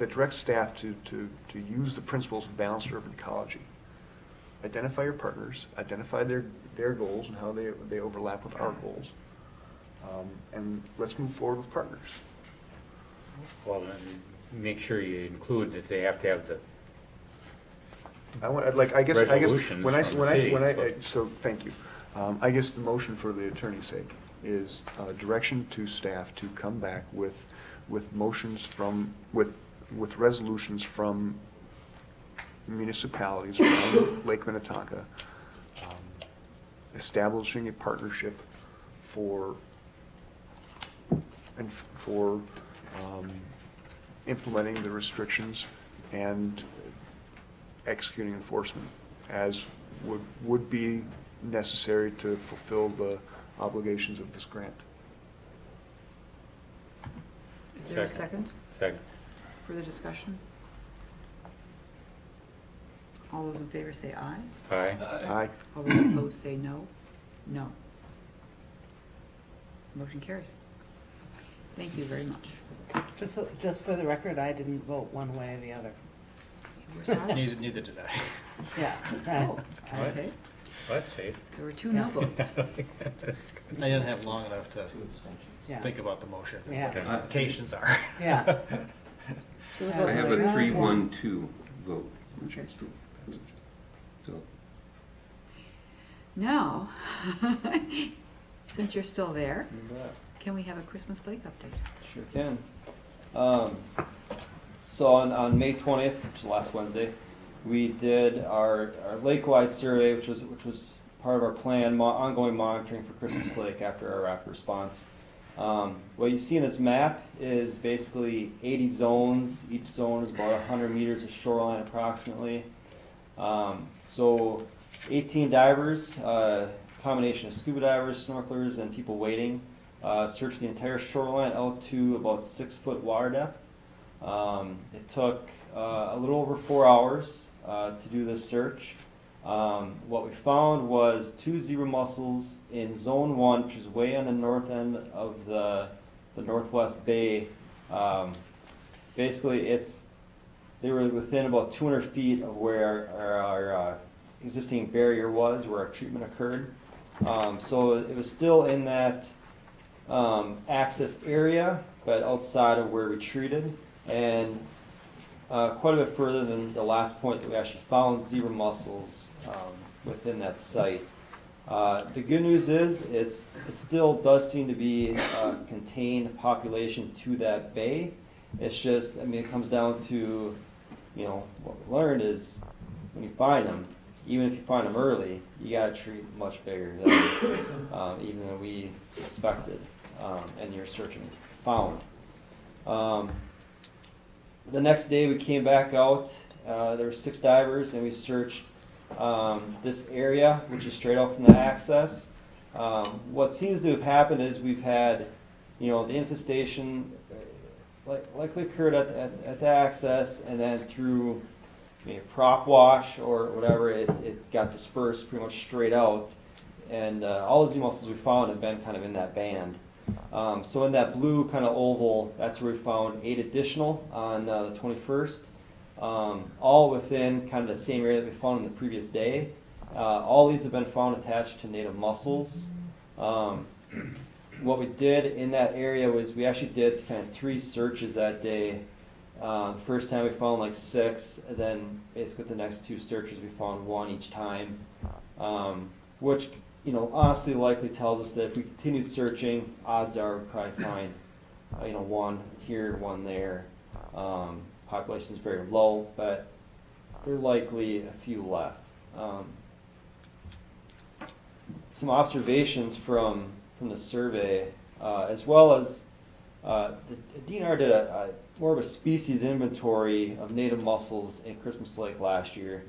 directs staff to use the principles of balanced urban ecology. Identify your partners, identify their goals and how they overlap with our goals, and let's move forward with partners. Well, then make sure you include that they have to have the resolutions from the city, so thank you. I guess the motion for the attorney's sake is direction to staff to come back with motions with resolutions from municipalities around Lake Minnetonka, establishing a partnership for and for implementing the restrictions and executing enforcement as would be necessary to fulfill the obligations of this grant. Is there a second? Second. Further discussion? All those in favor say aye. Aye. Aye. All those opposed say no. No. Motion carries. Thank you very much. Just for the record, I didn't vote one way or the other. You were silent. Neither did I. Yeah. Oh, What? okay. What, say? There were 2 no votes. I didn't have long enough to Yeah. think about the motion. Yeah. What the implications are. Yeah. I have a 3-1-2 vote. Okay. So, Now, since you're still there, can we have a Christmas Lake update? Sure can. So on May 20th, which is last Wednesday, we did our lake-wide survey, which was part of our plan, ongoing monitoring for Christmas Lake after our rapid response. What you see in this map is basically 80 zones. Each zone is about 100 meters of shoreline approximately. So 18 divers, combination of scuba divers, snorkelers, and people wading, searched the entire shoreline out to about 6-foot water depth. It took a little over 4 hours to do this search. What we found was 2 zebra mussels in zone 1, which is way on the north end of the Northwest Bay. Basically, they were within about 200 feet of where our existing barrier was, where our treatment occurred. So it was still in that access area, but outside of where we treated, and quite a bit further than the last point that we actually found zebra mussels within that site. The good news is it still does seem to be a contained population to that bay. It's just, I mean, it comes down to, what we learned is when you find them, even if you find them early, you got to treat much bigger than even than we suspected, and your searching found. The next day we came back out. There were 6 divers, and we searched this area, which is straight out from the access. What seems to have happened is we've had, the infestation likely occurred at the access, and then through prop wash or whatever, it got dispersed pretty much straight out. And all the zebra mussels we found have been kind of in that band. So in that blue kind of oval, that's where we found 8 additional on the 21st. All within kind of the same area that we found on the previous day. All these have been found attached to native mussels. What we did in that area was we actually did kind of 3 searches that day. The first time we found like 6, and then basically the next 2 searches we found 1 each time, which honestly likely tells us that if we continue searching, odds are we'll probably find 1 here, 1 there. Population is very low, but there are likely a few left. Some observations from the survey, as well as the DNR did more of a species inventory of native mussels in Christmas Lake last year.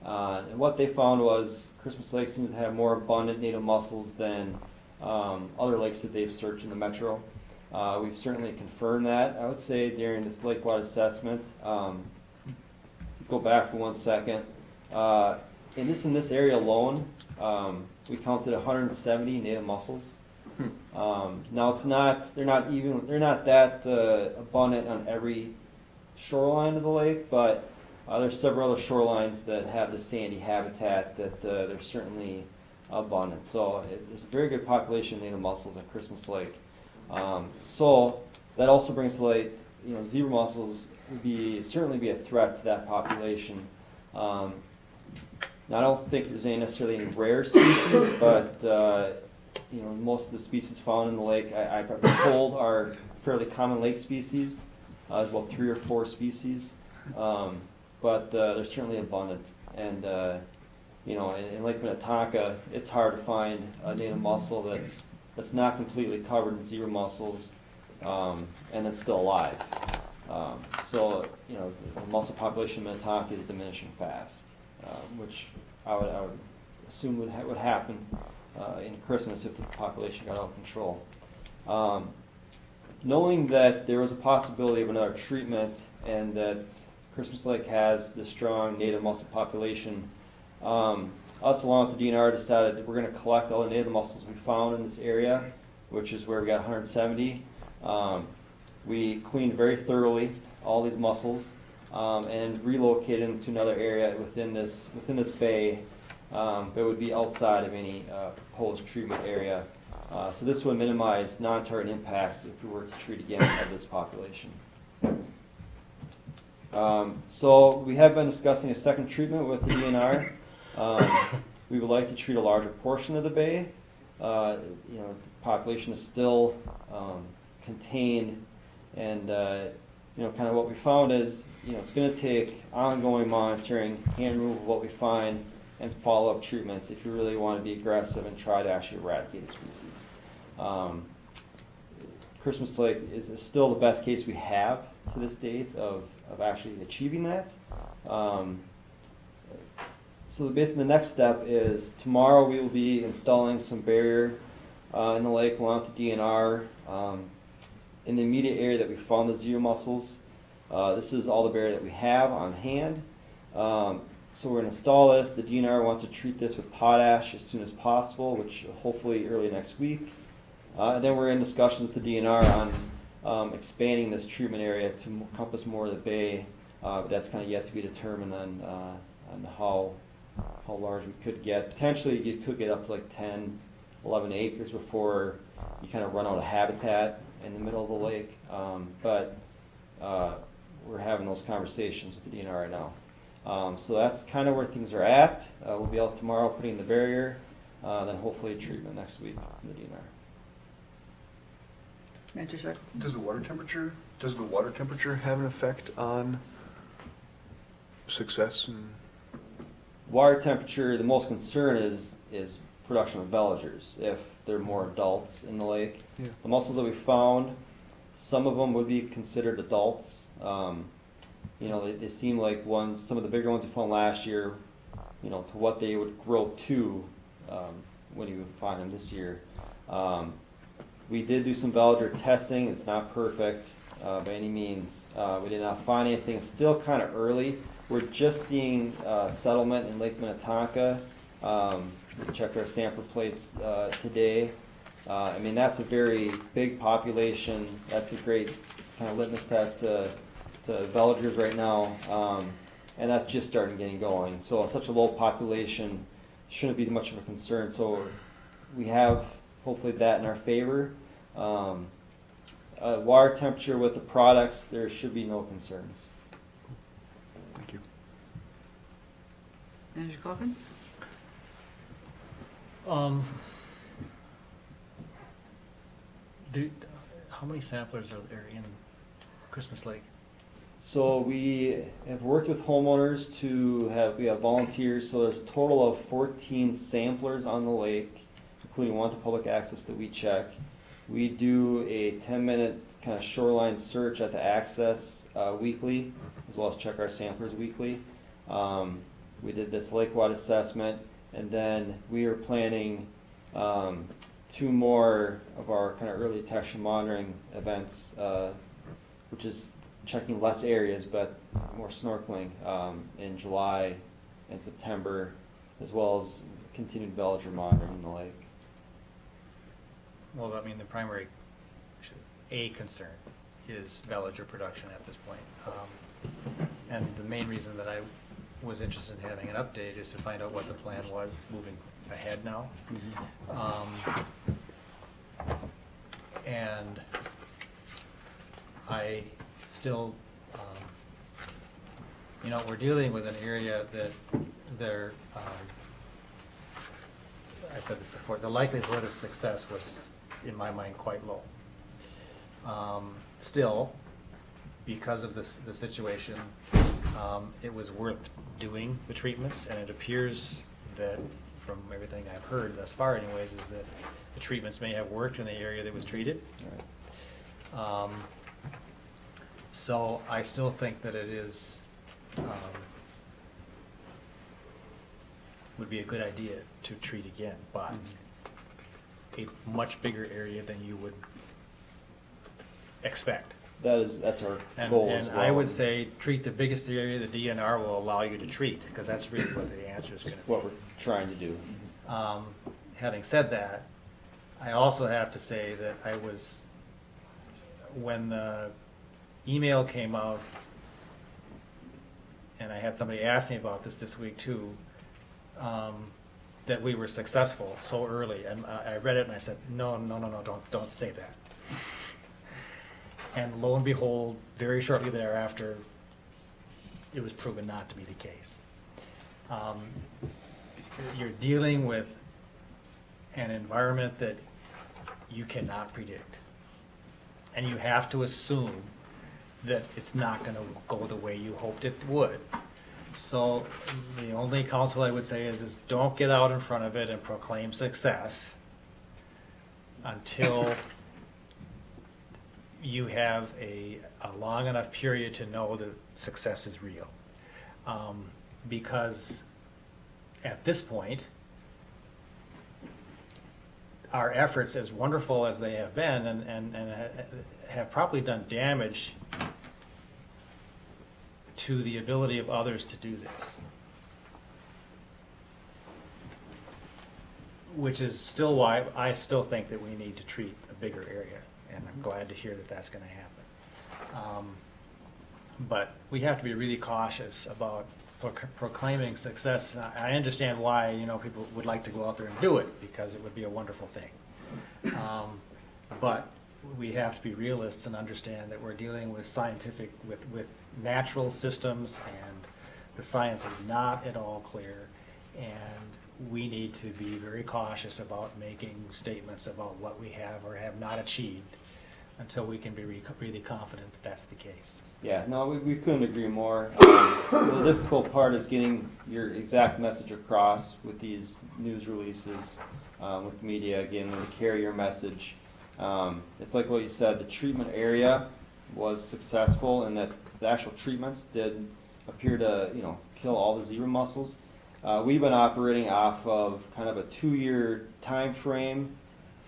And what they found was Christmas Lake seems to have more abundant native mussels than other lakes that they've searched in the metro. We've certainly confirmed that, I would say, during this lake-wide assessment. Go back for 1 second. In this area alone, we counted 170 native mussels. Now they're not that abundant on every shoreline of the lake, but there's several other shorelines that have the sandy habitat that they're certainly abundant. So there's a very good population of native mussels at Christmas Lake. So that also brings to light, zebra mussels would certainly be a threat to that population. Now I don't think there's necessarily any rare species, but most of the species found in the lake, I've been told, are fairly common lake species. There's about 3 or 4 species, but they're certainly abundant. And in Lake Minnetonka, it's hard to find a native mussel that's not completely covered in zebra mussels, and it's still alive. So, you know, the mussel population in Minnetonka is diminishing fast, which I would assume would happen in Christmas if the population got out of control. Knowing that there was a possibility of another treatment and that Christmas Lake has this strong native mussel population, us along with the DNR decided that we're going to collect all the native mussels we found in this area, which is where we got 170. We cleaned very thoroughly all these mussels and relocated them to another area within this bay that would be outside of any proposed treatment area. So this would minimize non-target impacts if we were to treat again of this population. So we have been discussing a second treatment with the DNR. We would like to treat a larger portion of the bay. You know, the population is still contained, and you know, kind of what we found is, you know, it's going to take ongoing monitoring, hand removal of what we find, and follow-up treatments if you really want to be aggressive and try to actually eradicate a species. Christmas Lake is still the best case we have to this date of actually achieving that. So basically the next step is tomorrow we will be installing some barrier in the lake along with the DNR in the immediate area that we found the zero mussels. This is all the barrier that we have on hand. So we're going to install this. The DNR wants to treat this with potash as soon as possible, which hopefully early next week. And then we're in discussions with the DNR on expanding this treatment area to encompass more of the bay. But that's kind of yet to be determined on how large we could get. Potentially you could get up to like 10, 11 acres before you kind of run out of habitat in the middle of the lake. But we're having those conversations with the DNR right now. So that's kind of where things are at. We'll be out tomorrow putting the barrier, then hopefully treatment next week from the DNR. Does the water temperature have an effect on success? Water temperature, the most concern is production of veligers. If there are more adults in the lake, Yeah. the mussels that we found, some of them would be considered adults. You know, they seem like some of the bigger ones we found last year, you know, to what they would grow to when you find them this year. We did do some veliger testing. It's not perfect by any means. We did not find anything. It's still kind of early. We're just seeing settlement in Lake Minnetonka. We checked our sample plates today. I mean, that's a very big population. That's a great kind of litmus test to veligers right now, and that's just starting getting going. So such a low population shouldn't be much of a concern. So we have hopefully that in our favor. Water temperature with the products, there should be no concerns. Thank you. Manager Calkins? How many samplers are there in Christmas Lake? So we have worked with homeowners we have volunteers, so there's a total of 14 samplers on the lake, including one to public access that we check. We do a 10-minute kind of shoreline search at the access weekly, as well as check our samplers weekly. We did this lake-wide assessment, and then we are planning 2 more of our kind of early detection monitoring events, which is checking less areas but more snorkeling in July and September, as well as continued veliger monitoring in the lake. Well, I mean, the primary concern is veliger production at this point. And the main reason that I was interested in having an update is to find out what the plan was moving ahead now. And I still, you know, we're dealing with an area that I said this before, the likelihood of success was, in my mind, quite low. Still, because of the situation, it was worth doing the treatments, and it appears that, from everything I've heard thus far anyways, is that the treatments may have worked in the area that was treated. So I still think that it is, would be a good idea to treat again, but a much bigger area than you would expect. That's our goal as And well. I would say treat the biggest area the DNR will allow you to treat, because that's really what the answer is going to be. What we're trying to do. Having said that, I also have to say that I was, when the email came out, and I had somebody ask me about this week too, that we were successful so early, and I read it and I said, no, don't say that. And lo and behold, very shortly thereafter, it was proven not to be the case. You're dealing with an environment that you cannot predict. And you have to assume that it's not going to go the way you hoped it would. So the only counsel I would say is don't get out in front of it and proclaim success until you have a long enough period to know that success is real. Because at this point, our efforts, as wonderful as they have been, and have probably done damage to the ability of others to do this. Which is still why I still think that we need to treat a bigger area, and I'm glad to hear that that's going to happen. But we have to be really cautious about proclaiming success. I understand why people would like to go out there and do it, because it would be a wonderful thing. But we have to be realists and understand that we're dealing with with natural systems, and the science is not at all clear, and we need to be very cautious about making statements about what we have or have not achieved until we can be really confident that that's the case. Yeah, no, we couldn't agree more. The difficult part is getting your exact message across with these news releases, with media, again, to carry your message. It's like what you said, the treatment area was successful, and that the actual treatments did appear to, kill all the zebra mussels. We've been operating off of kind of a 2-year time frame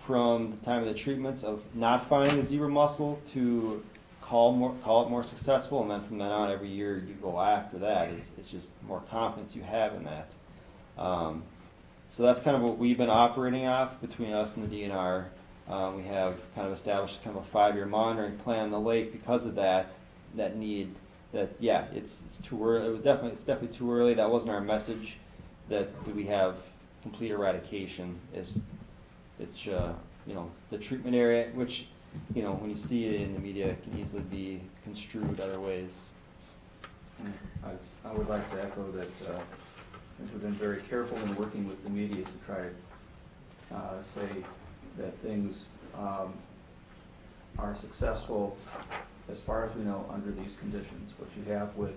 from the time of the treatments of not finding the zebra mussel to call it more successful, and then from then on, every year you go after that. It's just more confidence you have in that. So that's kind of what we've been operating off between us and the DNR. We have kind of established kind of a 5-year monitoring plan on the lake because of that need. That it's too early. It's definitely too early. That wasn't our message. That we have complete eradication. It's the treatment area, which when you see it in the media, it can easily be construed other ways. I would like to echo that we've been very careful in working with the media to try to say that things are successful as far as we know under these conditions. What you have with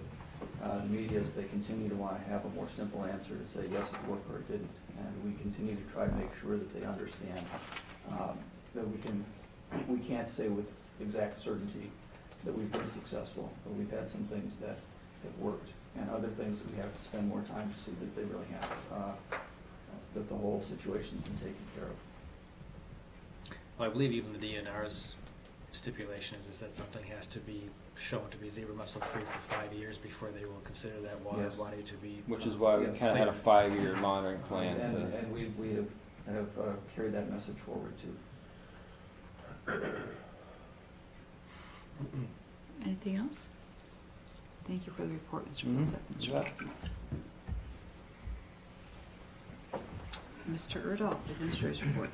the media is they continue to want to have a more simple answer to say yes, it worked or it didn't, and we continue to try to make sure that they understand that we can't say with exact certainty that we've been successful, but we've had some things that have worked, and other things that we have to spend more time to see that they really have, that the whole situation's been taken care of. Well, I believe even the DNR's stipulation is that something has to be shown to be zebra mussel free for 5 years before they will consider that water body to be. Which is why we kind of had a 5-year monitoring plan. And we have carried that message forward too. Anything else? Thank you for the report, Mr. Vilsack. Mr. Wilson. Mr. Erdahl, Administrator's report.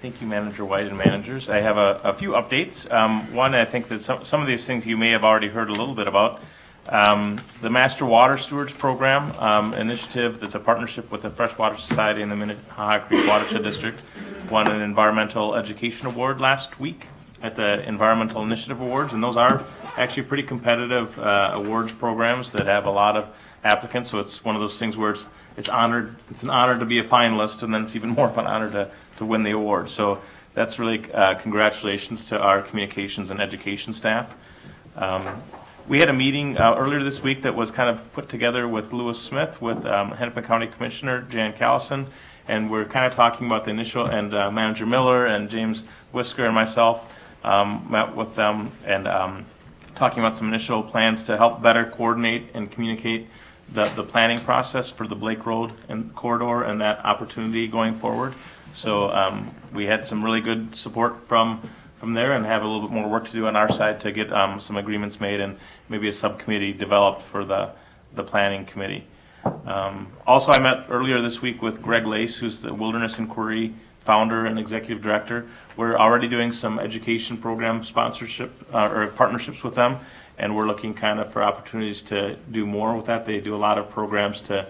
Thank you, Manager White and managers. I have a few updates. One, I think that some of these things you may have already heard a little bit about. The Master Water Stewards Program initiative, that's a partnership with the Freshwater Society and the Minnehaha Creek Watershed District, won an Environmental Education Award last week at the Environmental Initiative Awards, and those are actually pretty competitive awards programs that have a lot of applicants, so it's one of those things where it's an honor to be a finalist, and then it's even more of an honor to win the award. So that's really congratulations to our communications and education staff. We had a meeting earlier this week that was kind of put together with Lewis Smith, with Hennepin County Commissioner Jan Callison, and we're kind of talking about the initial, and Manager Miller and James Whisker and myself met with them and talking about some initial plans to help better coordinate and communicate the planning process for the Blake Road and corridor and that opportunity going forward. So we had some really good support from there, and have a little bit more work to do on our side to get some agreements made and maybe a subcommittee developed for the planning committee. Also, I met earlier this week with Greg Lace, who's the Wilderness Inquiry founder and executive director. We're already doing some education program sponsorship or partnerships with them, and we're looking kind of for opportunities to do more with that. They do a lot of programs to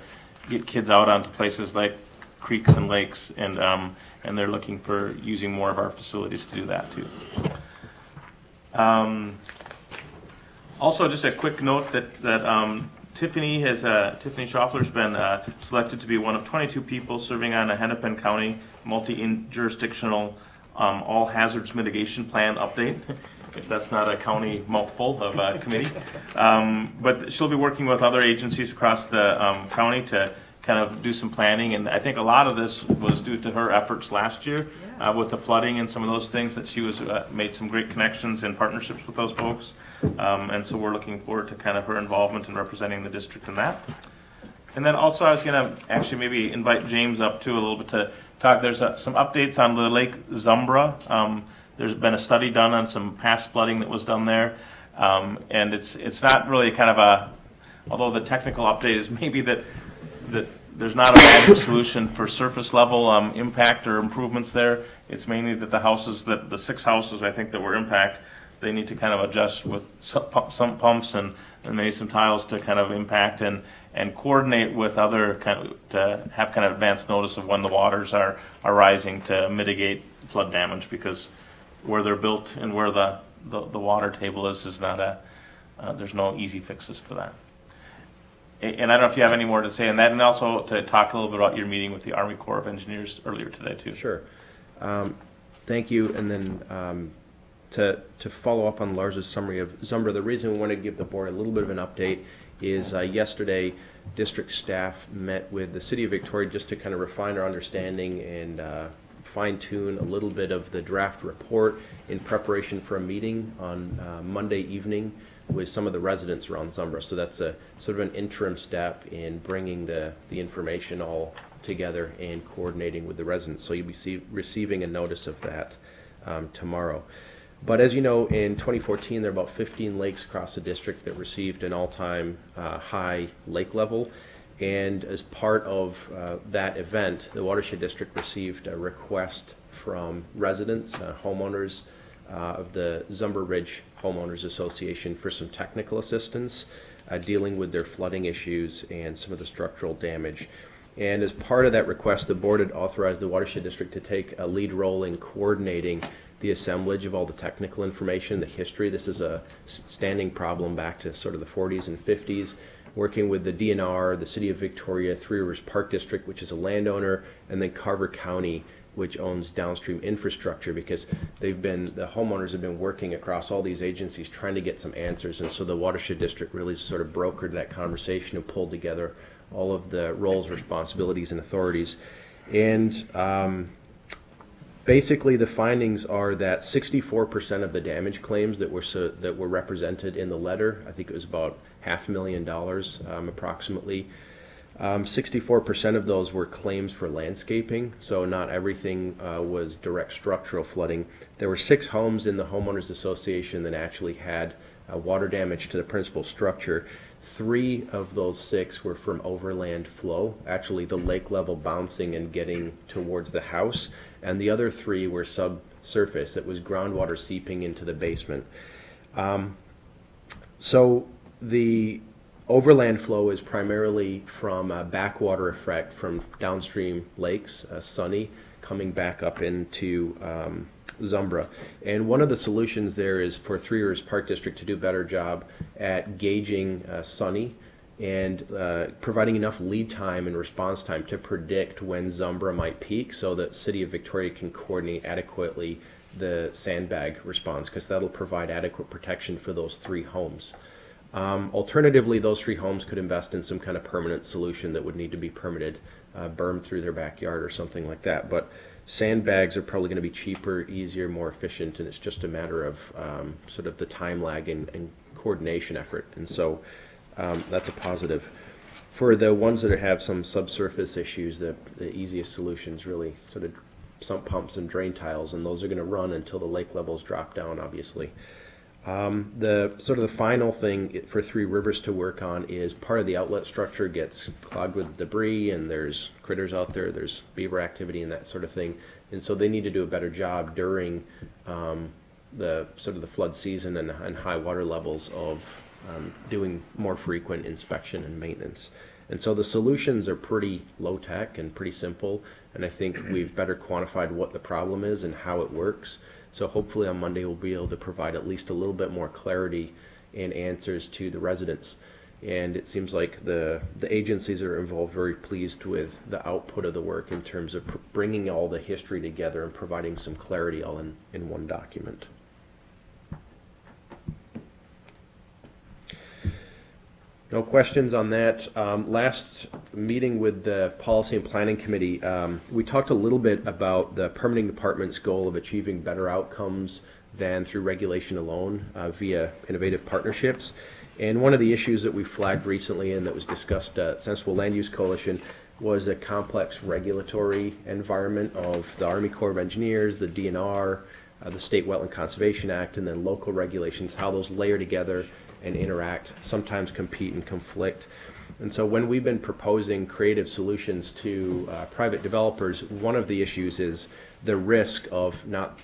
get kids out onto places like creeks and lakes, and they're looking for using more of our facilities to do that too. Also, just a quick note that Tiffany Schaufler's been selected to be one of 22 people serving on a Hennepin County multi-jurisdictional all hazards mitigation plan update. If that's not a county mouthful of a committee. But she'll be working with other agencies across the county to kind of do some planning, and I think a lot of this was due to her efforts last year with the flooding and some of those things that she was made some great connections and partnerships with those folks, and so we're looking forward to kind of her involvement in representing the district in that. And then also I was going to actually maybe invite James up too a little bit to talk. There's some updates on the Lake Zumbra. There's been a study done on some past flooding that was done there, and it's not really kind of a, although the technical update is maybe that there's not a magic solution for surface level impact or improvements there. It's mainly that the 6 houses I think that were impacted, they need to kind of adjust with some pumps and maybe some tiles to kind of impact and coordinate with other to have kind of advance notice of when the waters are rising to mitigate flood damage, because where they're built and where the water table is not there's no easy fixes for that. And I don't know if you have any more to say on that, and also to talk a little bit about your meeting with the Army Corps of Engineers earlier today too. Sure. Thank you. And then to follow up on Lars's summary of Zumbra, the reason we want to give the board a little bit of an update is yesterday district staff met with the City of Victoria just to kind of refine our understanding and fine-tune a little bit of the draft report in preparation for a meeting on Monday evening with some of the residents around Zumbra. So that's a sort of an interim step in bringing the information all together and coordinating with the residents. So you'll be receiving a notice of that tomorrow. But as you know, in 2014, there are about 15 lakes across the district that received an all-time high lake level. And as part of that event, the Watershed District received a request from residents, homeowners, of the Zumbra Ridge Homeowners Association for some technical assistance dealing with their flooding issues and some of the structural damage. And as part of that request, the board had authorized the Watershed District to take a lead role in coordinating the assemblage of all the technical information, the history. This is a standing problem back to sort of the 40s and 50s, working with the DNR, the City of Victoria, Three Rivers Park District, which is a landowner, and then Carver County, which owns downstream infrastructure, because the homeowners have been working across all these agencies trying to get some answers, and so the Watershed District really sort of brokered that conversation and pulled together all of the roles, responsibilities, and authorities. And basically the findings are that 64% of the damage claims that were represented in the letter, I think it was about $500,000 approximately, 64% of those were claims for landscaping, so not everything was direct structural flooding. There were 6 homes in the Homeowners Association that actually had water damage to the principal structure. 3 of those 6 were from overland flow, actually the lake level bouncing and getting towards the house, and the other 3 were subsurface. It was groundwater seeping into the basement. So the overland flow is primarily from a backwater effect from downstream lakes, Sunny, coming back up into Zumbra. And one of the solutions there is for Three Rivers Park District to do a better job at gauging Sunny and providing enough lead time and response time to predict when Zumbra might peak so that City of Victoria can coordinate adequately the sandbag response, because that'll provide adequate protection for those 3 homes. Alternatively, those 3 homes could invest in some kind of permanent solution that would need to be permitted, berm through their backyard or something like that. But sandbags are probably going to be cheaper, easier, more efficient, and it's just a matter of sort of the time lag and coordination effort. And so that's a positive. For the ones that have some subsurface issues, the easiest solution is really sort of sump pumps and drain tiles, and those are going to run until the lake levels drop down, obviously. The final thing for Three Rivers to work on is part of the outlet structure gets clogged with debris, and there's critters out there, there's beaver activity and that sort of thing, and so they need to do a better job during the flood season and high water levels of doing more frequent inspection and maintenance. And so the solutions are pretty low tech and pretty simple, and I think we've better quantified what the problem is and how it works. So hopefully on Monday we'll be able to provide at least a little bit more clarity and answers to the residents. And it seems like the agencies that are involved very pleased with the output of the work in terms of bringing all the history together and providing some clarity all in one document. No questions on that. Last meeting with the Policy and Planning Committee, we talked a little bit about the permitting department's goal of achieving better outcomes than through regulation alone via innovative partnerships. And one of the issues that we flagged recently and that was discussed at Sensible Land Use Coalition was a complex regulatory environment of the Army Corps of Engineers, the DNR, the State Wetland Conservation Act, and then local regulations, how those layer together and interact, sometimes compete and conflict. And so when we've been proposing creative solutions to private developers, one of the issues is the risk of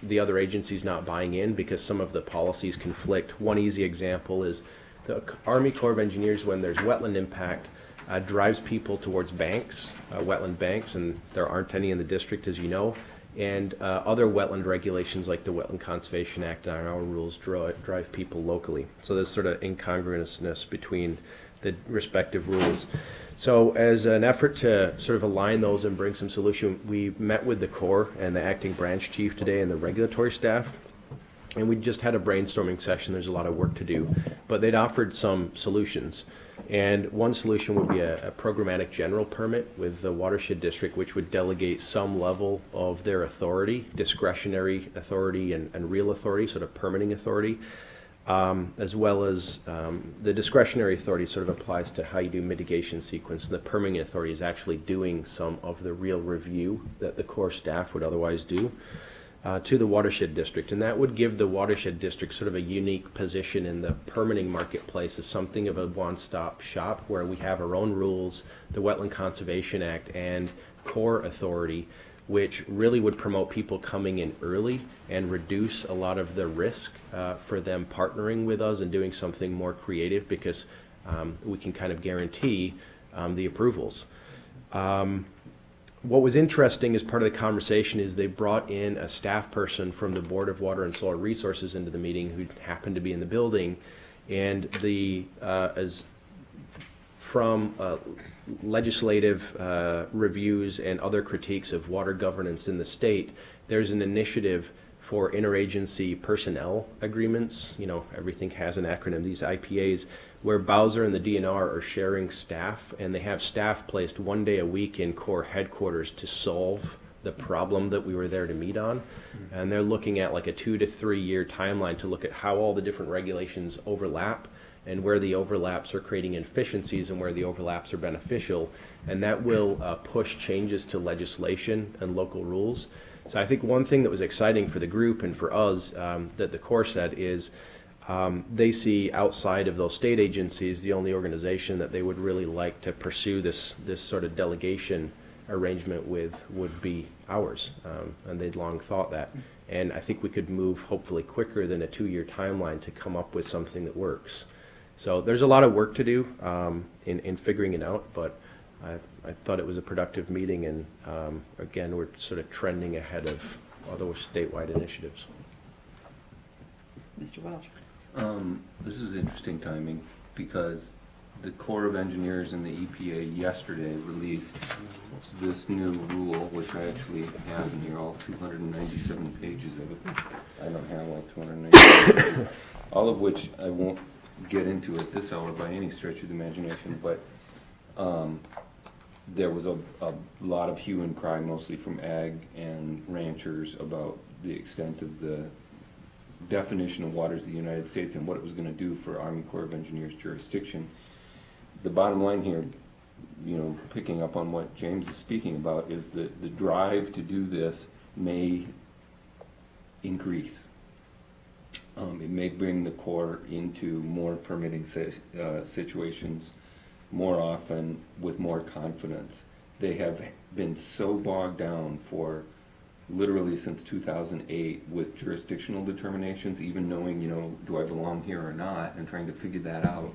the other agencies not buying in because some of the policies conflict. One easy example is the Army Corps of Engineers, when there's wetland impact, drives people towards banks, wetland banks, and there aren't any in the district, as you know. And other wetland regulations like the Wetland Conservation Act and our rules drive people locally. So there's sort of incongruousness between the respective rules. So as an effort to sort of align those and bring some solution, we met with the Corps and the acting branch chief today and the regulatory staff. And we just had a brainstorming session. There's a lot of work to do, but they'd offered some solutions. And one solution would be a programmatic general permit with the watershed district, which would delegate some level of their authority, discretionary authority and real authority, sort of permitting authority, as well as the discretionary authority sort of applies to how you do mitigation sequence. And the permitting authority is actually doing some of the real review that the Corps staff would otherwise do. To the watershed district, and that would give the watershed district sort of a unique position in the permitting marketplace as something of a one-stop shop where we have our own rules, the Wetland Conservation Act, and Corps authority, which really would promote people coming in early and reduce a lot of the risk for them partnering with us and doing something more creative because we can kind of guarantee the approvals. What was interesting as part of the conversation is they brought in a staff person from the Board of Water and Soil Resources into the meeting who happened to be in the building, and as from legislative reviews and other critiques of water governance in the state, there's an initiative for interagency personnel agreements. You know, everything has an acronym, these IPAs, where Bowser and the DNR are sharing staff, and they have staff placed 1 day a week in Corps headquarters to solve the problem that we were there to meet on. And they're looking at like a 2 to 3 year timeline to look at how all the different regulations overlap and where the overlaps are creating inefficiencies and where the overlaps are beneficial. And that will push changes to legislation and local rules. So I think one thing that was exciting for the group and for us that the Corps said is they see outside of those state agencies, the only organization that they would really like to pursue this sort of delegation arrangement with would be ours, and they'd long thought that. And I think we could move hopefully quicker than a 2 year timeline to come up with something that works. So there's a lot of work to do in figuring it out, but I thought it was a productive meeting, and again, we're sort of trending ahead of other statewide initiatives. Mr. Welch. This is interesting timing because the Corps of Engineers and the EPA yesterday released this new rule, which I actually have in here, all 297 pages of it. I don't have all 297 pages, all of which I won't get into at this hour by any stretch of the imagination, but there was a lot of hue and cry, mostly from ag and ranchers, about the extent of the definition of waters of the United States and what it was going to do for Army Corps of Engineers jurisdiction. The bottom line here, picking up on what James is speaking about, is that the drive to do this may increase. It may bring the Corps into more permitting situations more often with more confidence. They have been so bogged down for literally since 2008 with jurisdictional determinations, even knowing, do I belong here or not, and trying to figure that out,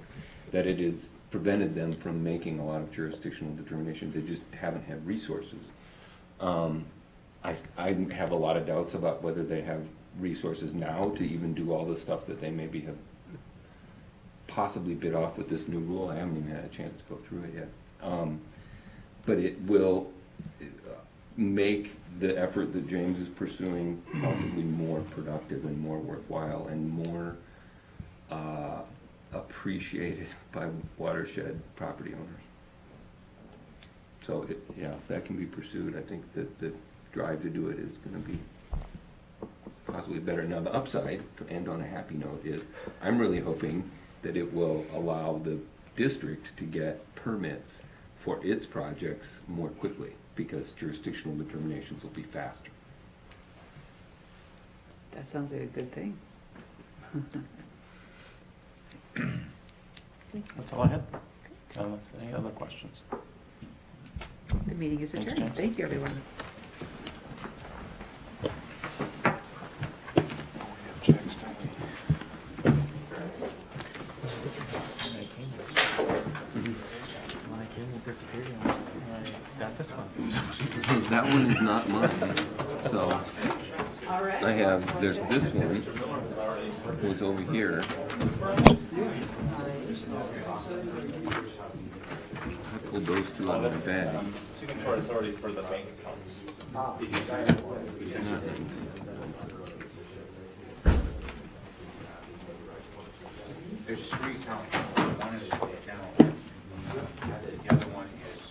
that it has prevented them from making a lot of jurisdictional determinations. They just haven't had resources. I have a lot of doubts about whether they have resources now to even do all the stuff that they maybe have possibly bit off with this new rule. I haven't even had a chance to go through it yet. But it will make the effort that James is pursuing possibly more productive and more worthwhile and more appreciated by watershed property owners. So if that can be pursued, I think that the drive to do it is going to be possibly better. Now the upside, to end on a happy note, is I'm really hoping that it will allow the district to get permits for its projects more quickly, because jurisdictional determinations will be faster. That sounds like a good thing. That's all I had. Unless any other questions. The meeting is Thanks, adjourned. James. Thank you, everyone. That one is not mine. So there's this one, was over here. I pulled those two out of my bag. Signatory authority for the bank accounts. Did you sign it? There's three accounts. One is the account, the other one is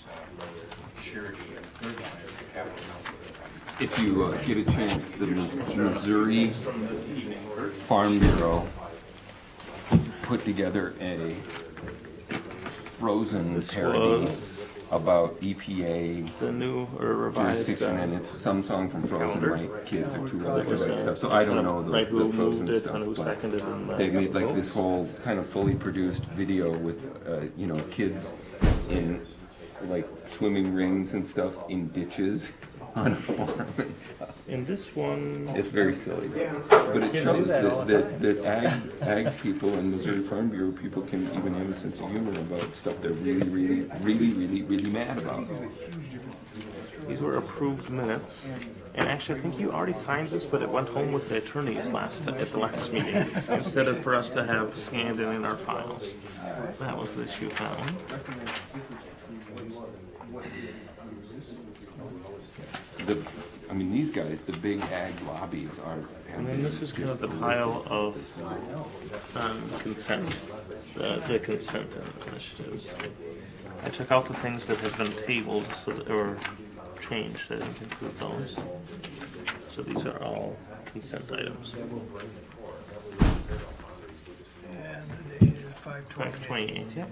surety, and the third one is the capital. If you get a chance, the Missouri Farm Bureau put together a frozen parody about EPA the new or revised jurisdiction, and it's some song from Frozen. calendar. My kids are too little for that stuff, so I don't know the who Frozen moved it stuff. and who but seconded and they made like this whole kind of fully produced video with kids in like swimming rings and stuff in ditches on a farm and stuff. In this one, It's very silly, but it Kids do shows that all the that ag people and Missouri Farm Bureau people can even have a sense of humor about stuff they're really mad about. these were approved minutes. And actually, I think you already signed this, but it went home with the attorneys at the last meeting, instead of for us to have scanned it in our files. That was the issue found. These guys, the big ag lobbies are. And then this is kind of the pile of consent, the consent initiatives. I took out the things that had been tabled or changed. I didn't include those. So these are all consent items. And the date is 5/28. 5/28, yep.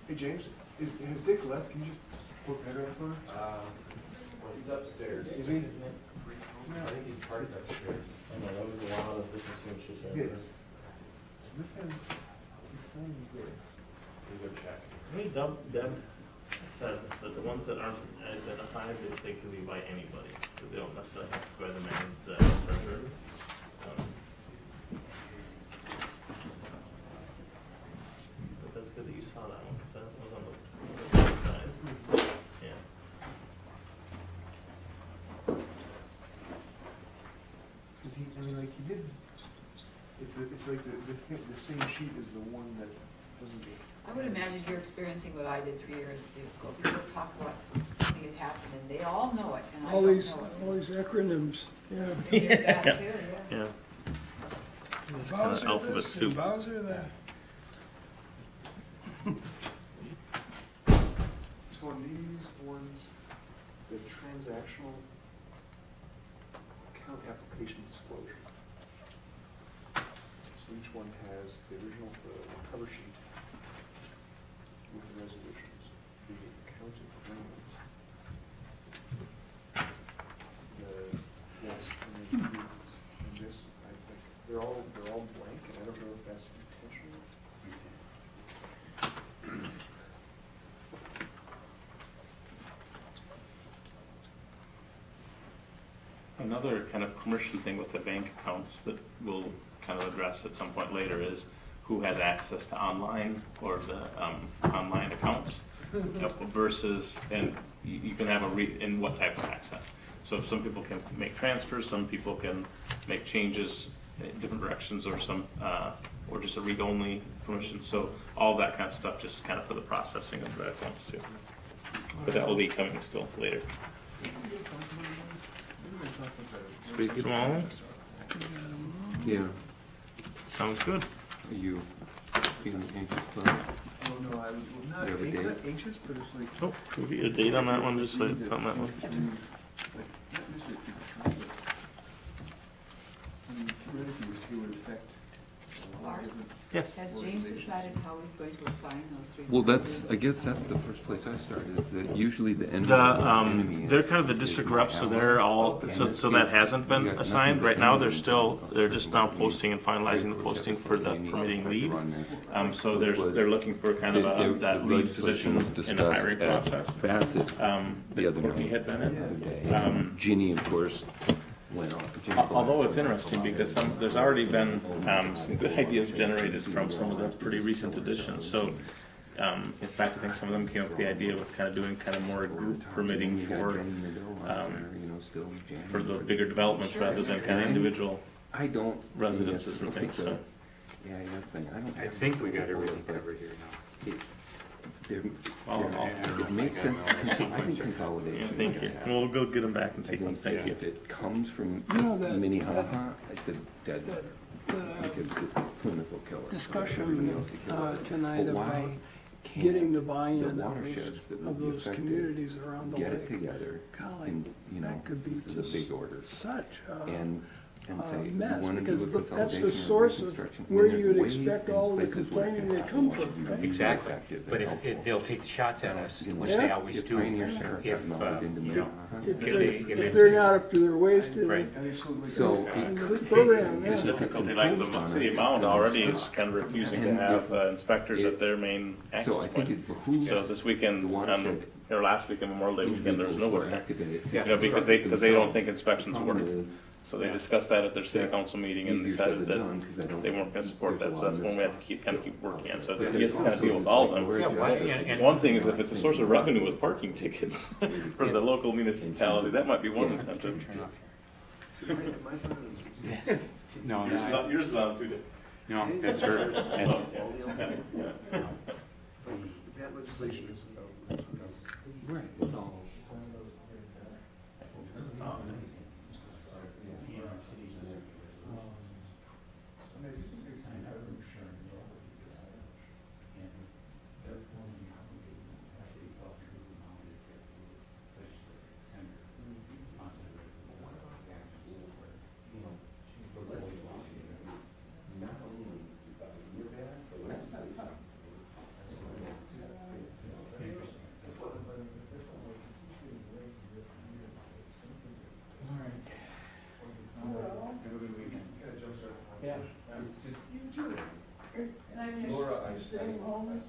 Hey James, has Dick left? Can you just put Pedro in for us? He's upstairs. Is he? I think he's parked upstairs. I know, that was a lot of business issues. Yes. So this guy's, he's signing this. We go check. I think Deb said that the ones that aren't identified, they can be by anybody. So they don't necessarily have to go by the treasurer. But that's good that you saw that one, because that was on the side. I mean, like, he did, it's like the same sheet is the one that doesn't. I would imagine you're experiencing what I did 3 years ago. People talk about something had happened and they all know it and I All don't these, know it. all these acronyms, yeah. And there's that too, yeah. Yeah. It's kind of Bowser alphabet this and soup. Bowser that. So on these ones, the transactional account application disclosure. So each one has the original cover sheet with the resolutions, the accounts agreement, the, yes, and then this, they're all blank, and I don't know if that's intentional. Another kind of commercial thing with the bank accounts that we'll kind of address at some point later is who has access to online or the online accounts versus, and you can have in what type of access. So if some people can make transfers, some people can make changes in different directions, or some, or just a read-only permission. So all that kind of stuff, just kind of for the processing of the accounts too. But that will be coming still later. Speak it. Small. Yeah. Sounds good. Are you feeling anxious about it? Well, no, I'm not, You have a date? not anxious, but it's like. Oh, can we get a date on that one, just so it's on that one? Not necessarily to the time, but, I mean, theoretically, it would affect a lot of Lars? different. Yes. Has James decided how he's going to assign those 3? Well, I guess that's the first place I started, is that usually the enemy. They're kind of the district reps, so they're all, so that hasn't been assigned. Right now, they're just now posting and finalizing the posting for the permitting lead. So they're looking for kind of that lead position in the hiring process. Facet the other Courtney night. had been in. Ginny, of course, went off. Although it's interesting because there's already been some good ideas generated from some of the pretty recent additions. So, in fact, I think some of them came up with the idea with kind of doing kind of more group permitting for the bigger developments rather than kind of individual residences and things. So. Yeah, yes, I think we got everything covered here now. It makes sense to consolidate. Yeah, thank you. We'll go get them back in sequence. Thank you. If it comes from You know that- Minnehaha, it's a dead letter. Because this is clinical killer. Discussion tonight But why about can't getting the buy-in the of watersheds that those, would be affected communities around the get lake. it together, Golly, and, you know, that could be this is a just big order. such a And say, you mess, wanna because do a look, that's the consolidation or source of reconstruction, where there's you would ways expect and all of the places where it complaining can to happen. come It from, should be right? Exactly, effective but and helpful. they'll take shots at us, You know, which they Yeah. always If do. Pioneer Sheriff If, got knowledge into you know, Minnehaha. If they're not up to their waist in Right. So in it the program, It's yeah. difficulty, like the city of Mound already is kind of refusing to And have if inspectors at their main access So I think point. it behooves So this weekend, the watershed or last weekend, Memorial Day weekend, there was nobody there. activated. You know, because they don't think inspections work. Problem is, So they discussed that at their city council meeting and easier said decided than done, 'cause I that don't- they weren't gonna support there's that, a so lot that's of one we have to mistakes. kind of keep working on. So But you have to kind of also deal with all of them. Yeah, why- and- One thing is if it's a source of revenue with parking tickets for the local municipality, that might be one incentive. No, Yours is on too, Dick. no, that's her. That's, That legislation is about. Right, it's all. Laura, I'm staying home.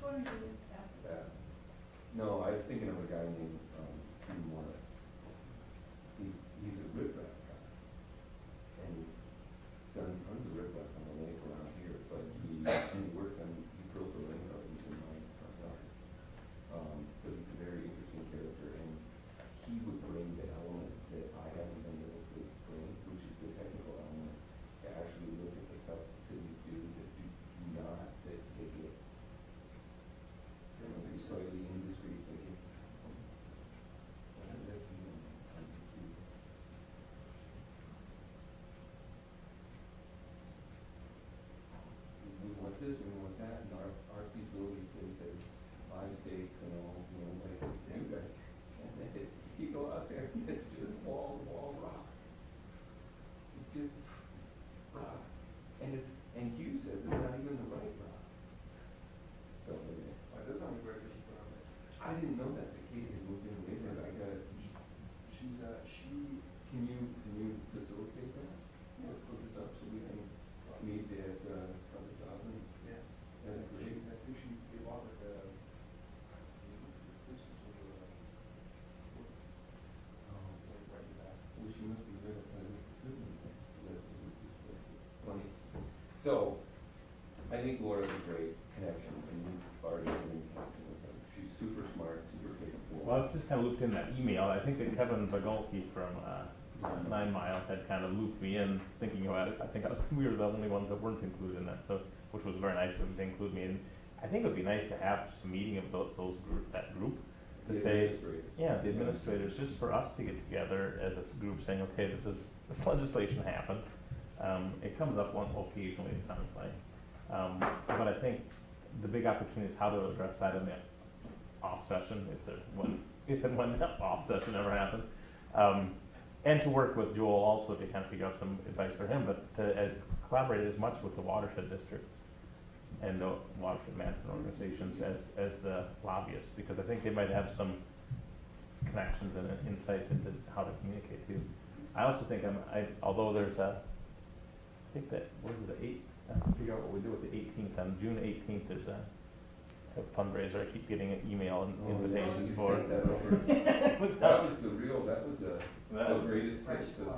one did you ask about? No, I was thinking of a guy named Hugh Morris. He's a riprap guy, and he's done tons of riprap on the lake around here. But he worked on he built the rain gardens in my front yard. But he's a very interesting character, and he would bring the element that I haven't been able to bring, which is the technical element, to actually look at the stuff that cities do that do not that they get. You know, they're slightly industry thinking. We want this and we want that, and our feasibility study says 5 stakes and all, you know, like, okay. And then you go out there and it's just wall rock. It's just rock. And Hugh says it's not even the right rock. So, anyway. Why, that's not a great issue for me. I didn't know that the Kate had moved in later. I got can you facilitate that? Yeah, put this up so we can meet at $100,000. Yeah. That's great. I think she gave off at the. Well, she must be good at funny. So, I think Laura's a great connection, and you've already been in connection with her. She's super smart, super capable. Well, it's just kind of looped in that email. I think that Kevin Bagolke from 9 Mile had kind of looped me in thinking about it. I think we were the only ones that weren't included in that, so which was very nice of them to include me. And I think it would be nice to have some meeting of that group to The say, administrators. yeah, the administrators, just for us to get together as a group saying, okay, this legislation happened. It comes up occasionally, it sounds like. But I think the big opportunity is how to address that in the off session, if and when that off session ever happens. And to work with Joel also to kind of figure out some advice for him, but to collaborate as much with the watershed districts and the watershed management organizations as the lobbyists, because I think they might have some connections and insights into how to communicate too. I also think although there's I think that, what is it, I have to figure out what we do with the 18th, on June 18th, there's a fundraiser. I keep getting an email and invitations for. That was the greatest hits of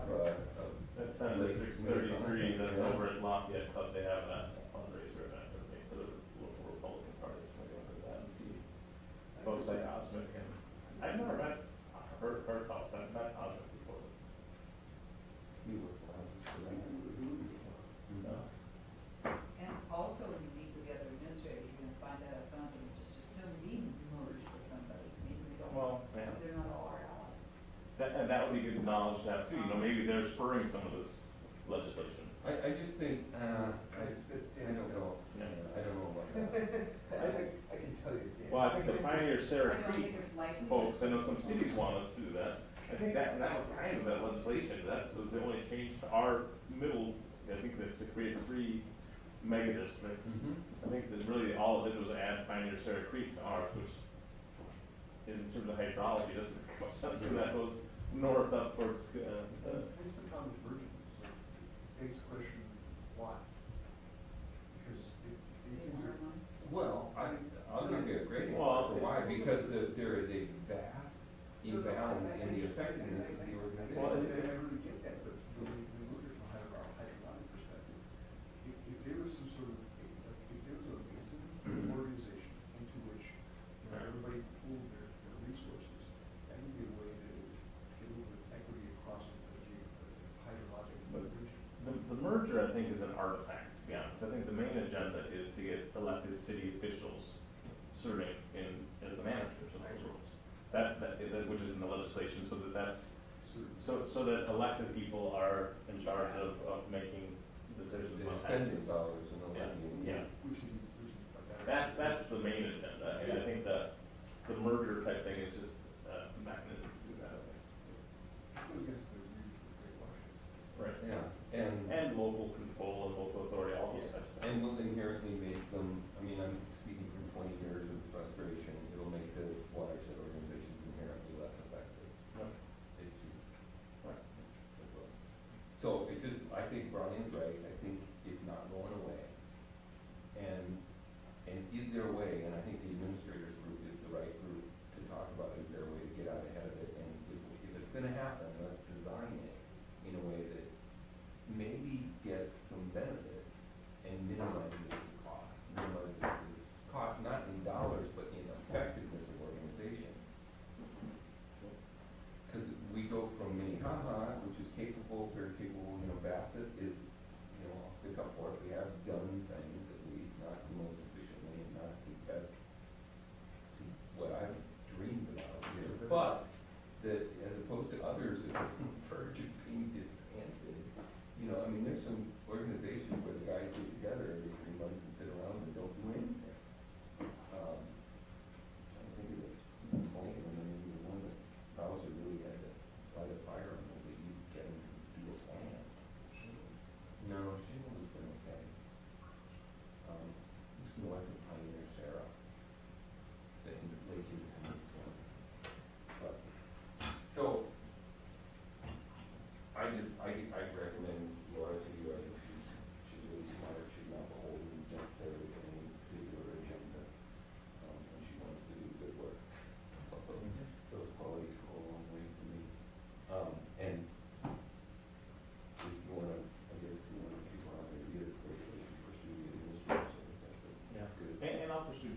that's Senate District 33, that's over at Lafayette Club. They have a fundraiser event for the local Republican Party. So we go to that and see folks like Osmic. And I've never heard Osmic. I've met Osmic before. You were for that. No. And also when you meet with the other administrators, you're going to find out some of them just assume being merged with somebody. Maybe we don't. Well, yeah. They're not all our allies. And that would be good knowledge to have too. Maybe they're spurring some of this legislation. I just think, I don't know. I don't know about that. I can tell you. Well, I think the Pioneer Sarah Creek folks, I know some cities want us to do that. I think that was kind of that legislation. That was the only change to our middle, I think that to create 3 mega districts. I think that really all it did was add Pioneer Sarah Creek to ours, which in terms of hydrology doesn't make much sense because that goes north up towards. It's the convergence. So it begs the question, why? Because these things are. Well, I'll give you a great answer Well, for why. Because there is a vast imbalance in the effectiveness of the organization. Well, I really get that, but when we look at from a hydrologic perspective, if there was some sort of, if there was a basin organization into which everybody pooled their resources, that would be a way to get a little bit of equity across the hydrologic region. The merger, I think, is an artifact, to be honest. I think the main agenda is to get elected city officials serving as the managers of those roles. That which is in the legislation, so that's so that elected people are in charge of making decisions about Spending taxes. dollars and electing. Yeah. Which is That's the main agenda. And I think that the merger type thing is just a mechanism to do that. Right. Yeah. And local control and local authority, all those types of things. And will inherently make them, I mean, I'm speaking from 20 years of frustration, it'll make the watershed organizations inherently less effective. Yep. It just, right. So I think Brian's right, I think it's not going away. And is there a way, and I think the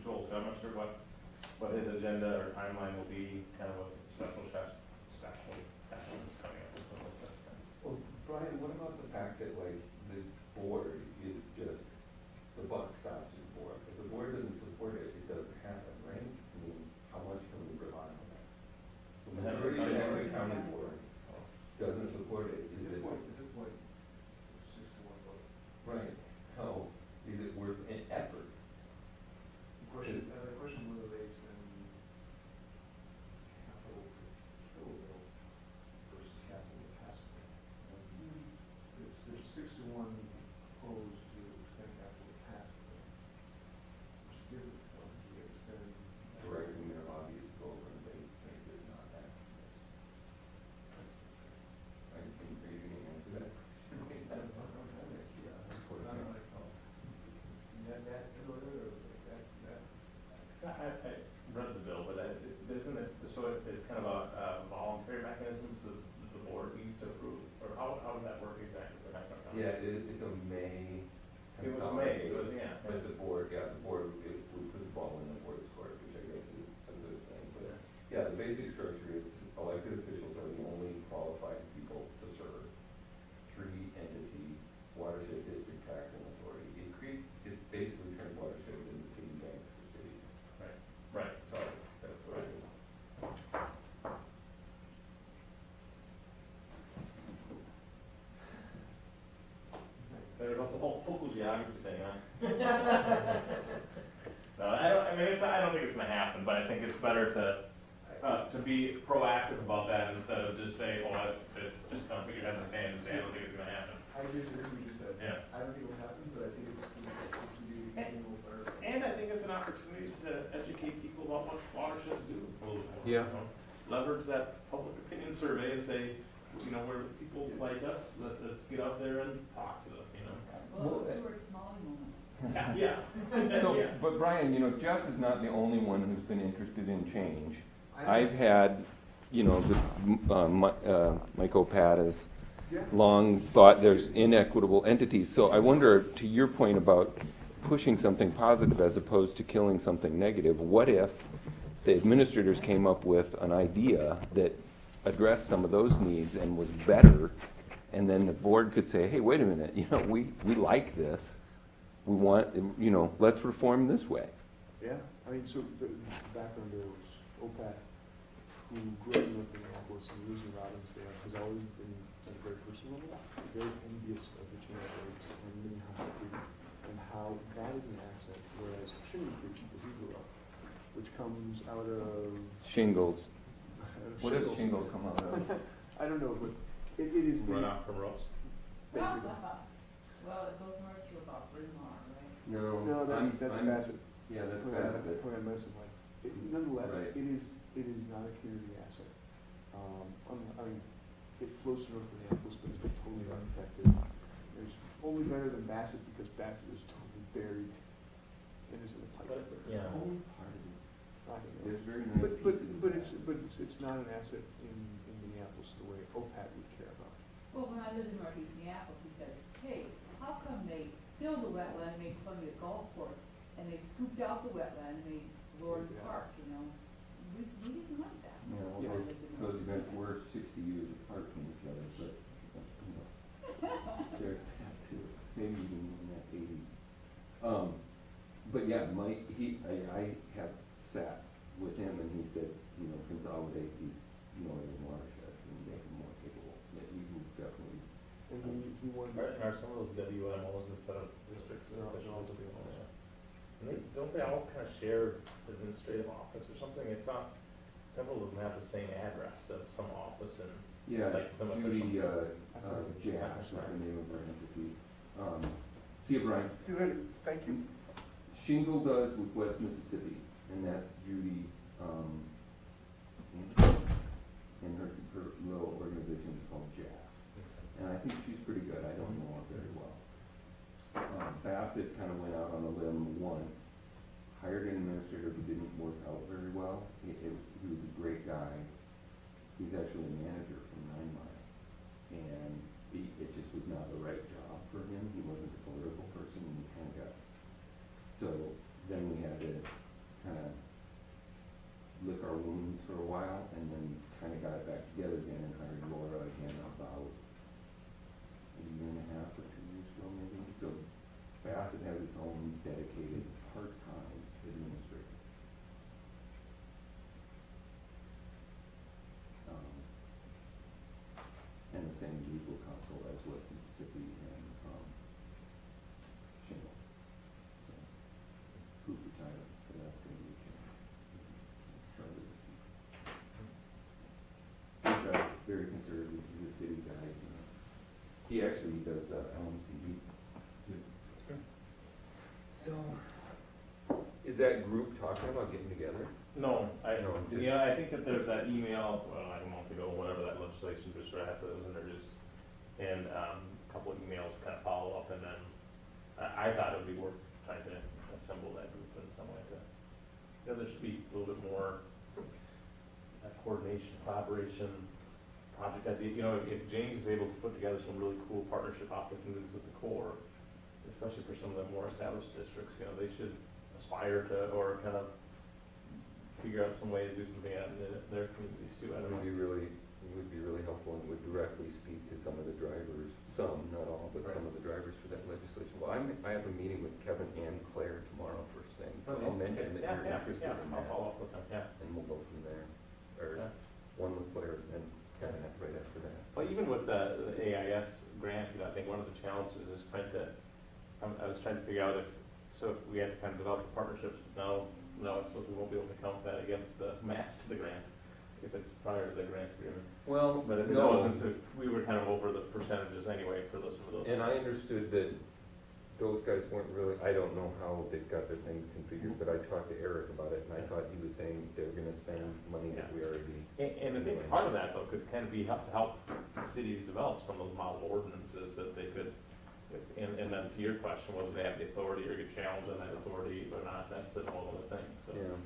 control, so I'm not sure what his agenda or timeline will be, kind of a special session coming up with some of this stuff. Well, Brian, what about the fact that like the board is just, the buck stops at the board? If the board doesn't support it, it doesn't happen, right? I mean, how much can we rely on that? The majority of the Hennepin County board doesn't support it. Is it? At this point, it's 6 to 1 vote. Right, so is it worth an effort? The question whether they extend capital to Killville versus capital to Pasco. There's 6 to 1 opposed to extend capital to Pasco, which is different from the extend. Directing their lobbyists to go over and they think it's not that. I think maybe you can answer that. I read the bill, but isn't it, so it's kind of a voluntary mechanism that the board needs to approve? Or how would that work exactly? Yeah, it's a May. It was May, yeah. But the board, would put the ball in the board's court, which I guess is a good thing. But yeah, the basic structure is elected officials are the only qualified people to serve. 3 entities, watershed district taxing authority. It basically turns watersheds into piggy banks for cities. Right. Sorry, that's what it is. There's also a whole geography thing, huh? No, I don't think it's gonna happen, but I think it's better to be proactive about that instead of just say, just kind of put your head in the sand and say, I don't think it's gonna happen. I agree with everything you just said. Yeah. I don't think it will happen, but I think it's going to be a continual effort. And I think it's an opportunity to educate people about what watersheds do. Yeah. Leverage that public opinion survey and say, where people like us, let's get out there and talk to them, Well, Stuart Smalley moment. Yeah. So, but Brian, Jeff is not the only one who's been interested in change. I've had, Mike Opat has long thought there's inequitable entities. So I wonder, to your point about pushing something positive as opposed to killing something negative, what if the administrators came up with an idea that addressed some of those needs and was better, and then the board could say, hey, wait a minute, we like this. We want, let's reform this way. Yeah, so the background there was OPAT, who grew up in North Minneapolis and lives in Robbinsdale, has always been, at a very personal level, very envious of the Chinook Lakes and Minnehaha Creek, and how that is an asset, whereas Shingle Creek, where he grew up, which comes out of... Shingles. What does Shingle come out of? I don't know, but it is... Runoff from Rose? Basically. Well, it goes north to about Bryn Mawr, right? No, that's Bassett. Yeah, that's Bassett. Medicine Lake. Nonetheless, Right. it is not a community asset. It flows to North Minneapolis, but it's been totally unaffected. It's only better than Bassett because Bassett is totally buried and is in the pipe. Yeah. Only part of it. I don't know. There's very nice But it's not an asset in Minneapolis the way OPAT would care about. Well, when I lived in Northeast Minneapolis, he said, hey, how come they filled the wetland, made Columbia Golf Course, and they scooped out the wetland and made Lawrence Park, We didn't like that. Those events were 60 years apart from each other, but, there's that too. Maybe even in that 80s. But yeah, Mike, I have sat with him and he said, consolidate these northern watersheds and make them more capable. That you definitely. And he wanted. Are some of those WMOs instead of districts? Don't they all kind of share administrative office or something? It's not, several of them have the same address of some office and. Yeah, like Judy Jass is the name of her entity. See you, Brian. See you later. Thank you. Shingle does with West Mississippi, and that's Judy, and her little organization is called Jass. And I think she's pretty good. I don't know her very well. Bassett kind of went out on a limb once, hired an administrator who didn't work out very well. He was a great guy. He's actually a manager from 9 Mile. And it just was not the right job for him. He wasn't a political person, and he kind of got... So then we had to lick our wounds for a while, and then kind of got it back together again and hired Laura again about a year and a half or 2 years ago maybe. So Bassett has its own dedicated part-time administrator. And the same legal counsel as West Mississippi and Shingle. So, who's retired, so that's going to be Charlie. He's very conservative. He's a city guy. He actually does LMCD too. So, is that group talking about getting together? No, No, just- I think that there's that email, well, I don't know if ago, whenever that legislation was drafted, that was introduced, and a couple of emails kind of follow up, and then I thought it would be worth trying to assemble that group in some way to, there should be a little bit more coordination, collaboration, project idea. If James is able to put together some really cool partnership opportunities with the Corps, especially for some of the more established districts, they should aspire to, or kind of figure out some way to do something out in their communities too. I don't know. It would be really helpful and would directly speak to some of the drivers, some, not all, but some of the drivers for that legislation. Well, I have a meeting with Kevin and Claire tomorrow first thing, so I'll mention that you're interested in that. I'll follow up with them, And we'll go from there. Or one with Claire and Kevin right after that. Well, even with the AIS grant, I think one of the challenges is I was trying to figure out if we had to kind of develop partnerships. No, I suppose we won't be able to count that against the match to the grant if it's prior to the grant agreement. Well, but in no. no sense, we were kind of over the percentages anyway for some of those. And I understood that those guys weren't really, I don't know how they've got their things configured, but I talked to Eric about it, and I thought he was saying they're gonna spend money that we already. And I think part of that though could kind of be to help cities develop some of those model ordinances that they could. And then to your question, whether they have the authority or get challenged on that authority or not, that's a whole other thing, so. Yeah.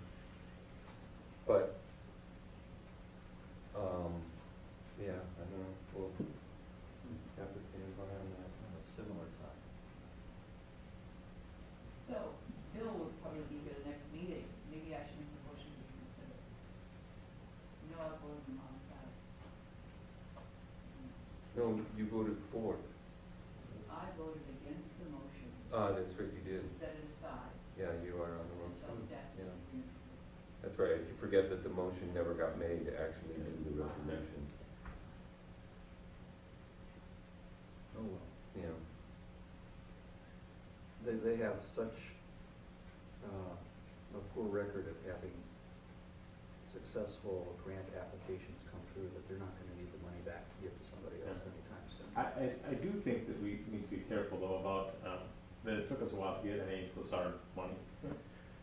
But, yeah, I don't know, we'll have to stand by on that. Similar time. So, Bill would probably be here the next meeting. Maybe I should make a motion to consider. I'll vote on the side. No, you voted for. I voted against the motion. That's right, you did. To set it aside. Yeah, you are on the wrong Until side. staff. Yeah. That's right, you forget that the motion never got made to actually do the resolution. Oh, well. Yeah. They have such a poor record of having successful grant applications come through that they're not going to need the money back to give to somebody else anytime soon. I do think that we need to be careful though about, that it took us a while to get any LaSarre money.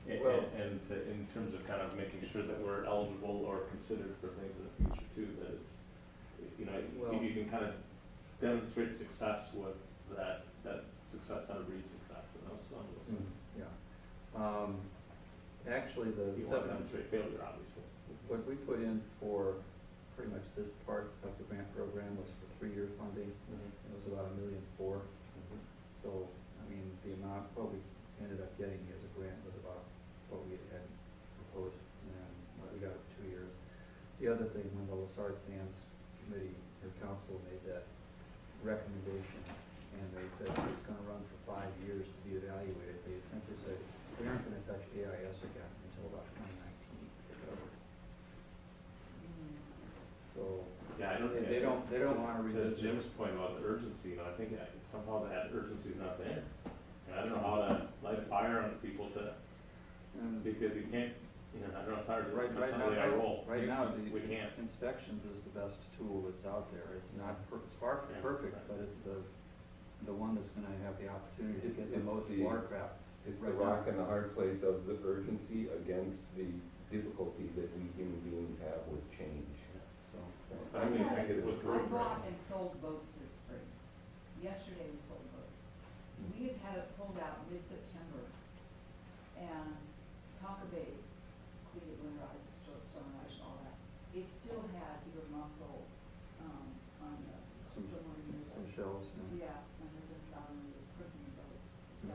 And in terms of kind of making sure that we're eligible or considered for things in the future too, that it's, you can kind of demonstrate success with that success kind of breeds success and some of those things. Yeah. Actually, You want to demonstrate failure, obviously. what we put in for pretty much this part of the grant program was for 3-year funding. It was about $1.4 million. So, I mean, the amount, what we ended up getting as a grant was about what we had proposed, and we got it 2 years. The other thing, when the LaSarre SAMS committee or council made that recommendation, and they said it's going to run for 5 years to be evaluated, they essentially said we aren't going to touch AIS again until about 2019. So Yeah, I don't they don't want to revisit. To Jim's point about the urgency, I think somehow that urgency is not there. And I don't know how to light a fire on people because you can't, I don't know, it's hard to right how they are roll. Right now, we can't. Inspections is the best tool that's out there. It's not, it's far from perfect, but it's the one that's going to have the opportunity to get the most watercraft. It's the rock and the hard place of the urgency against the difficulty that we human beings have with change. So, I bought and sold boats this spring. Yesterday we sold boats. We had it pulled out mid-September, and Tonka Bay, Cleveland, Sunrise, all that. It still has either muscle on the some shells. Yeah, my husband found one of those cooking boats. So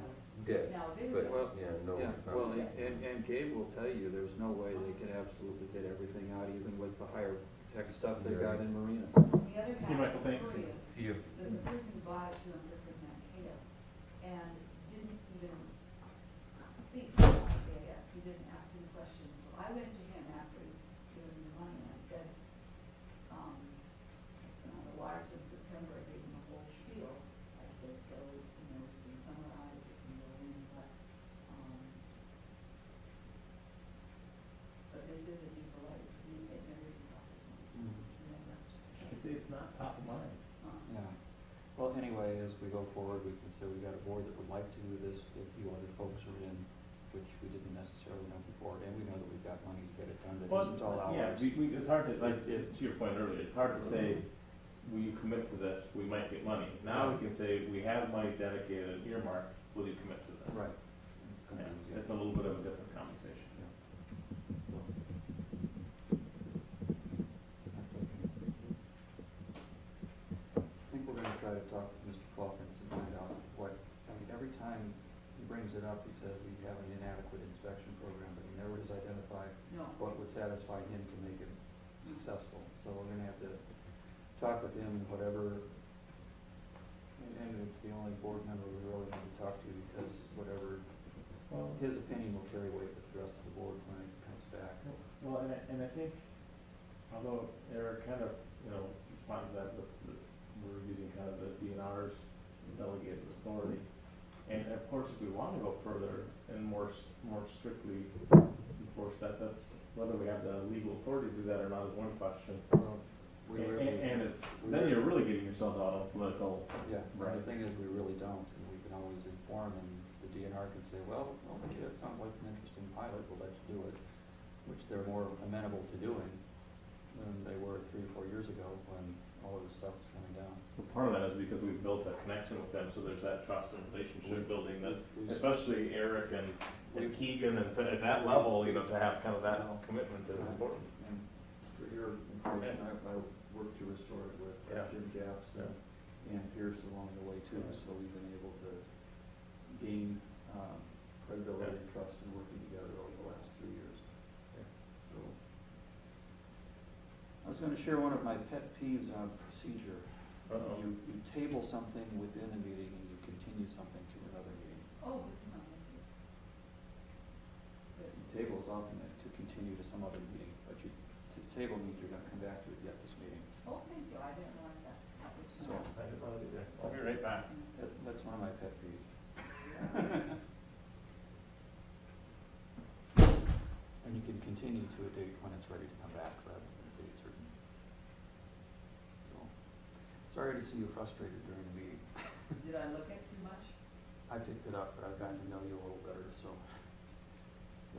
did, Now, they but, were- yeah, no. Yeah, not- well, and Gabe will tell you, there's no way they could absolutely get everything out, even with the higher tech stuff they got in marinas. The other See, Michael, half thanks. of the story is, See you. the person who bought it to him took from Mankato and didn't even think about AIS. He didn't ask any questions. So I went to him after he was giving me money and I said, it's been on the water since September. I gave him a whole spiel. I said, so, it's been summarized, it can go in, but this is a deeper life. It never even costs money. Never. It's not top of mind. Yeah. Well, anyway, as we go forward, we can say we got a board that would like to do this if you other folks are in, which we didn't necessarily know before, and we know that we've got money to get it done, that isn't all ours. Yeah, it's hard to, to your point earlier, it's hard to say, will you commit to this, we might get money. Now we can say, we have money dedicated, earmarked, will you commit to this? Right. It's gonna be easier. It's a little bit of a different conversation. I think we're gonna try to talk to Mr. Calkins and find out every time he brings it up, he says we have an inadequate inspection program, but he never has identified what would satisfy him to make it successful. So we're gonna have to talk with him and whatever, and it's the only board member we really need to talk to, because whatever, his opinion will carry weight with the rest of the board when it comes back. Well, and I think, although Eric kind of, responded to that, we're using kind of the DNR's delegated authority. And of course, if we want to go further and more strictly enforce that, that's whether we have the legal authority to do that or not is one question. Then you're really getting yourselves out of political. Yeah, the thing is, we really don't, and we can always inform, and the DNR can say, well, okay, that sounds like an interesting pilot, we'll let you do it, which they're more amenable to doing than they were 3 or 4 years ago when all of this stuff was coming down. Well, part of that is because we've built that connection with them, so there's that trust and relationship building that, especially Eric and Keegan, and so at that level, to have kind of that commitment is important. And for your information, I worked to restore it with Jim Japs and Pierce along the way too, so we've been able to gain credibility and trust in working together over the last 3 years. So I was going to share one of my pet peeves on procedure. You table something within a meeting and you continue something to another meeting. Oh, good to know. Table is often to continue to some other meeting, but to table means you're going to come back to it yet this meeting. Oh, thank you. I didn't realize that. So I'll be right back. That's one of my pet peeves. And you can continue to a date when it's ready to come back rather than a date certain. So, sorry to see you frustrated during the meeting. Did I look at too much? I picked it up, but I've gotten to know you a little better, so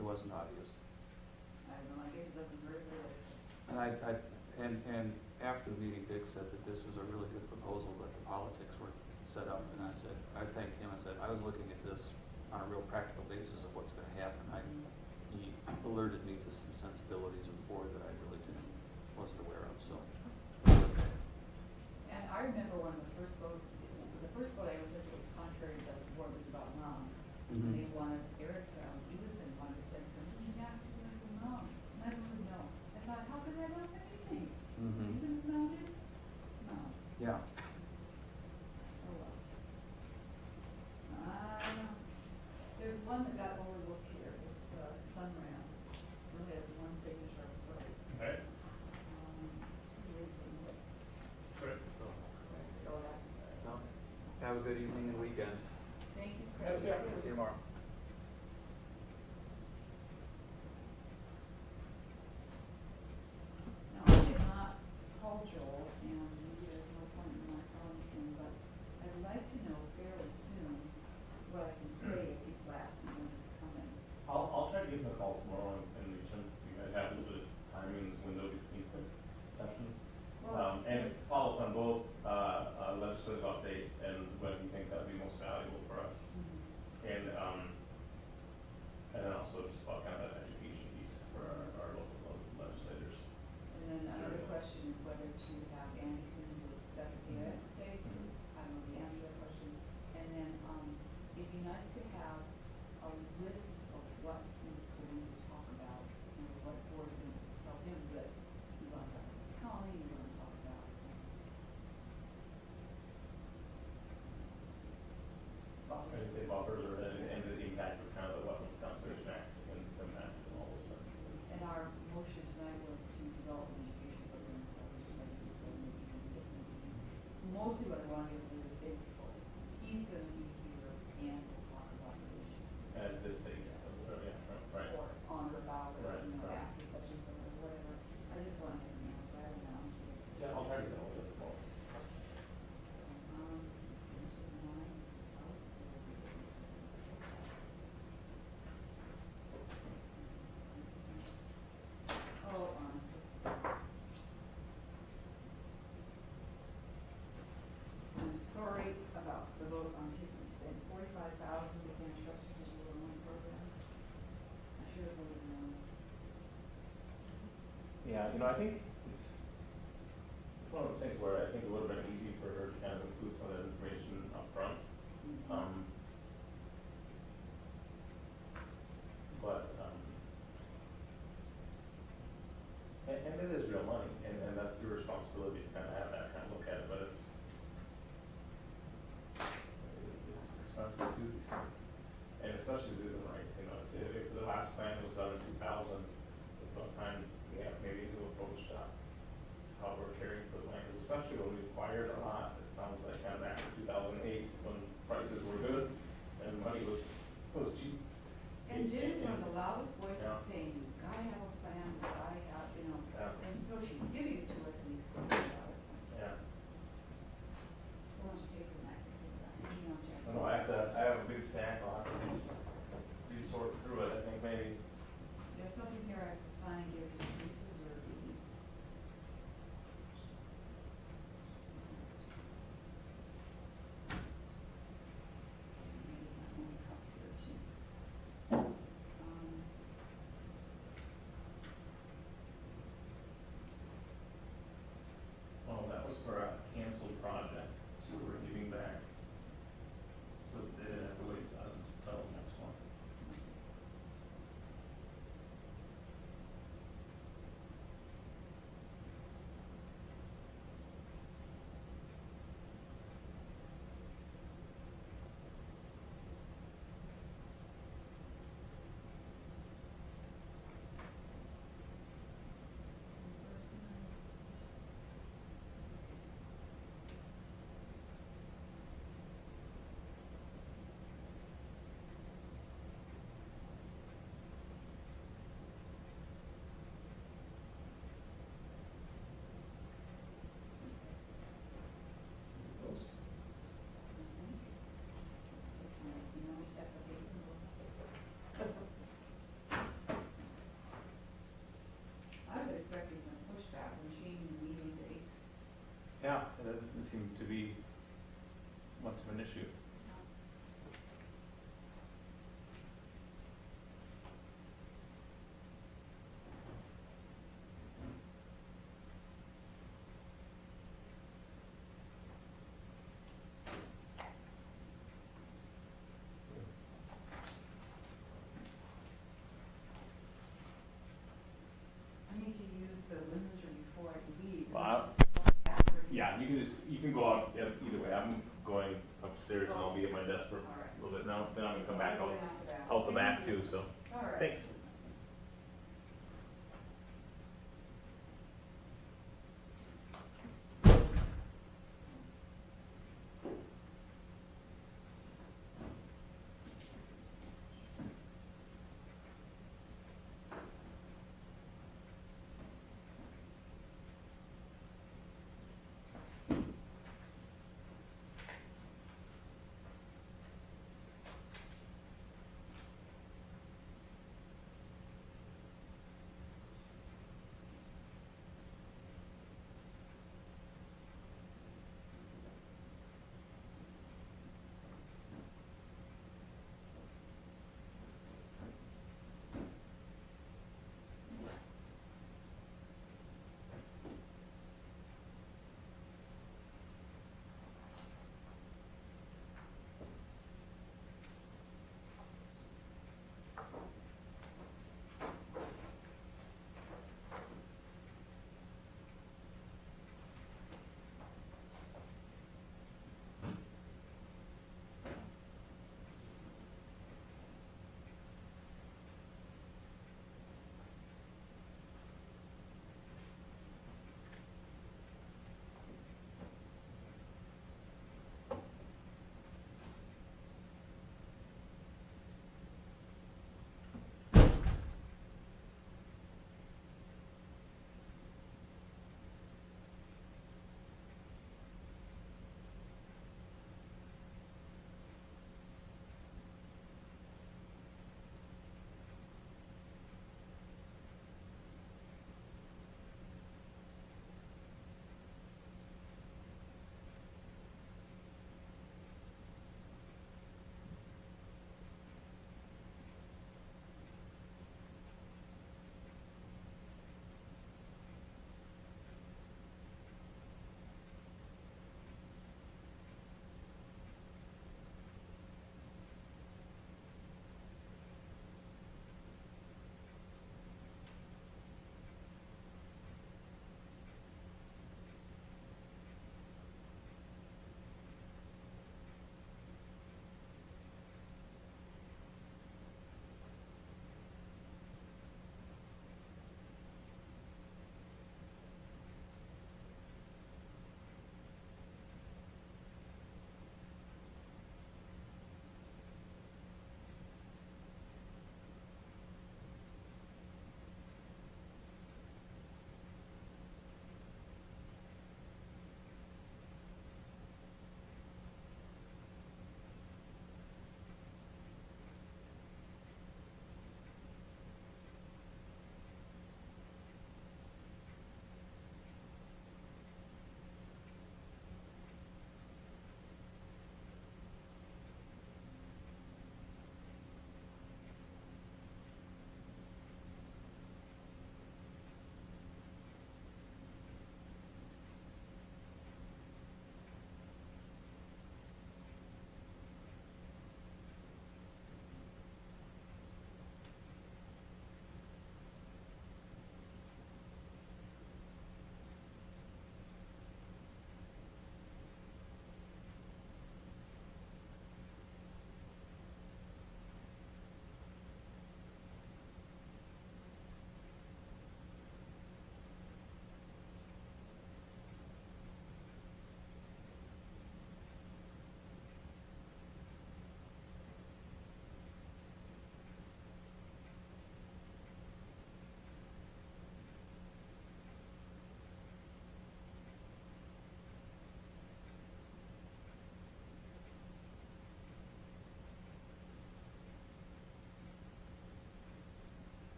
it wasn't obvious. I don't know. I guess it doesn't hurt really. And after the meeting, Dick said that this was a really good proposal, but the politics were set up, and I thanked him. I said, I was looking at this on a real practical basis of what's going to happen. He alerted me to some sensibilities of the board that I really wasn't aware of. So. And I remember one of the first votes. The first vote I ever took was contrary to the board was about Mom. They wanted Eric Evenson wanted to send something. He asked me to Mom. I never would know. I thought, how could I know anything? Even if Mom is no. Yeah. Oh well. There's one that got overlooked here. It's Sunram. It only has one signature, so. Okay. So that's. Have a good evening and weekend. Thank you, Chris. See you tomorrow. Now, I did not call Joel, and maybe there's no point in my calling him, but I'd like to know fairly soon what I can say if people ask me when he's coming. I'll try to give him a call tomorrow and reach him. You guys have a little bit of time in this window between sessions. And follow up on both legislative update and what he thinks that would be most valuable for us. And then also just about kind of that education piece for our local legislators. And then another question is whether to have Andy Kuhn, who was secretary today. I don't know the answer to that question. And then it'd be nice to have Yeah, I think it's one of those things where I think it would have been easy for her to kind of include some of that information up front. And it is real money, and that's your responsibility to kind of have that kind of look at it, but it's expensive to do these things. And especially to do them right, if the last plan was done in 2000, it's about time we have maybe to approach how we're caring for the land, especially when we acquired a lot. It sounds like kind of back in 2008 when prices were good and money was cheap. And Jen's one of the loudest voices saying, you gotta have a plan, you gotta have, and so she's giving it to us and he's talking about it. Yeah. So much paper in that, anything else here? No, I have a big stack. I'll have to re-sort through it. I think maybe. There's something here I have to sign and give to pieces or. Oh, that was for a canceled project, so we're giving back. So they didn't have to wait until next one. I was expecting some pushback from changing the meeting dates. Yeah, it doesn't seem to be much of an issue. I need to use the limiter before I leave. Well, yeah, you can go out either way. I'm going upstairs and I'll be at my desk for a little bit now. Then I'm gonna come back out the back too. So, All right. thanks.